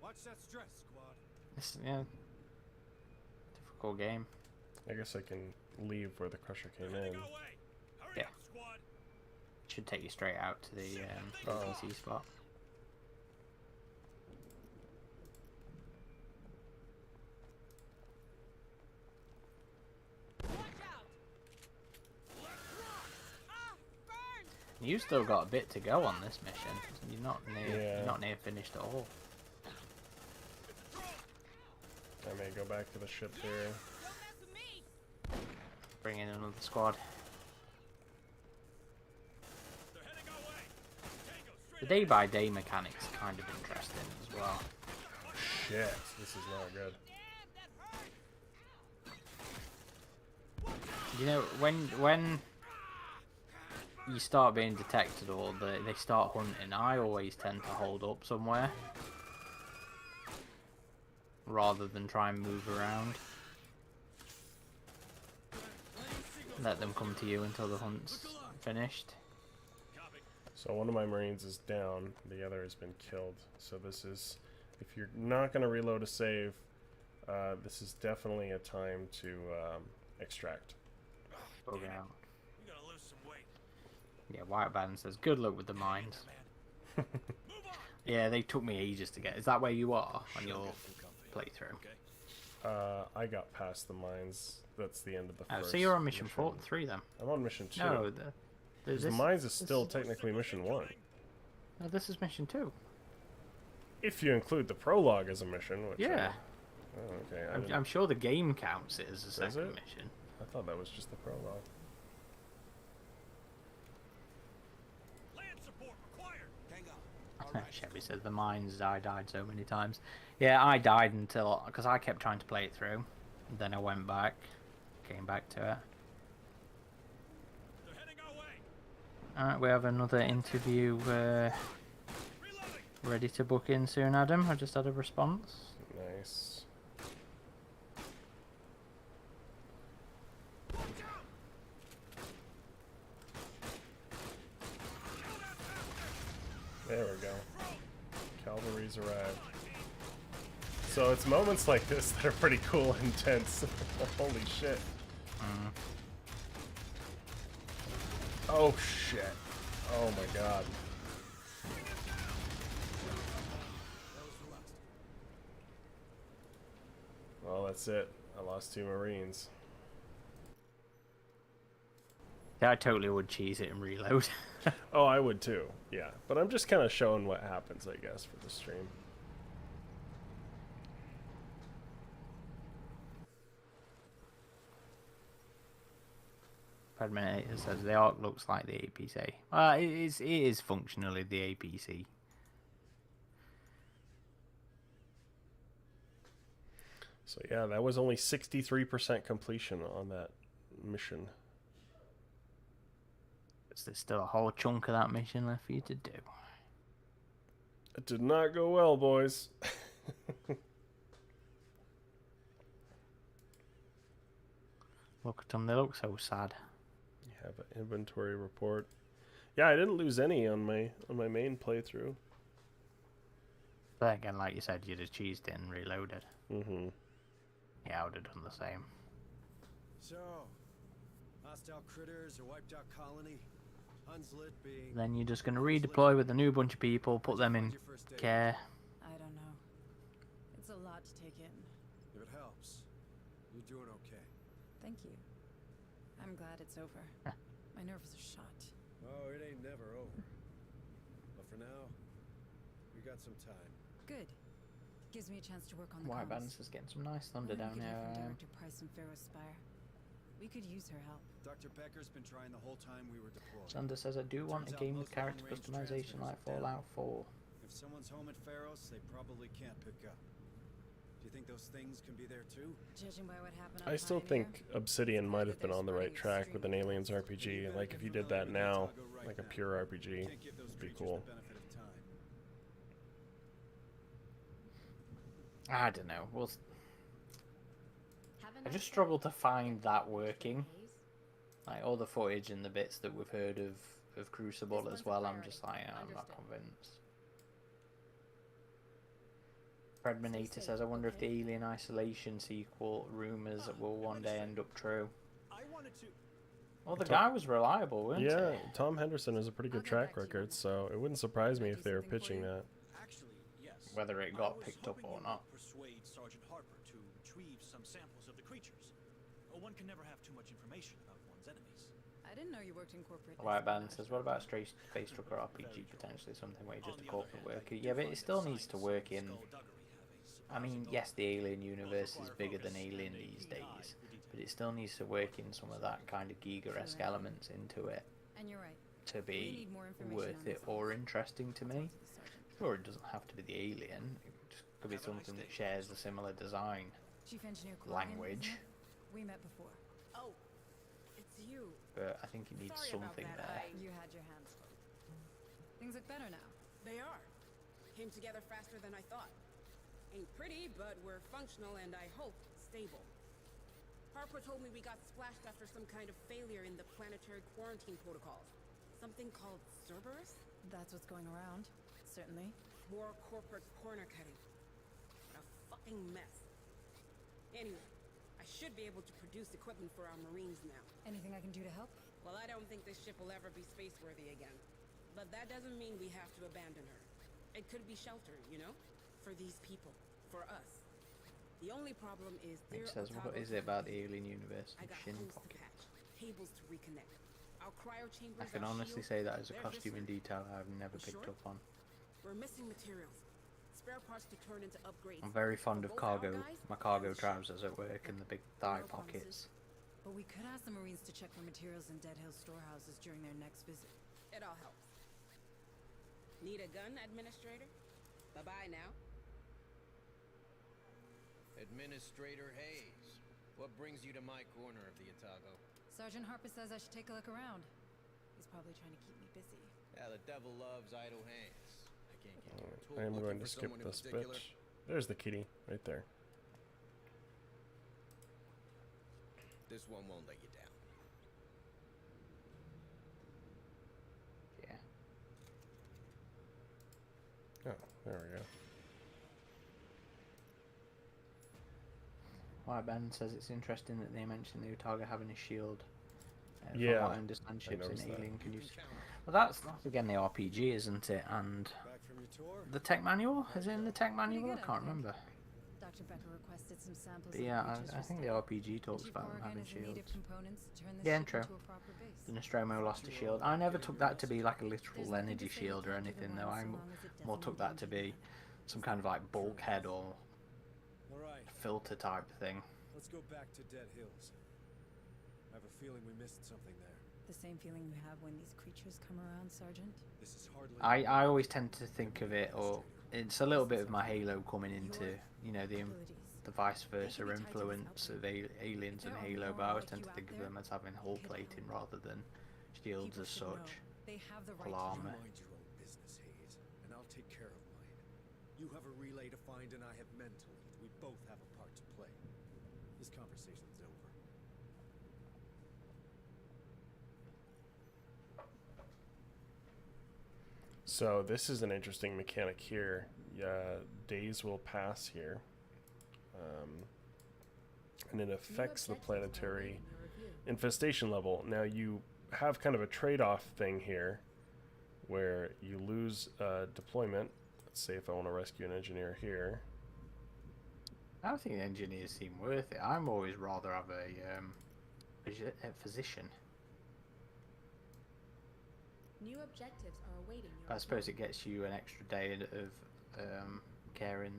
Watch that stress, squad. It's, yeah, difficult game. I guess I can leave where the Crusher came in. Yeah. Should take you straight out to the PC spot. You still got a bit to go on this mission. You're not near. Yeah. You're not near finished at all. I may go back to the ship here. Bring in another squad. The day-by-day mechanics are kind of interesting as well. Shit, this is not good. You know, when you start being detected or they start hunting, I always tend to hold up somewhere rather than try and move around. Let them come to you until the hunt's finished. So one of my Marines is down, the other has been killed. So this is, if you're not going to reload a save, This is definitely a time to extract. Bug out. You gotta lose some weight. Yeah, White Band says, good luck with the mines. Yeah, they took me ages to get. Is that where you are on your playthrough? I got past the mines. That's the end of the first. So you're on mission 3 then? I'm on mission 2. No, the mines is still technically mission 1. No, this is mission 2. If you include the prologue as a mission, which yeah. Oh, okay. I'm sure the game counts it as a second mission. I thought that was just the prologue. Land support required. Hang on. Chevy says the mines I died so many times. Yeah, I died because I kept trying to play it through. Then I went back, came back to it. They're heading our way. Alright, we have another interview ready to book in soon, Adam. I just had a response. Nice. There we go. Cavalry's arrived. So it's moments like this that are pretty cool and intense. Holy shit. Oh shit. Oh my god. Well, that's it. I lost 2 Marines. Yeah, I totally would cheese it and reload. Oh, I would too. Yeah. But I'm just kind of showing what happens, I guess, for the stream. Predminator says the Ark looks like the APC. It is functionally the APC. So yeah, that was only 63% completion on that mission. There's still a whole chunk of that mission left for you to do. It did not go well, boys. Look at them, they look so sad. You have an inventory report. Yeah, I didn't lose any on my main playthrough. But again, like you said, you'd have cheesed it and reloaded. Mm-hmm. Yeah, I would have done the same. So, hostile critters or wiped out colony. Hunslet being... Then you're just going to redeploy with a new bunch of people, put them in care. I don't know. It's a lot to take in. If it helps, you're doing okay. Thank you. I'm glad it's over. My nerves are shot. Oh, it ain't never over. But for now, we got some time. Good. Gives me a chance to work on the White comms. Band's just getting some nice thunder I'm down gonna get here. help from Director Price and Pharaoh Spire. We could use her help. Dr. Becker's been trying the whole time we were deployed. Sander says, I do want a game with character customization like Fallout 4. If someone's home at Pharaoh's, they probably can't pick up. Do you think those things can be there too? Judging by what happened on I still Pioneer, think Obsidian might have been on the right track with an Aliens RPG. Like, if you did that now, like a pure RPG, it'd be cool. I don't know. I just struggle to find that working. Like all the footage and the bits that we've heard of Crucible as well, I'm just like, I'm not convinced. Predminator says, I wonder if the Alien Isolation sequel rumours will one day end up true. Well, the guy was reliable, wasn't he? Yeah, Tom Henderson has a pretty good track record, so it wouldn't surprise me if they were pitching that. Actually, yes. Whether it got picked up or not. Persuade Sergeant Harper to retrieve some samples of the creatures. One can never have too much information about one's enemies. I didn't know you worked in corporate. White Band says, what about Space Trucker RPG, potentially something where you're just a corporate worker? Yeah, but it still needs to work in... I mean, yes, the Alien universe is bigger than Alien these days, but it still needs to work in some of that kind of Giga-esque elements into it And you're right. to be worth it or interesting to me. Sure, it doesn't have to be the Alien. It just could be something that shares a similar design Chief Engineer Corrigan, language. isn't it? We met before. Oh, it's you. But I think it needs Sorry about something that, there. You had your hands full. Things look better now. They are. Came together faster than I thought. Ain't pretty, but we're functional and I hope stable. Harper told me we got splashed after some kind of failure in the planetary quarantine protocols. Something called Cerberus? That's what's going around. Certainly. More corporate corner cutting. What a fucking mess. Anyway, I should be able to produce equipment for our Marines now. Anything I can do to help? Well, I don't think this ship will ever be space-worthy again. But that doesn't mean we have to abandon her. It could be shelter, you know? For these people. For us. The only problem is It says, what is it about the alien universe? I got Shin holes to pocket. patch, cables to reconnect. Our cryo chambers I can are honestly shielded, say that is a they're costume and distant. detail I've never You picked sure? up on. We're missing materials. Spare parts to turn into upgrades. I'm very fond for of both our cargo, guys my cargo and the ship. trousers at work and the big thigh No pockets. promises. But we could ask the Marines to check for materials in Dead Hill storehouses during their next visit. It all helps. Need a gun, Administrator? Bye-bye now. Administrator Hayes, what brings you to my corner of the Otago? Sergeant Harper says I should take a look around. He's probably trying to keep me busy. Yeah, the devil loves idle hands. I can't get you a tool I am looking going for to skip someone in this particular. bitch. There's the kitty right there. This one won't let you down. Yeah. Oh, there we go. Why Ben says it's interesting that they mentioned the Otago having a shield. From Yeah, what I understand, I ships in noticed that. Alien can use. Well, that's again the RPG, isn't it? And Back from your tour? the tech manual is it in the tech Pretty manual? I good, can't think. remember. Dr. Becker requested some samples But of yeah, the creatures I for think the study. RPG talks Chief about them Oregon having is in need of shields. components to turn this Yeah, ship true. into a proper base. The Nostromo lost a shield. I never took that to be like a literal There's nothing energy to say shield or we can't do the anything, though. one I so long as it more doesn't took that to be some kind of like bulkhead or All right, filter type thing. let's go back to Dead Hills. I have a feeling we missed something there. The same feeling you have when these creatures come around, Sergeant? This is hardly... I always tend to think of it, or it's a little bit of my Halo coming into, you know, the vice versa influence of Aliens and Halo, but I always tend to think of them as having hull plating rather than shields as such. They have the Full right to armor. You mind your own business, Hayes, and I'll take care of mine. You have a relay to find, and I have men to lead. We both have a part to play. This conversation's over. So this is an interesting mechanic here. Days will pass here, and it affects the planetary infestation level. Now you have kind of a trade-off thing here, where you lose deployment. Let's say if I want to rescue an engineer here. I don't think engineers seem worth it. I'm always rather have a physician. New objectives are awaiting your But I suppose it gets you an extra day of care in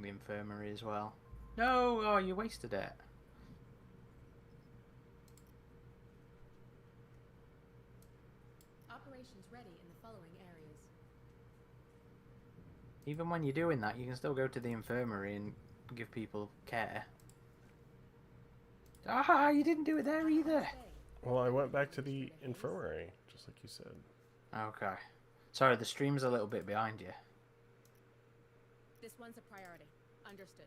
the infirmary as well. No, oh, you wasted it. operations ready in the following areas. Even when you're doing that, you can still go to the infirmary and give people care. Ah, you didn't do it there either. Well, I went back to the infirmary, just like you said. Okay. Sorry, the stream's a little bit behind you. This one's a priority. Understood.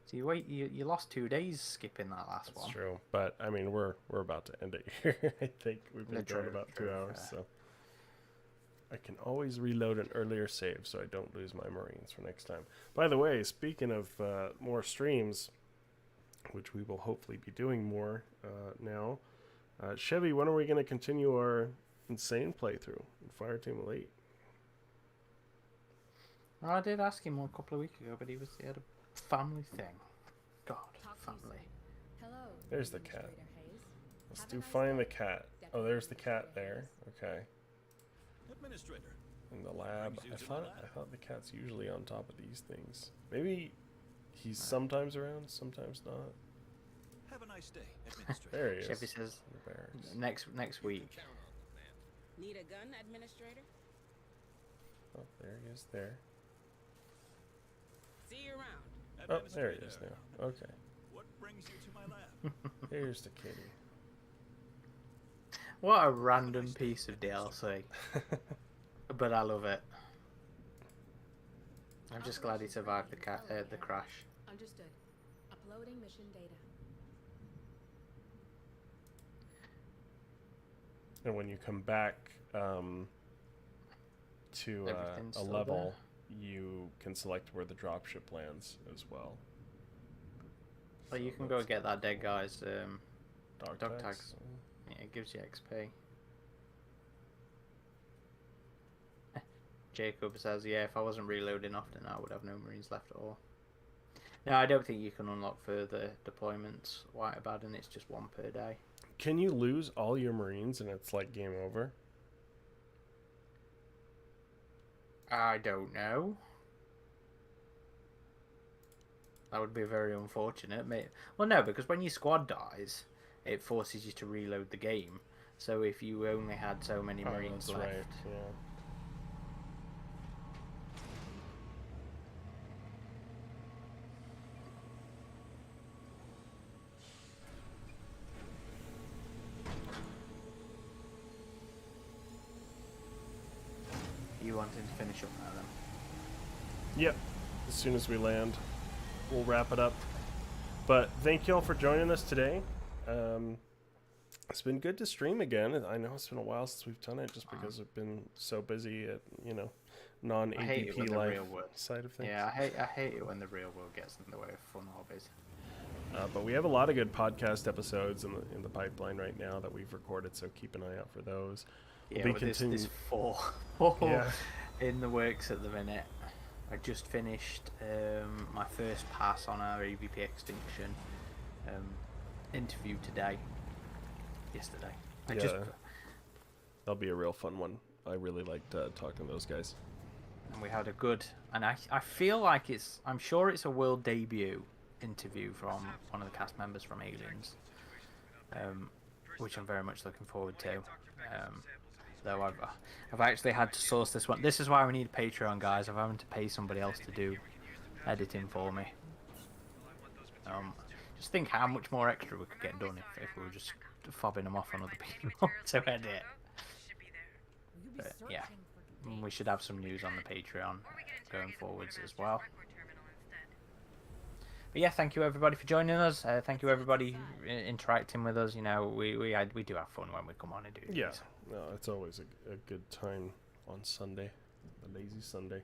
So you lost 2 days skipping that last That's one. true, but I mean we're about to end it here. I think we've been Yeah, going true, about true, 2 hours, fair. so I can always reload an earlier save so I don't lose my Marines for next time. By the way, speaking of more streams, which we will hopefully be doing more now, Chevy, when are we going to continue our insane playthrough in Fireteam Elite? Well, I did ask him a couple of weeks ago, but he had a family thing. God, family. Hello. There's the cat. Administrator Hayes. Let's Have a do nice find day. the cat. Oh, there's the cat there. Okay. Administrator. In the lab. Brings you I to my thought lab. the cat's usually on top of these things. Maybe he's sometimes around, sometimes not. Have a nice day, Administrator. There he is. Chevy says in the barracks. next week. Need a gun, Administrator? Oh, there he is there. See you around. Oh, there he is now. Okay. What brings you to my lab? Here's the kitty. What a random piece of DLC. But I love it. I'm just glad he survived the crash. Understood. Uploading mission data. And when you come back to Everything's a still level, you can select where the dropship lands as well. Well, you can go get that dead guy's dog tags. tags. Yeah, it gives you XP. Jacob says, yeah, if I wasn't reloading often, I would have no Marines left at all. No, I don't think you can unlock further deployments while bad, and it's just 1 per day. Can you lose all your Marines and it's like game over? I don't know. That would be very unfortunate. Well, no, because when your squad dies, it forces you to reload the game. So if you only had so many Marines that's left... right, yeah. You wanted to finish up now, then? Yep. As soon as we land, we'll wrap it up. But thank you all for joining us today. It's been good to stream again. I know it's been a while since we've done it, just because we've been so busy at non-AVP life side of things. Yeah, I hate it when the real world gets in the way of fun hobbies. But we have a lot of good podcast episodes in the pipeline right now that we've recorded, so keep an eye out for those. Yeah, We'll well, be there's 4 Yeah. in the works at the minute. I just finished my first pass on our AVP Extinction interview yesterday. That'll be a real fun one. I really liked talking to those guys. And we had a good, and I feel like I'm sure it's a world debut interview from one of the cast members from Aliens, which I'm very much looking forward to. Though I've actually had to source this one. This is why we need a Patreon, guys. I'm having to pay somebody else to do editing for me. Just think how much more extra we could get done if we were just fobbing them off on other people to edit. But yeah, we should have some news on the Patreon going forwards as well. But yeah, thank you everybody for joining us. Thank you everybody interacting with us. You know, we do have fun when we come on and do these. Yeah, no, it's always a good time on Sunday, the lazy Sunday.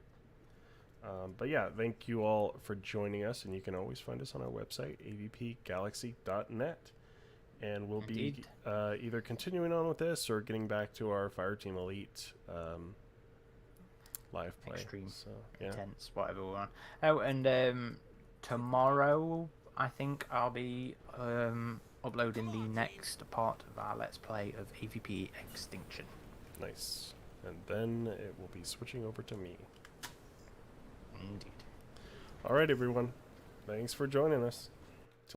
But yeah, thank you all for joining us, and you can always find us on our website, avpgalaxy.net. And we'll be either continuing on with this or getting back to our Fireteam Elite live play. Extreme, so, yeah. intense, whatever we're on. Oh, and tomorrow, I think I'll be uploading the next part of our Let's Play of AVP Extinction. Nice. And then it will be switching over to me. Indeed. All right, everyone. Thanks for joining us.